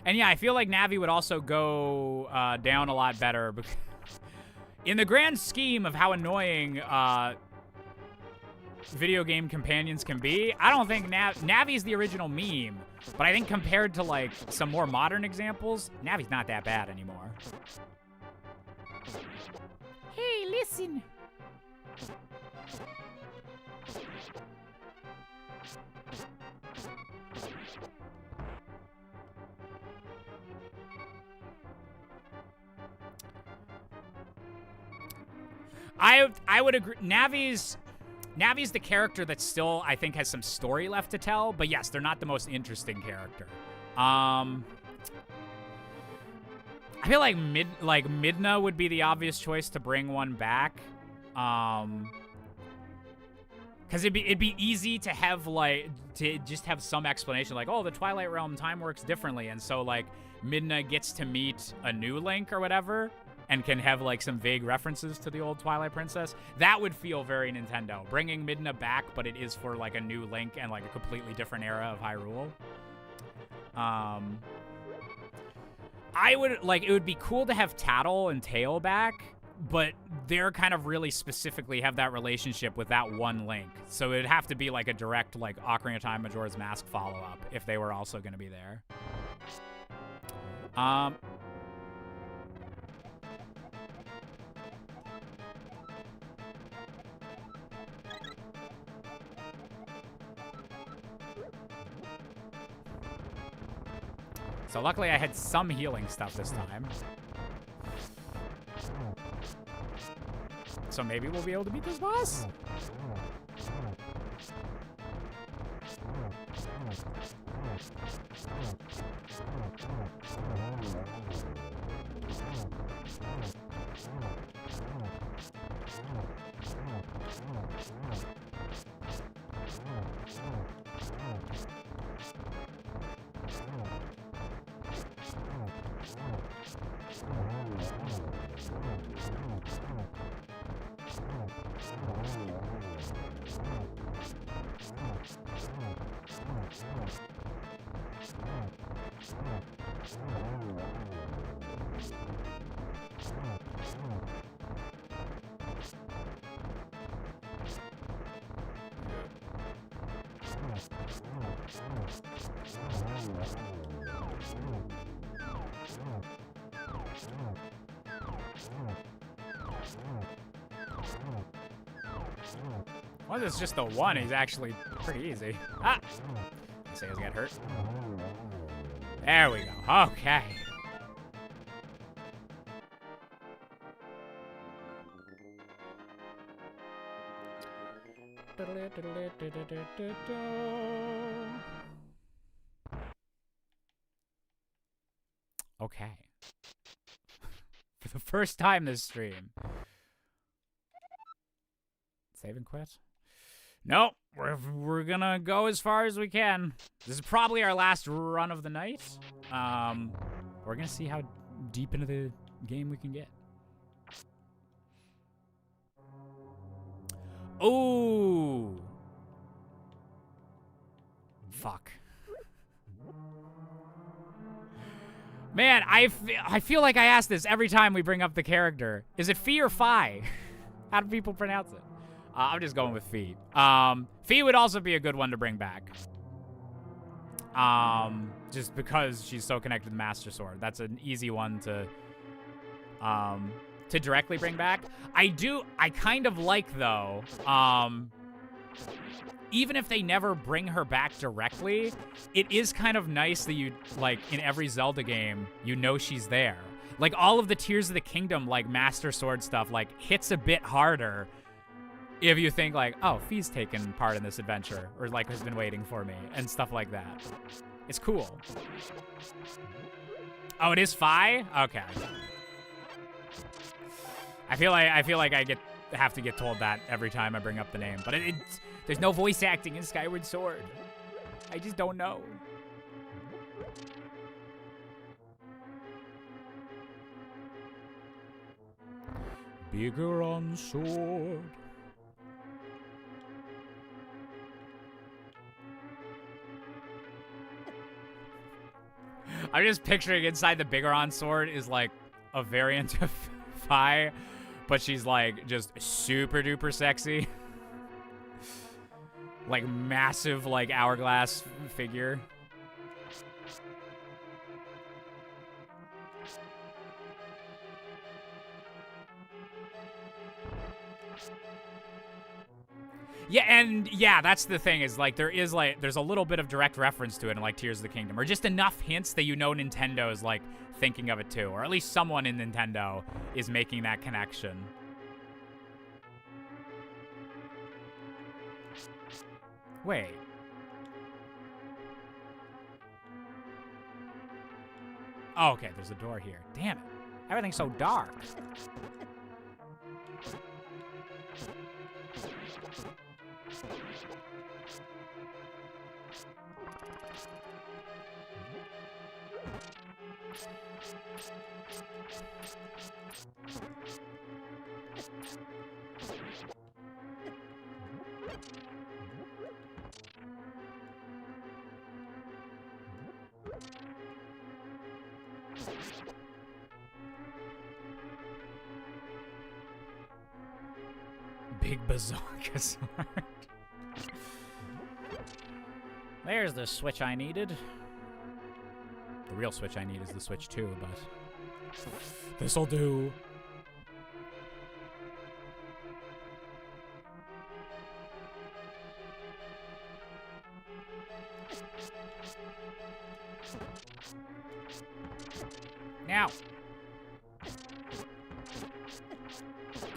And yeah, I feel like Navi would also go down a lot better. In the grand scheme of how annoying video game companions can be, I don't think Navi's the original meme. But I think compared to, like, some more modern examples, Navi's not that bad anymore. Hey, listen. I would agree. Navi's the character that still, I think, has some story left to tell. But yes, they're not the most interesting character. I feel like Midna would be the obvious choice to bring one back. Because it'd be easy to have, like, to just have some explanation, like, oh, the Twilight Realm time works differently, and so, like, Midna gets to meet a new Link or whatever, and can have, like, some vague references to the old Twilight Princess. That would feel very Nintendo. Bringing Midna back, but it is for, like, a new Link and, like, a completely different era of Hyrule. I would, like, it would be cool to have Tattle and Tail back, but they're kind of really specifically have that relationship with that one Link. So it'd have to be, like, a direct, like, Ocarina of Time, Majora's Mask follow-up if they were also going to be there. So luckily I had some healing stuff this time. So maybe we'll be able to beat this boss? Once it's just the one, he's actually pretty easy. Ah! I say he's got hurt. There we go. Okay. Okay. For the first time this stream. Save and quit? Nope. We're gonna go as far as we can. This is probably our last run of the night. We're gonna see how deep into the game we can get. Ooh. Fuck. Man, I feel like I ask this every time we bring up the character. Is it Fee or Fi? How do people pronounce it? I'm just going with Fee. Fee would also be a good one to bring back. Just because she's so connected to the Master Sword. That's an easy one to directly bring back. I kind of like, though, even if they never bring her back directly, it is kind of nice that you, like, in every Zelda game, you know she's there. Like, all of the Tears of the Kingdom, like, Master Sword stuff, like, hits a bit harder if you think, like, oh, Fee's taken part in this adventure, or, like, has been waiting for me, and stuff like that. It's cool. Oh, it is Fi? Okay. I feel like I have to get told that every time I bring up the name, but there's no voice acting in Skyward Sword. I just don't know. Bigger on sword. I'm just picturing inside the Bigoron sword is like a variant of Fi, but she's like just super duper sexy. Like massive like hourglass figure. Yeah, and yeah, that's the thing is like there's a little bit of direct reference to it in like Tears of the Kingdom, or just enough hints that you know Nintendo is like thinking of it too, or at least someone in Nintendo is making that connection. Wait. Oh, okay, there's a door here. Damn it. Everything's so dark. Big bazooka sword. There's the switch I needed. The real switch I need is the Switch 2, but this'll do.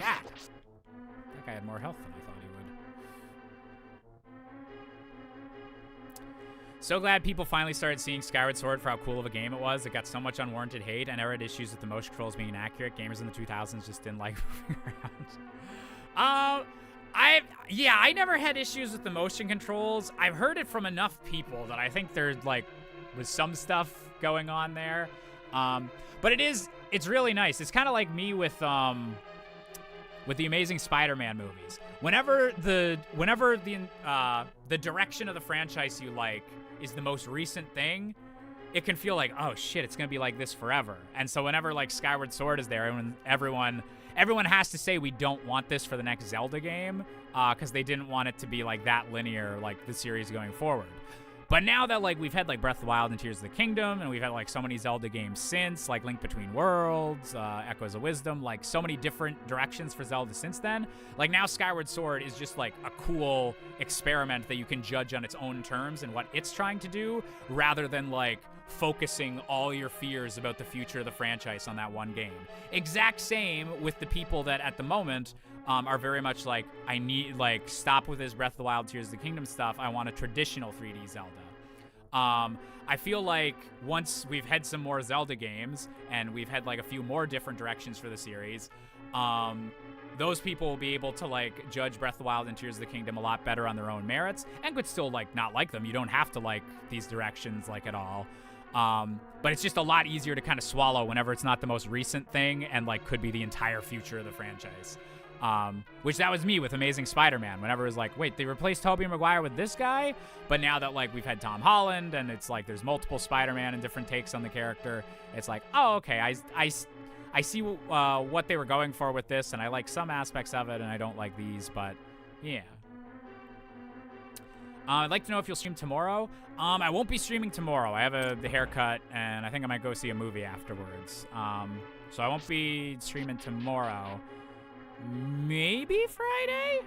God. That guy had more health than I thought he would. So glad people finally started seeing Skyward Sword for how cool of a game it was. It got so much unwarranted hate. I never had issues with the motion controls being inaccurate. Gamers in the 2000s just didn't like moving around. I never had issues with the motion controls. I've heard it from enough people that I think there was some stuff going on there. But it's really nice. It's kind of like me with the Amazing Spider-Man movies. Whenever the direction of the franchise you like is the most recent thing, it can feel like, oh shit, it's gonna be like this forever. And so whenever like Skyward Sword is there, everyone has to say we don't want this for the next Zelda game, because they didn't want it to be like that linear, like the series going forward. But now that like we've had like Breath of the Wild and Tears of the Kingdom, and we've had like so many Zelda games since, like Link Between Worlds, Echoes of Wisdom, like so many different directions for Zelda since then. Like now Skyward Sword is just like a cool experiment that you can judge on its own terms and what it's trying to do, rather than like focusing all your fears about the future of the franchise on that one game. Exact same with the people that at the moment are very much like, I need, like, stop with this Breath of the Wild, Tears of the Kingdom stuff. I want a traditional 3D Zelda. I feel like once we've had some more Zelda games and we've had like a few more different directions for the series, those people will be able to like judge Breath of the Wild and Tears of the Kingdom a lot better on their own merits, and could still like not like them. You don't have to like these directions like at all. But it's just a lot easier to kind of swallow whenever it's not the most recent thing and like could be the entire future of the franchise. Which that was me with Amazing Spider-Man. Whenever it was like, wait, they replaced Tobey Maguire with this guy? But now that like we've had Tom Holland and it's like there's multiple Spider-Man and different takes on the character, it's like, oh, okay, I see what they were going for with this, and I like some aspects of it, and I don't like these, but yeah. I'd like to know if you'll stream tomorrow. I won't be streaming tomorrow. I have the haircut, and I think I might go see a movie afterwards. So I won't be streaming tomorrow. Maybe Friday?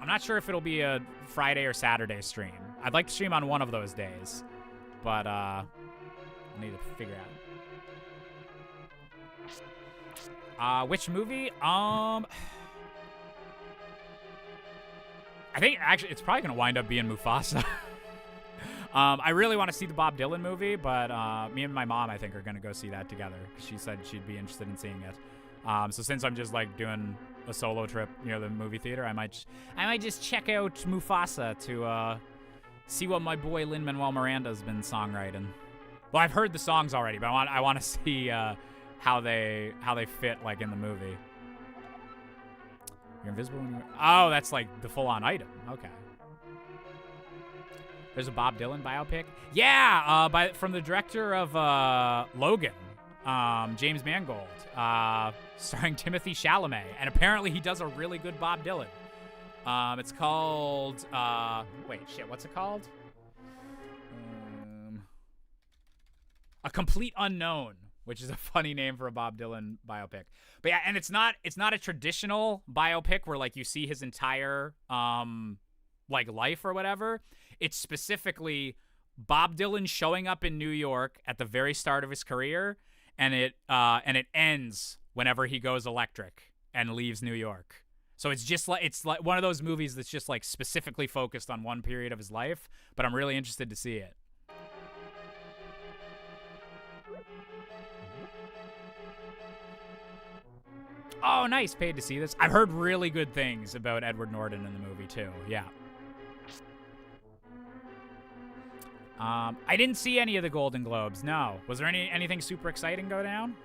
I'm not sure if it'll be a Friday or Saturday stream. I'd like to stream on one of those days, but I need to figure out. Which movie? I think actually it's probably gonna wind up being Mufasa. I really want to see the Bob Dylan movie, but me and my mom, I think, are gonna go see that together. She said she'd be interested in seeing it. So since I'm just like doing a solo trip near the movie theater, I might just check out Mufasa to see what my boy Lin-Manuel Miranda's been songwriting. Well, I've heard the songs already, but I want to see how they fit like in the movie. You're invisible when you're... Oh, that's like the full-on item. Okay. There's a Bob Dylan biopic. Yeah, from the director of Logan, James Mangold, starring Timothée Chalamet, and apparently he does a really good Bob Dylan. It's called what's it called? A Complete Unknown, which is a funny name for a Bob Dylan biopic. But yeah, and it's not a traditional biopic where like you see his entire like life or whatever. It's specifically Bob Dylan showing up in New York at the very start of his career, and it ends whenever he goes electric and leaves New York. So it's like one of those movies that's just like specifically focused on one period of his life, but I'm really interested to see it. Oh, nice. Paid to see this. I've heard really good things about Edward Norton in the movie too. Yeah. I didn't see any of the Golden Globes. No. Was there anything super exciting go down?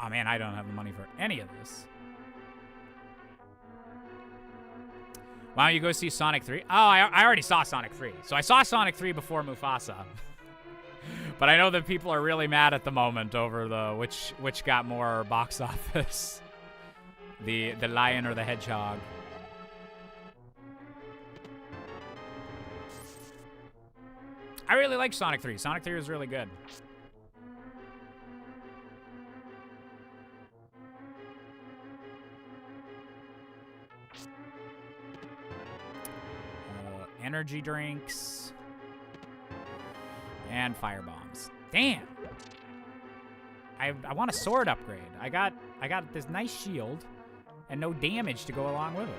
Oh man, I don't have the money for any of this. Why don't you go see Sonic 3? Oh, I already saw Sonic 3. So I saw Sonic 3 before Mufasa. But I know that people are really mad at the moment over the which got more box office. The Lion or the Hedgehog. I really like Sonic 3. Sonic 3 was really good. Energy drinks. And fire bombs. Damn. I want a sword upgrade. I got this nice shield and no damage to go along with it.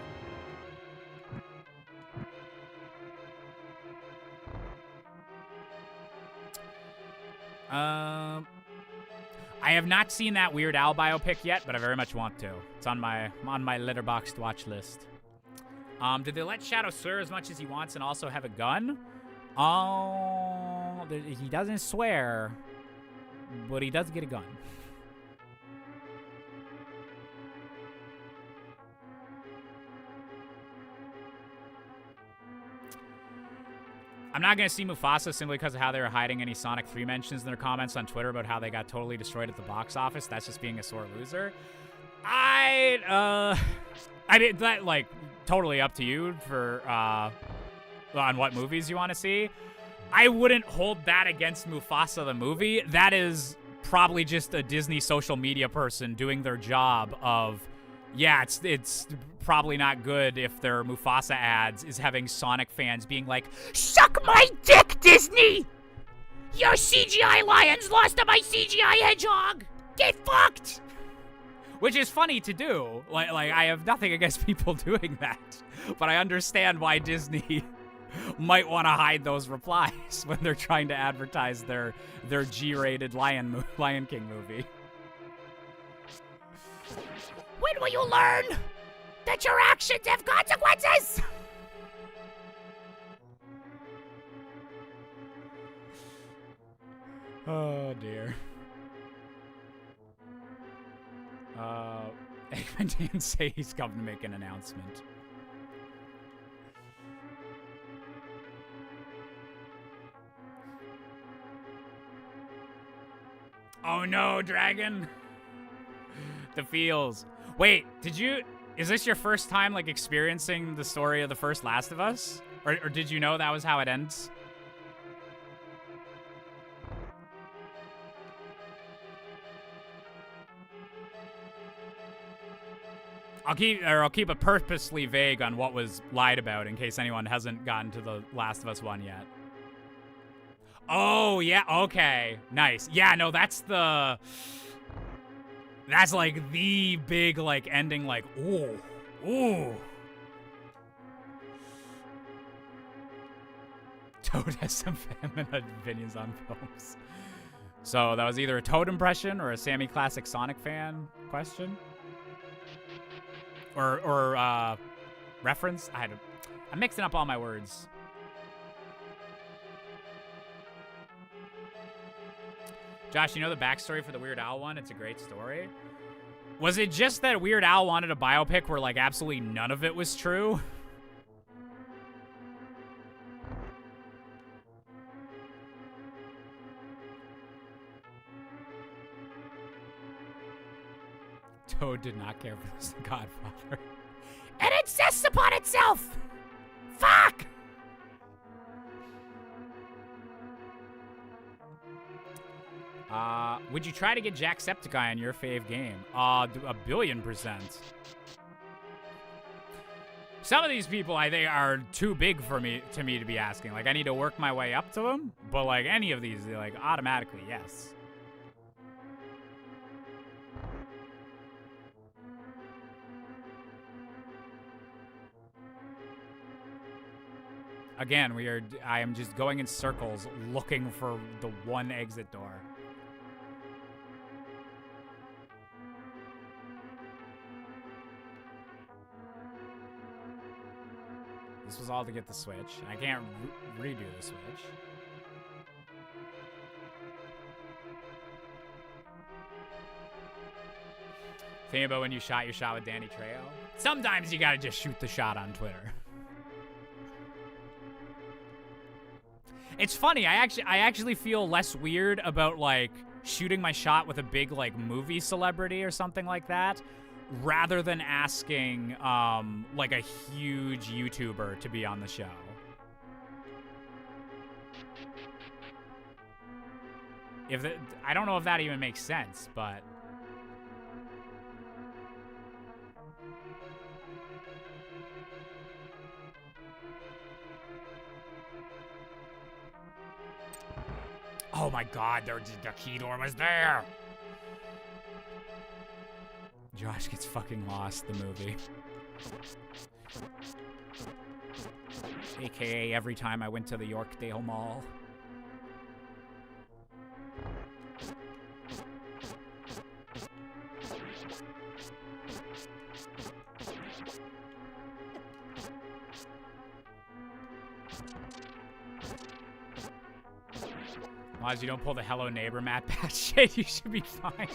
I have not seen that Weird Al biopic yet, but I very much want to. It's on my Letterboxd watch list. Did they let Shadow swear as much as he wants and also have a gun? Oh, he doesn't swear, but he does get a gun. I'm not going to see Mufasa simply because of how they were hiding any Sonic 3 mentions in their comments on Twitter about how they got totally destroyed at the box office. That's just being a sore loser. I mean, that, like, totally up to you for, on what movies you want to see. I wouldn't hold that against Mufasa the movie. That is probably just a Disney social media person doing their job of, yeah, it's probably not good if their Mufasa ads is having Sonic fans being like, suck my dick, Disney! Your CGI lions lost to my CGI hedgehog! Get fucked! Which is funny to do. Like I have nothing against people doing that. But I understand why Disney might want to hide those replies when they're trying to advertise their G-rated Lion King movie. When will you learn that your actions have consequences? Oh, dear. Eggman didn't say he's come to make an announcement. Oh no, Dragon! The feels. Wait, is this your first time, like, experiencing the story of the first Last of Us? Or did you know that was how it ends? I'll keep it purposely vague on what was lied about in case anyone hasn't gotten to the Last of Us one yet. Oh, yeah, okay. Nice. Yeah, no, that's like the big, like, ending, like, ooh. Toad has some feminine opinions on films. So that was either a Toad impression or a Sammy Classic Sonic fan question? Or reference? I'm mixing up all my words. Josh, you know the backstory for the Weird Al one? It's a great story. Was it just that Weird Al wanted a biopic where, like, absolutely none of it was true? Toad did not care for this Godfather. It insists upon itself! Fuck! Would you try to get Jacksepticeye in your fave game? 1,000,000,000%. Some of these people, I think, are too big for me to be asking. Like, I need to work my way up to them. But, like, any of these, they're like, automatically, yes. Again, I am just going in circles looking for the one exit door. This was all to get the Switch. I can't redo the Switch. Think about when you shot your shot with Danny Trejo. Sometimes you gotta just shoot the shot on Twitter. It's funny, I actually feel less weird about, like, shooting my shot with a big, like, movie celebrity or something like that, rather than asking, like, a huge YouTuber to be on the show. I don't know if that even makes sense, but... Oh my god, the key door was there. Josh gets fucking lost, the movie. AKA every time I went to the Yorkdale Mall. As long as you don't pull the Hello Neighbor Matt Pat shit, you should be fine.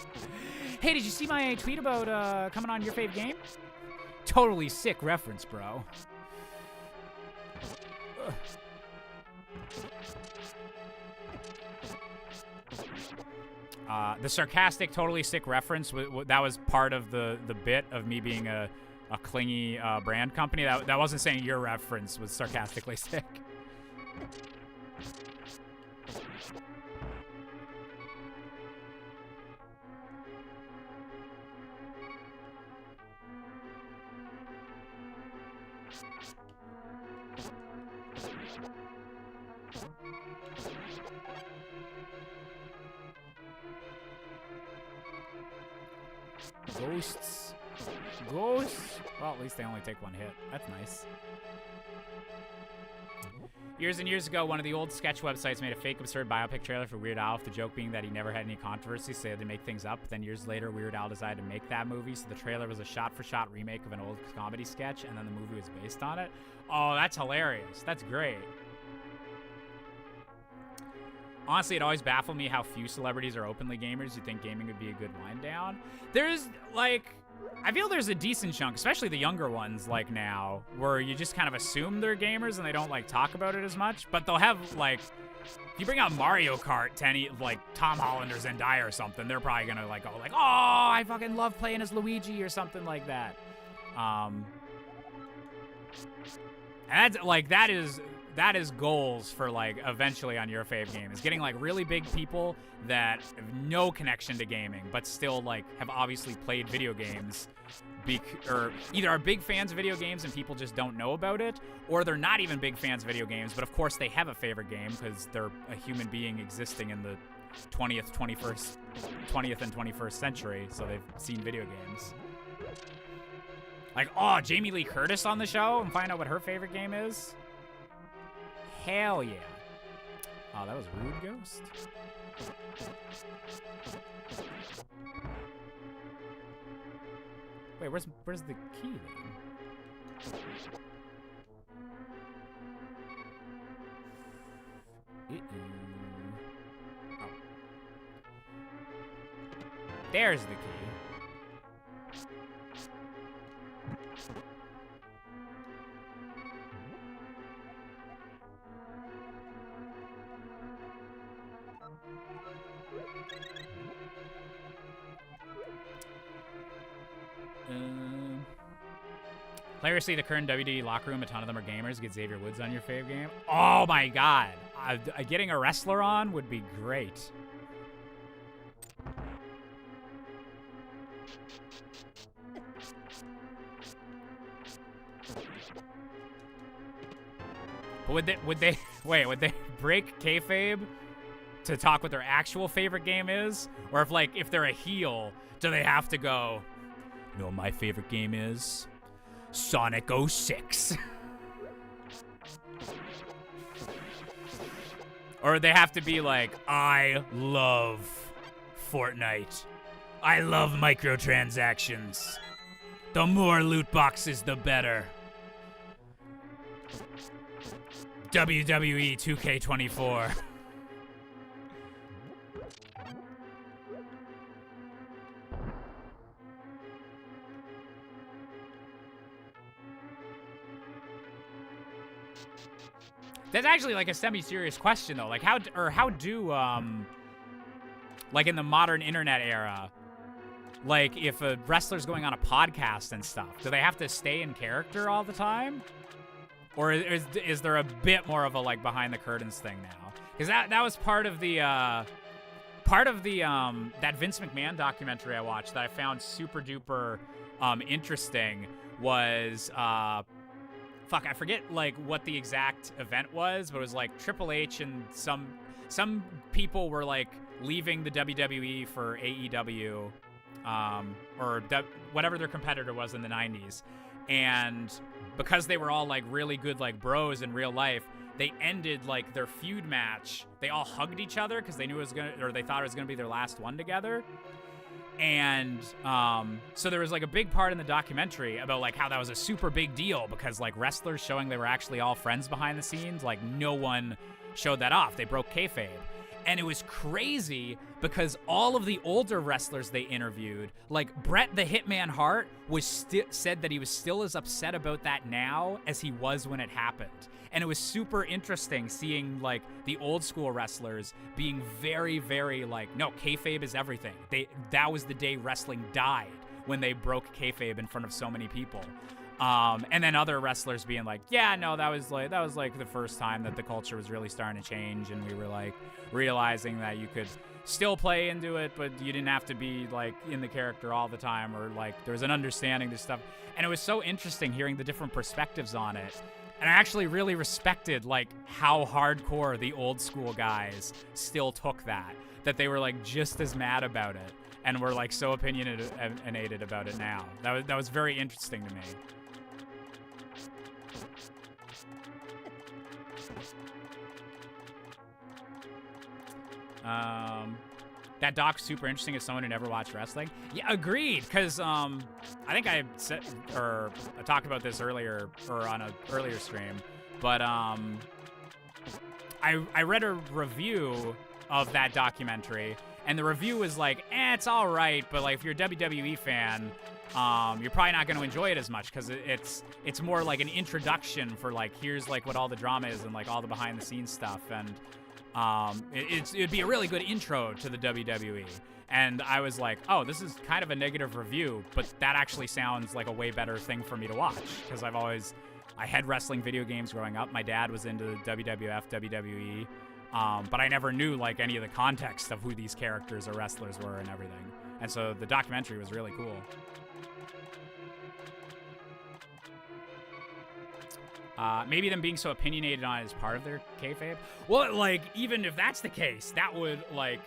Hey, did you see my tweet about coming on your fave game? Totally sick reference, bro. The sarcastic, totally sick reference, that was part of the bit of me being a clingy brand company. That wasn't saying your reference was sarcastically sick. Ghosts. Ghosts. Well, at least they only take one hit. That's nice. Years and years ago, one of the old sketch websites made a fake absurd biopic trailer for Weird Al, with the joke being that he never had any controversy, so they had to make things up. Then years later, Weird Al decided to make that movie, so the trailer was a shot-for-shot remake of an old comedy sketch, and then the movie was based on it. Oh, that's hilarious. That's great. Honestly, it always baffled me how few celebrities are openly gamers. You'd think gaming would be a good wind down. There's, like, I feel there's a decent chunk, especially the younger ones, like now, where you just kind of assume they're gamers and they don't, like, talk about it as much. But they'll have, like, if you bring out Mario Kart to any, like, Tom Holland or Zendaya or something, they're probably gonna, like, go, like, oh, I fucking love playing as Luigi or something like that. And that's, like, that is goals for, like, eventually on your fave game, is getting, like, really big people that have no connection to gaming, but still, like, have obviously played video games, or either are big fans of video games and people just don't know about it, or they're not even big fans of video games, but of course they have a favorite game because they're a human being existing in the 20th and 21st century, so they've seen video games. Like, oh, Jamie Lee Curtis on the show and find out what her favorite game is? Hell yeah. Oh, that was Rude Ghost. Wait, where's the key then? Oh. There's the key. Players see the current WWE locker room. A ton of them are gamers. Get Xavier Woods on your fave game. Oh my god. Getting a wrestler on would be great. But would they break kayfabe to talk what their actual favorite game is? Or if they're a heel, do they have to go, you know what my favorite game is? Sonic 06. Or they have to be like, I love Fortnite. I love microtransactions. The more loot boxes, the better. WWE 2K24. That's actually like a semi-serious question though. Like how do like in the modern internet era, like if a wrestler's going on a podcast and stuff, do they have to stay in character all the time? Or is there a bit more of a like behind the curtains thing now? Because that was part of the that Vince McMahon documentary I watched that I found super duper interesting was fuck, I forget like what the exact event was, but it was like Triple H and some people were like leaving the WWE for AEW, or whatever their competitor was in the 90s, and because they were all like really good like bros in real life, they ended like their feud match. They all hugged each other because they knew it was gonna, or they thought it was gonna be their last one together. And so there was like a big part in the documentary about like how that was a super big deal because like wrestlers showing they were actually all friends behind the scenes, like no one showed that off. They broke kayfabe. And it was crazy because all of the older wrestlers they interviewed, like Bret the Hitman Hart, said that he was still as upset about that now as he was when it happened. And it was super interesting seeing like the old school wrestlers being very, very like, no, kayfabe is everything. That was the day wrestling died, when they broke kayfabe in front of so many people. And then other wrestlers being like, yeah, no, that was like the first time that the culture was really starting to change, and we were like realizing that you could still play into it, but you didn't have to be like in the character all the time, or like there was an understanding to stuff. And it was so interesting hearing the different perspectives on it. And I actually really respected like how hardcore the old school guys still took that they were like just as mad about it and were like so opinionated about it now. That was very interesting to me. That doc's super interesting as someone who never watched wrestling. Yeah, agreed. Because I think I said, or I talked about this earlier, or on an earlier stream, but I read a review of that documentary, and the review was like, it's all right, but like if you're a WWE fan, you're probably not going to enjoy it as much because it's more like an introduction for like, here's like what all the drama is and like all the behind the scenes stuff, and it'd be a really good intro to the WWE. And I was like, oh, this is kind of a negative review, but that actually sounds like a way better thing for me to watch, because I had wrestling video games growing up. My dad was into WWF, WWE, but I never knew like any of the context of who these characters or wrestlers were and everything. And so the documentary was really cool. Maybe them being so opinionated on it is part of their kayfabe. Well, like, even if that's the case, that would, like,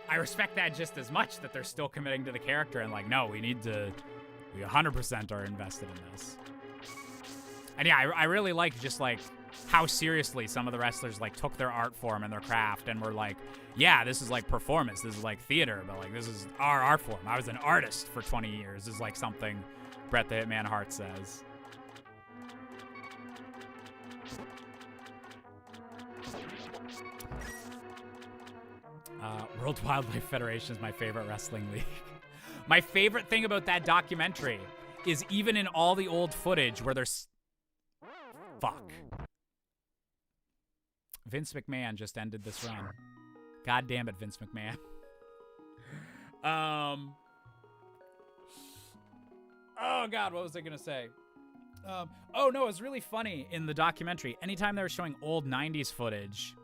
I respect that just as much, that they're still committing to the character and, like, no, we 100% are invested in this. And yeah, I really like just, like, how seriously some of the wrestlers, like, took their art form and their craft and were like, yeah, this is, like, performance, this is, like, theater, but, like, this is our art form. I was an artist for 20 years, is, like, something Bret the Hitman Hart says. World Wildlife Federation is my favorite wrestling league. My favorite thing about that documentary is even in all the old footage where there's... Fuck. Vince McMahon just ended this run. God damn it, Vince McMahon. Oh, God, what was I going to say? Oh, no, it was really funny in the documentary. Anytime they were showing old 90s footage...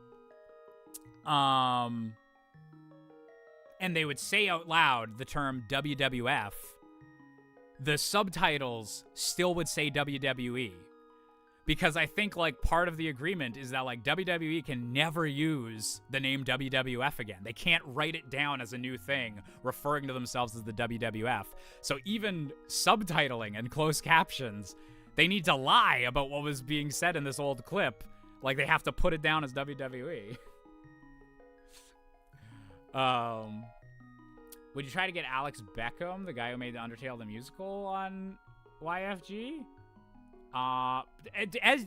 and they would say out loud the term WWF, the subtitles still would say WWE. Because I think, like, part of the agreement is that, like, WWE can never use the name WWF again. They can't write it down as a new thing, referring to themselves as the WWF. So even subtitling and closed captions, they need to lie about what was being said in this old clip. Like, they have to put it down as WWE. Would you try to get Alex Beckham, the guy who made the Undertale the musical, on YFG? As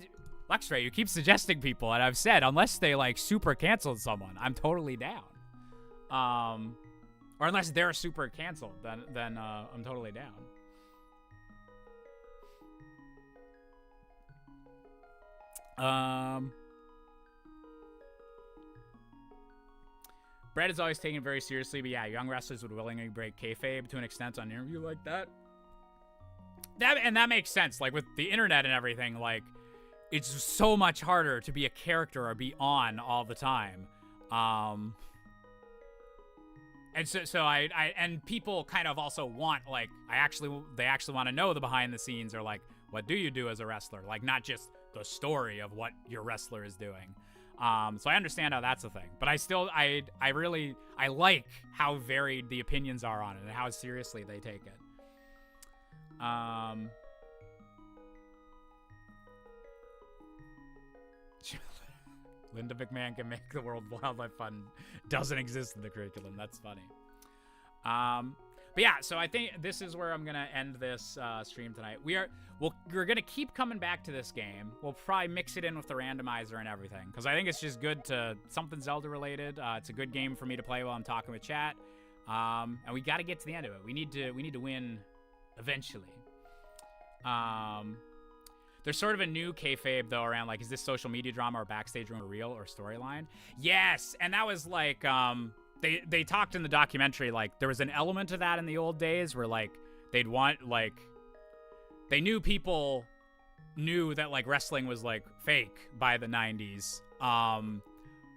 Luxray, you keep suggesting people, and I've said unless they like super canceled someone, I'm totally down. Or unless they're super canceled, then I'm totally down. Brett is always taken very seriously, but yeah, young wrestlers would willingly break kayfabe to an extent on an interview like that. That makes sense. Like, with the internet and everything, like, it's so much harder to be a character or be on all the time. And so and people kind of also want, like, they actually want to know the behind the scenes, or like, what do you do as a wrestler? Like, not just the story of what your wrestler is doing. So I understand how that's a thing, but I like how varied the opinions are on it and how seriously they take it. Linda McMahon can make the World Wildlife Fund doesn't exist in the curriculum. That's funny. But yeah, so I think this is where I'm gonna end this stream tonight. We're gonna keep coming back to this game. We'll probably mix it in with the randomizer and everything, because I think it's just good to something Zelda related. It's a good game for me to play while I'm talking with chat. And we got to get to the end of it. We need to win eventually. There's sort of a new kayfabe though around like, is this social media drama or backstage rumor real or storyline? Yes, and that was like they talked in the documentary, like there was an element of that in the old days where like they'd want like they knew people knew that like wrestling was like fake by the 90s.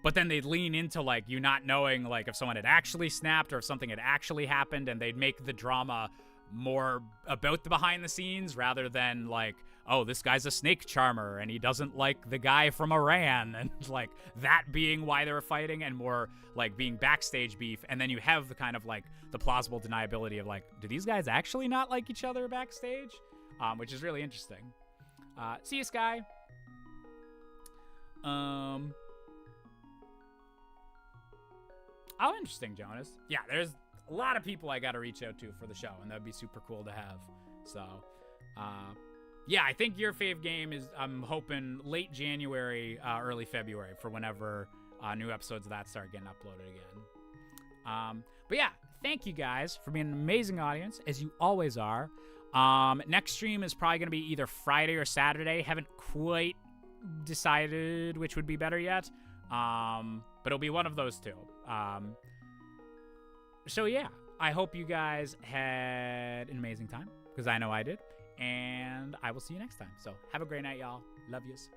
But then they'd lean into like you not knowing like if someone had actually snapped or if something had actually happened, and they'd make the drama more about the behind the scenes rather than like, oh, this guy's a snake charmer and he doesn't like the guy from Iran, and like that being why they were fighting, and more like being backstage beef. And then you have the kind of like the plausible deniability of like, do these guys actually not like each other backstage? Which is really interesting. See you, Sky. Oh, interesting, Jonas. Yeah, there's a lot of people I got to reach out to for the show, and that would be super cool to have. So, yeah, I think your fave game is, I'm hoping, late January, early February for whenever new episodes of that start getting uploaded again. But yeah, thank you guys for being an amazing audience, as you always are. Next stream is probably going to be either Friday or Saturday. Haven't quite decided which would be better yet. But it'll be one of those two. So yeah, I hope you guys had an amazing time, because I know I did. And I will see you next time. So have a great night, y'all. Love yous.